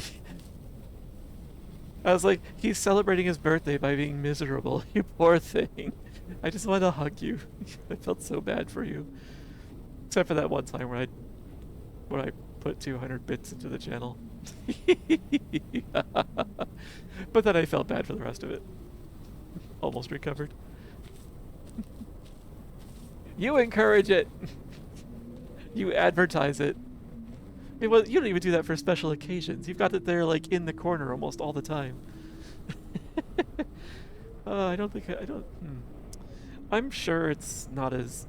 I was like, he's celebrating his birthday by being miserable. You poor thing. I just wanted to hug you. I felt so bad for you. Except for that one time when I put 200 bits into the channel. But then I felt bad for the rest of it. Almost recovered. You encourage it. You advertise it. I mean, well, you don't even do that for special occasions. You've got it there, like, in the corner almost all the time. I don't think I don't. I'm sure it's not as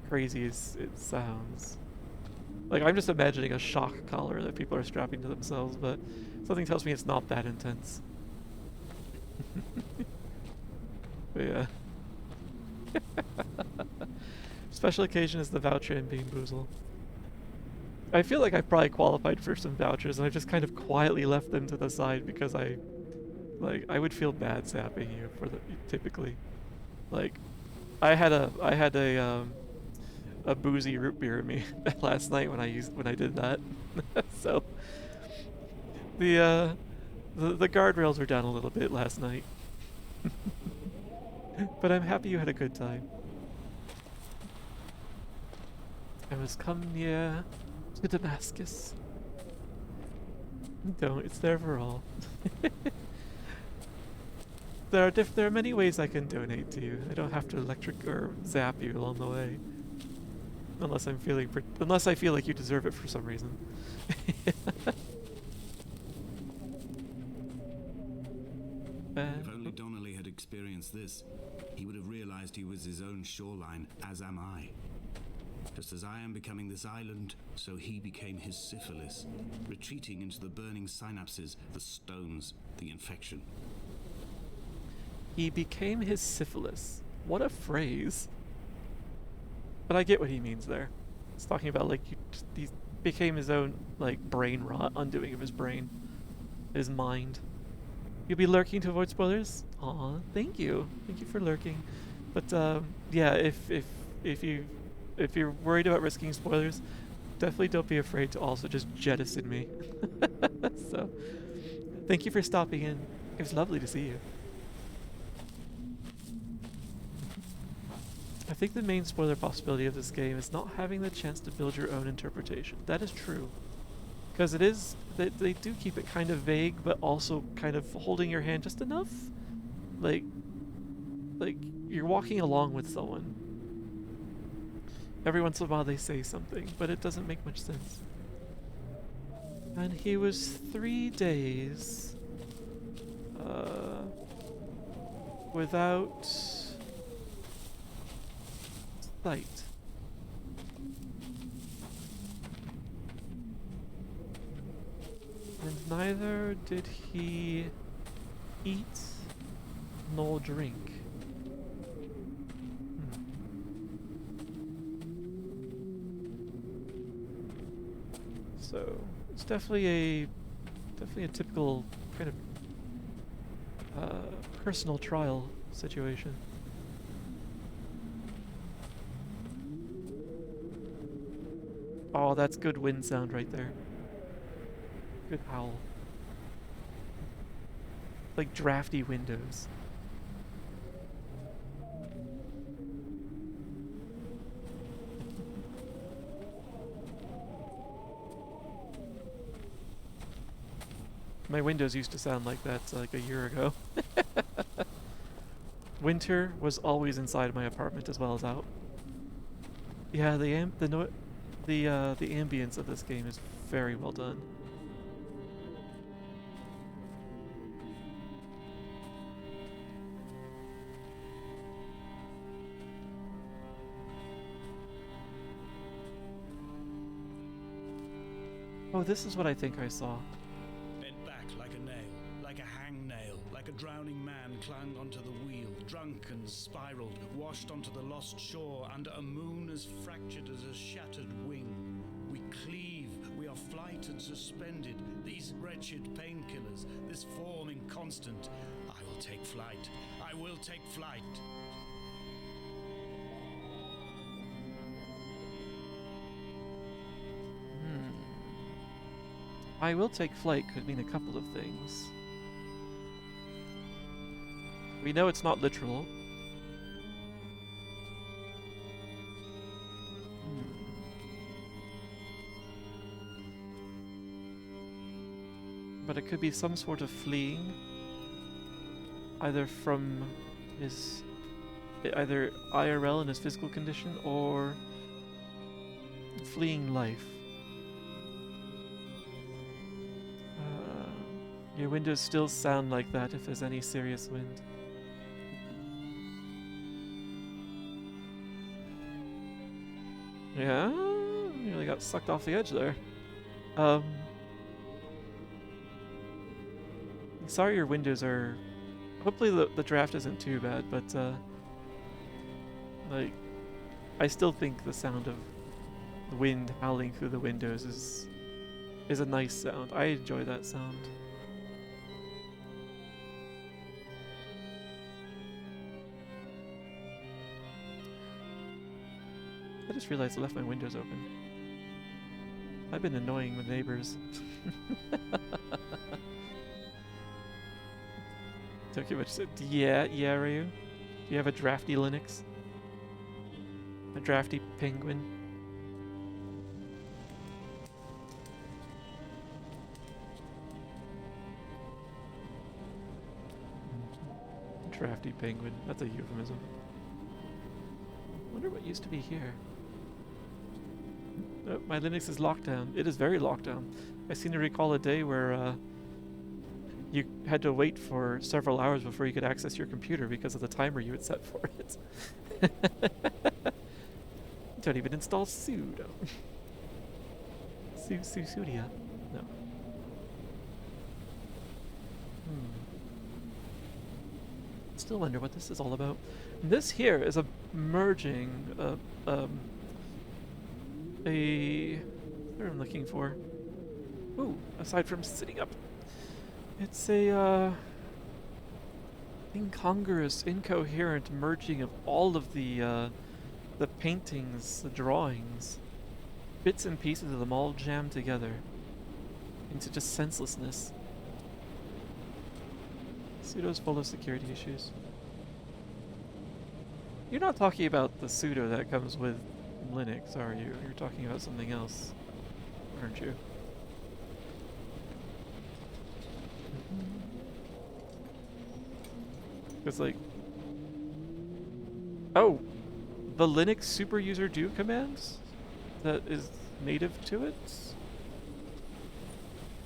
crazy as it sounds. Like, I'm just imagining a shock collar that people are strapping to themselves, but something tells me it's not that intense. But yeah. Special occasion is the voucher and Bean Boozle. I feel like I probably qualified for some vouchers, and I've just kind of quietly left them to the side because I would feel bad zapping you for the typically. Like, I had a boozy root beer in me last night when I did that. So the guardrails were down a little bit last night. But I'm happy you had a good time. I must come near to Damascus. Don't, it's there for all. There are many ways I can donate to you. I don't have to electric or zap you along the way. Unless I feel like you deserve it for some reason. If only Donnelly had experienced this, he would have realized he was his own shoreline, as am I. Just as I am becoming this island, so he became his syphilis, retreating into the burning synapses, the stones, the infection. He became his syphilis. What a phrase. But I get what he means there. He's talking about, like, he became his own, like, brain rot, undoing of his brain, his mind. You'll be lurking to avoid spoilers? Aw, thank you. Thank you for lurking. But, yeah, if you're worried about risking spoilers, definitely don't be afraid to also just jettison me. So, thank you for stopping in. It was lovely to see you. I think the main spoiler possibility of this game is not having the chance to build your own interpretation. That is true. Because it is, they do keep it kind of vague, but also kind of holding your hand just enough. Like you're walking along with someone. Every once in a while they say something, but it doesn't make much sense. And he was 3 days without sight. And neither did he eat nor drink. So it's definitely a typical kind of personal trial situation. Oh, that's good wind sound right there. Good howl. Like drafty windows. My windows used to sound like that like a year ago. Winter was always inside my apartment as well as out. Yeah, the ambience of this game is very well done. Oh, this is what I think I saw. Bent back like a nail, like a hangnail, like a drowning man clung onto the wheel, drunk and spiraled, washed onto the lost shore under a moon as fractured as a shattered wing. We cleave, we are flight and suspended, these wretched painkillers, this form inconstant. I will take flight, I will take flight. I will take flight could mean a couple of things. We know it's not literal. but it could be some sort of fleeing, either from his either IRL in his physical condition or fleeing life. Your windows still sound like that if there's any serious wind. Yeah, nearly got sucked off the edge there. Sorry your windows are... Hopefully the draft isn't too bad, but like, I still think the sound of the wind howling through the windows is a nice sound. I enjoy that sound. I just realized I left my windows open. I've been annoying the neighbors. Took you much. Yeah, Ryu. Do you have a drafty Linux? A drafty penguin? Drafty penguin. That's a euphemism. Wonder what used to be here. Oh, my Linux is locked down. It is very locked down. I seem to recall a day where you had to wait for several hours before you could access your computer because of the timer you had set for it. Don't even install sudo. Sudia. No. Still wonder what this is all about. This here is a merging what I'm looking for. Ooh, aside from sitting up, it's a incongruous, incoherent merging of all of the paintings, the drawings, bits and pieces of them all jammed together into just senselessness. Sudo's full of security issues. You're not talking about the sudo that comes with Linux, are you? You're talking about something else, aren't you? It's like... Oh! The Linux super user do commands? That is native to it?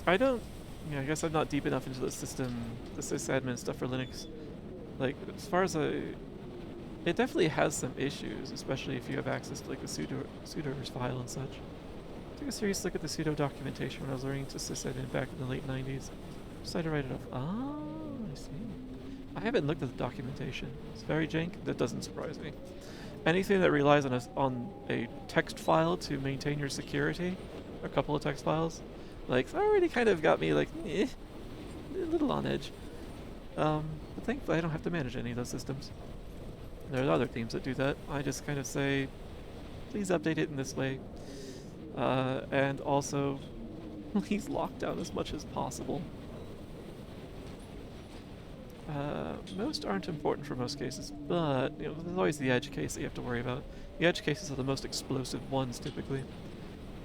I don't... Yeah, I guess I'm not deep enough into the system, the sysadmin stuff for Linux. Like, as far as it definitely has some issues, especially if you have access to like the sudoers file and such. I took a serious look at the sudo documentation when I was learning to sysadmin back in the late 90s. Decided to write it off. Ah, I see. I haven't looked at the documentation. It's very jank. That doesn't surprise me. Anything that relies on a text file to maintain your security, a couple of text files, like, it's already kind of got me like, a little on edge. But thankfully I don't have to manage any of those systems. There are other teams that do that. I just kind of say, please update it in this way. And also, please lock down as much as possible. Most aren't important for most cases, but you know, there's always the edge case that you have to worry about. The edge cases are the most explosive ones, typically.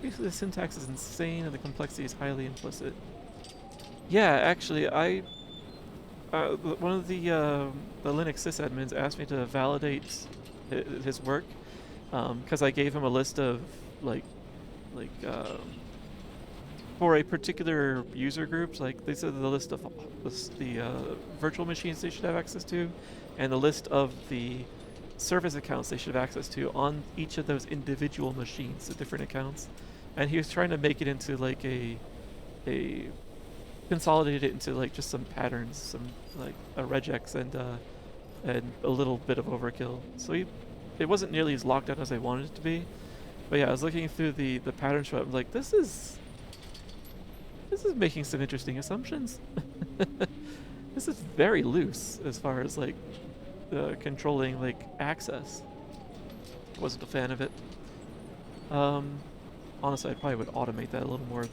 Basically, the syntax is insane and the complexity is highly implicit. Yeah, actually, one of the Linux sysadmins asked me to validate his work because I gave him a list of for a particular user groups, like they said the list of the virtual machines they should have access to, and the list of the service accounts they should have access to on each of those individual machines, the different accounts. And he was trying to make it into like a consolidate it into like just some patterns, some like a regex and a little bit of overkill. So it wasn't nearly as locked down as I wanted it to be. But yeah, I was looking through the patterns for it. I'm like, this is making some interesting assumptions. This is very loose as far as like controlling like access. Wasn't a fan of it. Honestly, I probably would automate that a little more.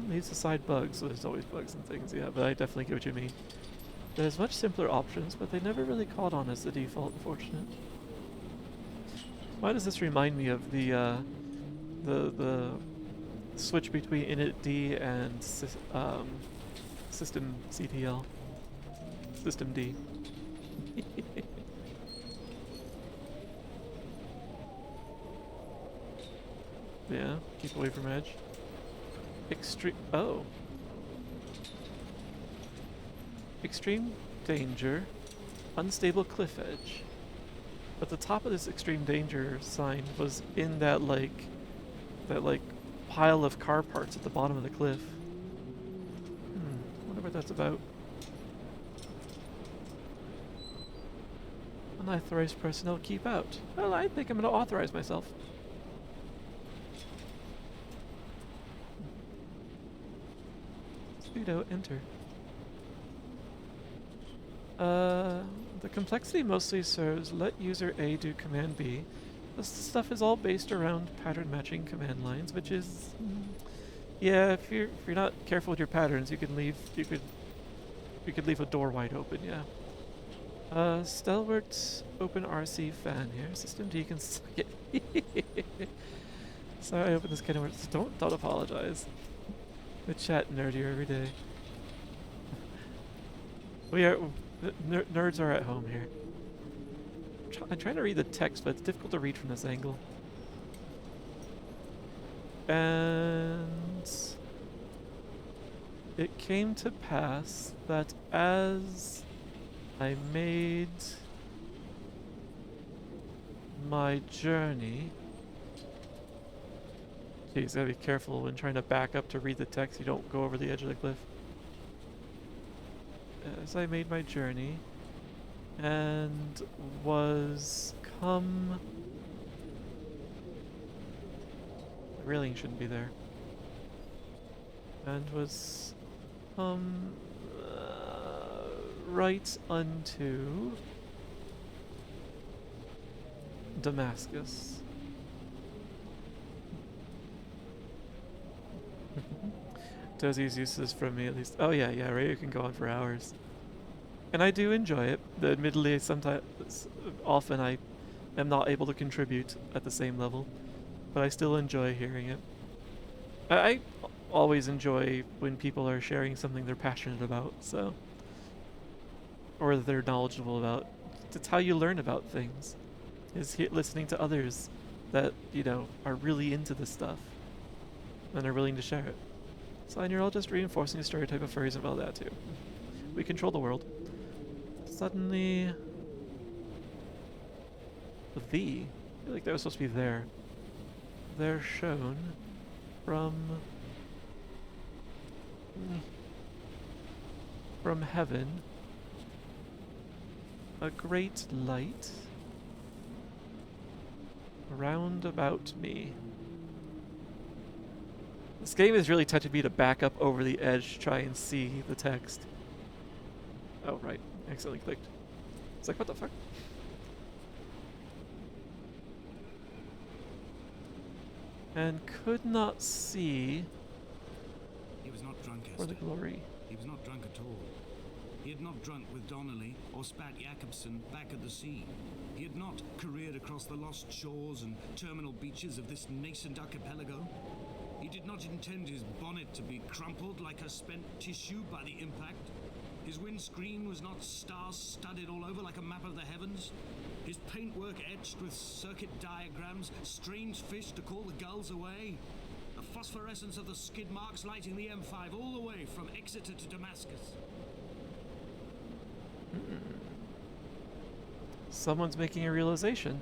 Leads to side bugs, so there's always bugs and things, yeah, but I definitely get what you mean. There's much simpler options, but they never really caught on as the default, unfortunate. Why does this remind me of the switch between init-D and system CTL. System D. Yeah, keep away from edge. Extreme. Oh. Extreme danger. Unstable cliff edge. But the top of this extreme danger sign was in that like pile of car parts at the bottom of the cliff. Wonder what that's about. Unauthorized personnel keep out. Well, I think I'm going to authorize myself. Speedo, enter. The complexity mostly serves let user A do command B. This stuff is all based around pattern matching command lines, which is, yeah. If you're not careful with your patterns, you could leave a door wide open. Yeah. Stalwart open RC fan here. System D can suck it. Sorry, I opened this kind of words. Don't apologize. We chat nerdier every day. We are. Nerds are at home here. I'm trying to read the text, but it's difficult to read from this angle. And it came to pass that as I made my journey... Geez, gotta be careful when trying to back up to read the text, you don't go over the edge of the cliff. As I made my journey and was come... The railing shouldn't be there. And was right unto Damascus. Dozie's uses from me at least. Oh yeah, radio can go on for hours. And I do enjoy it. Admittedly, often I am not able to contribute at the same level, but I still enjoy hearing it. I always enjoy when people are sharing something they're passionate about, so, or that they're knowledgeable about. It's how you learn about things, is listening to others that, are really into this stuff and are willing to share it. So, and you're all just reinforcing a stereotype of furries about that too. We control the world. Suddenly... I feel like that was supposed to be there. They're shown from heaven a great light round about me. This game is really touching me to back up over the edge to try and see the text. Oh, right. Accidentally clicked. It's like, what the fuck? And could not see He was not drunk, for the Esther. glory. He was not drunk at all. He had not drunk with Donnelly or spat Jakobsen back at the sea. He had not careered across the lost shores and terminal beaches of this nascent archipelago. He did not intend his bonnet to be crumpled like a spent tissue by the impact. His windscreen was not star-studded all over like a map of the heavens. His paintwork etched with circuit diagrams, strange fish to call the gulls away. The phosphorescence of the skid marks lighting the M5 all the way from Exeter to Damascus. Someone's making a realization.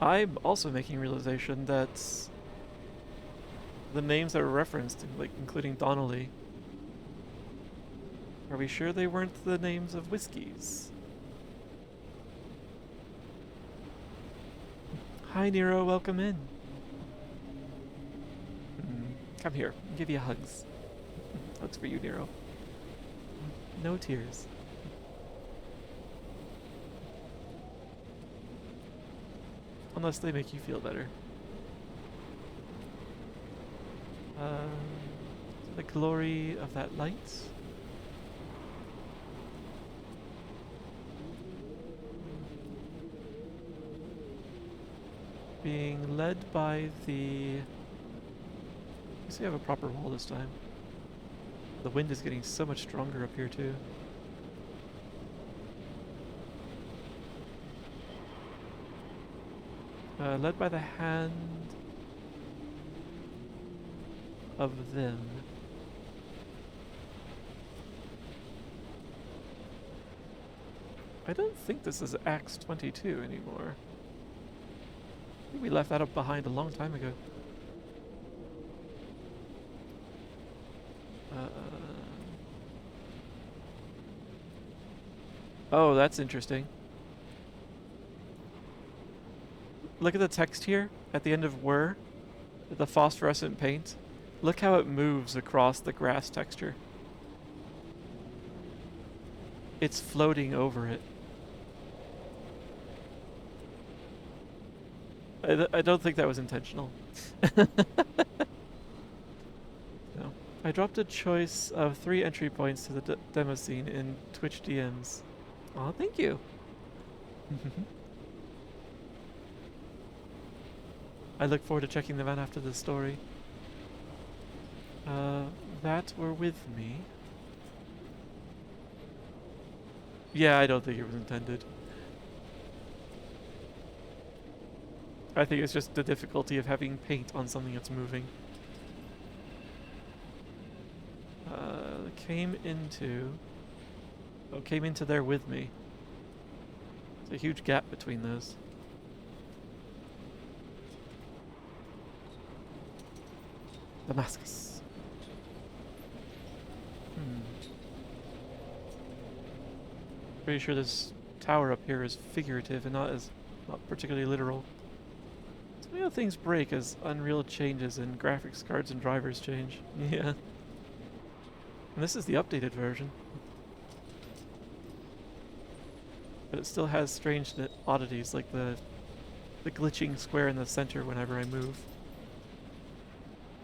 I'm also making a realization that the names that were referenced, like including Donnelly, are we sure they weren't the names of whiskeys? Hi Nero, welcome in. Come here, I'll give you hugs. Hugs for you, Nero. No tears. Unless they make you feel better. The glory of that light. being led by the... Let's see, I have a proper wall this time. The wind is getting so much stronger up here too. Led by the hand of them. I don't think this is Acts 22 anymore. I think we left that up behind a long time ago. Oh, that's interesting. Look at the text here at the end of "were," the phosphorescent paint. Look how it moves across the grass texture. It's floating over it. I don't think that was intentional. No. I dropped a choice of 3 entry points to the demo scene in Twitch DMs. Aw, thank you. I look forward to checking them out after the story. That were with me. Yeah, I don't think it was intended. I think it's just the difficulty of having paint on something that's moving. Came into there with me. There's a huge gap between those. Damascus. Pretty sure this tower up here is figurative and not particularly literal. So many other things break as Unreal changes and graphics cards and drivers change. Yeah. And this is the updated version. But it still has strange oddities like the glitching square in the center whenever I move.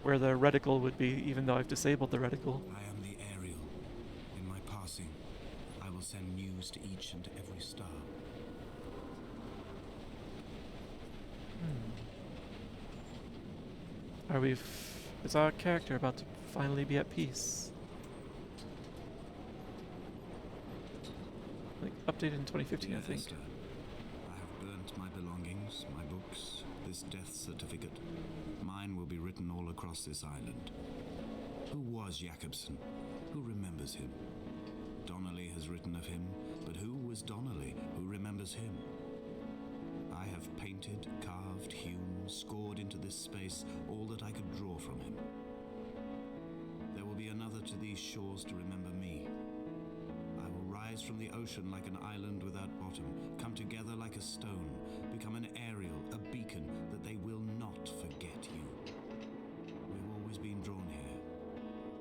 Where the reticle would be, even though I've disabled the reticle. I am the Ariel. In my passing, I will send news to each and every star. Is our character about to finally be at peace? Like, updated in 2015, I think. Esther, I have burnt my belongings, my books, this death certificate. Mine will be written all across this island. Who was Jakobsen? Who remembers him? Donnelly has written of him, but who was Donnelly? Who remembers him? I have painted, carved, hewn, scored into this space all that I could draw from him. There will be another to these shores to remember me. I will rise from the ocean like an island without bottom, come together like a stone, become an Ariel, a beacon that they will not forget you. We've always been drawn here.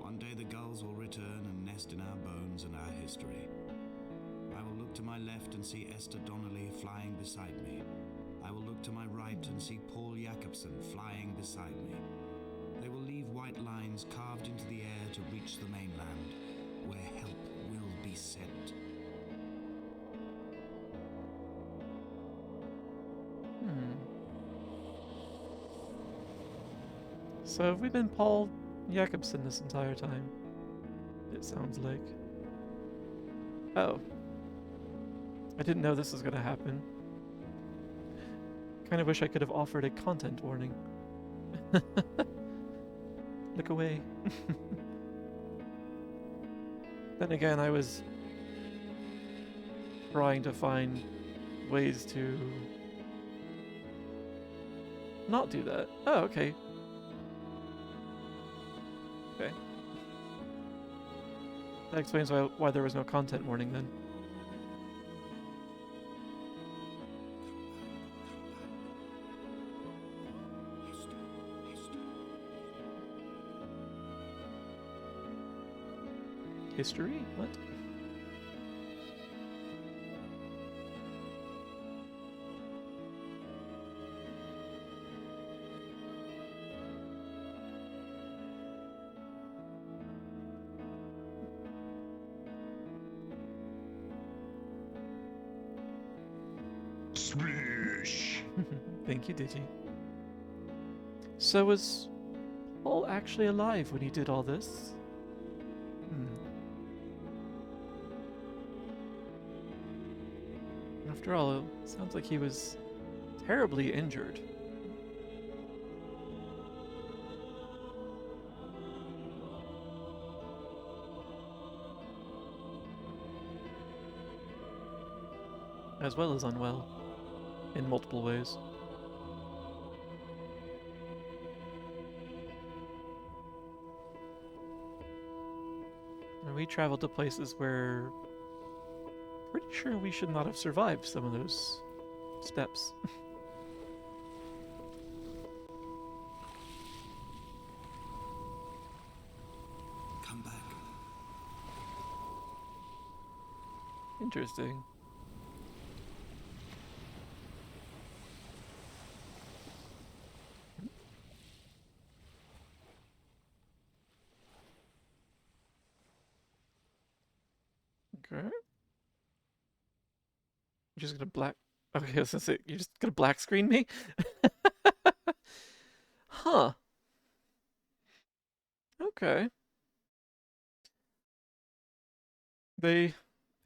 One day the gulls will return and nest in our bones and our history. I will look to my left and see Esther Donnelly flying beside me. I will look to my right and see Paul Jakobsen flying beside me. They will leave white lines carved into the air to reach the mainland, where help will be sent. So have we been Paul Jakobsen this entire time? It sounds like. Oh. I didn't know this was going to happen. Kind of wish I could have offered a content warning. Look away. Then again, I was trying to find ways to not do that. Oh, okay. Okay. That explains why there was no content warning then. History? What? Splish! Thank you, Digi. So was Paul actually alive when he did all this? Hmm. After all, it sounds like he was terribly injured. As well as unwell, in multiple ways. And we traveled to places where pretty sure we should not have survived some of those steps. Come back. Interesting. Okay. You're just gonna black. Okay, I was gonna say, you're just gonna black screen me? Huh. Okay. They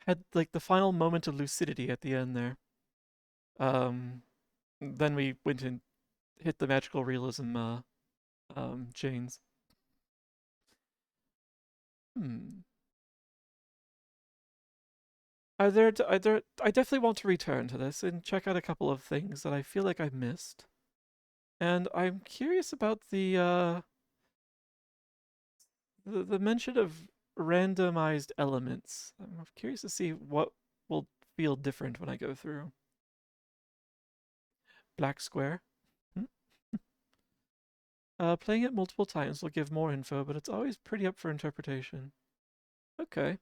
had like the final moment of lucidity at the end there. Um, then we went and hit the magical realism chains. Hmm. I definitely want to return to this and check out a couple of things that I feel like I missed. And I'm curious about the mention of randomized elements. I'm curious to see what will feel different when I go through. Black square. Hmm? Playing it multiple times will give more info, but it's always pretty up for interpretation. Okay.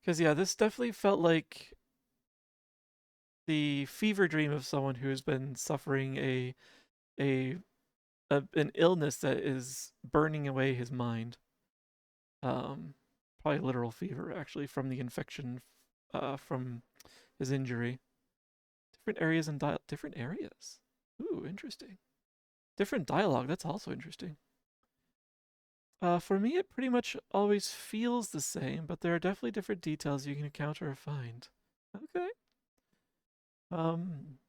Because, yeah, this definitely felt like the fever dream of someone who's been suffering a, an illness that is burning away his mind. Um, Probably literal fever, actually, from the infection from his injury. Different areas and different areas. Ooh, interesting. Different dialogue. That's also interesting. For me, it pretty much always feels the same, but there are definitely different details you can encounter or find. Okay. Um,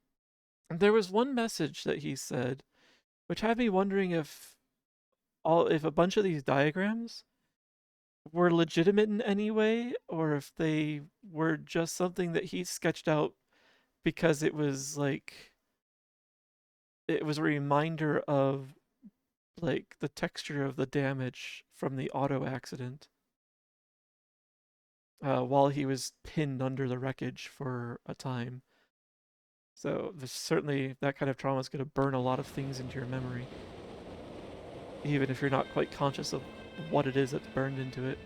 there was one message that he said, which had me wondering if a bunch of these diagrams were legitimate in any way, or if they were just something that he sketched out because it was a reminder of like the texture of the damage from the auto accident while he was pinned under the wreckage for a time. So certainly that kind of trauma is going to burn a lot of things into your memory, even if you're not quite conscious of what it is that's burned into it.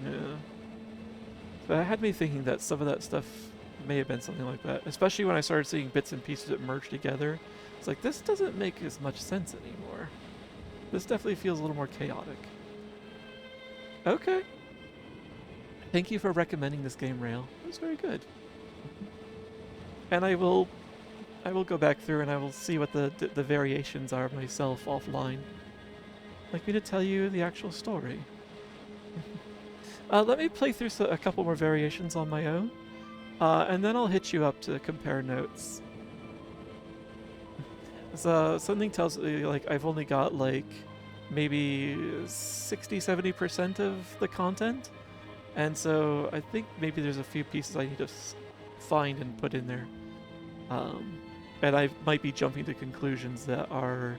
Yeah. So that had me thinking that some of that stuff may have been something like that, especially when I started seeing bits and pieces that merge together. It's like, this doesn't make as much sense anymore. This definitely feels a little more chaotic. Okay. Thank you for recommending this game, Rail. It was very good. And I will go back through and I will see what the variations are myself offline. Like me to tell you the actual story. Let me play through a couple more variations on my own, and then I'll hit you up to compare notes. So something tells me like I've only got like maybe 60-70% of the content, and so I think maybe there's a few pieces I need to find and put in there. Um, and I might be jumping to conclusions that are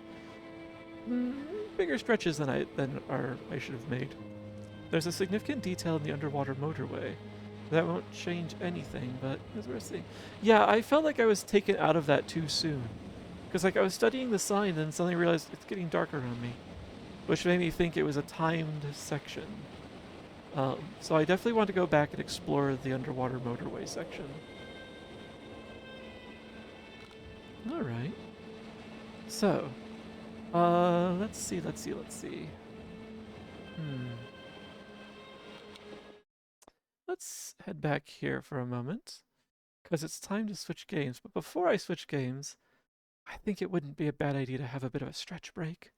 bigger stretches than I should have made. There's a significant detail in the underwater motorway. That won't change anything, but as we're seeing. Yeah, I felt like I was taken out of that too soon. Because like I was studying the sign and suddenly realized it's getting dark around me. Which made me think it was a timed section. So I definitely want to go back and explore the underwater motorway section. Alright. So, let's see. Let's head back here for a moment, because it's time to switch games. But before I switch games, I think it wouldn't be a bad idea to have a bit of a stretch break.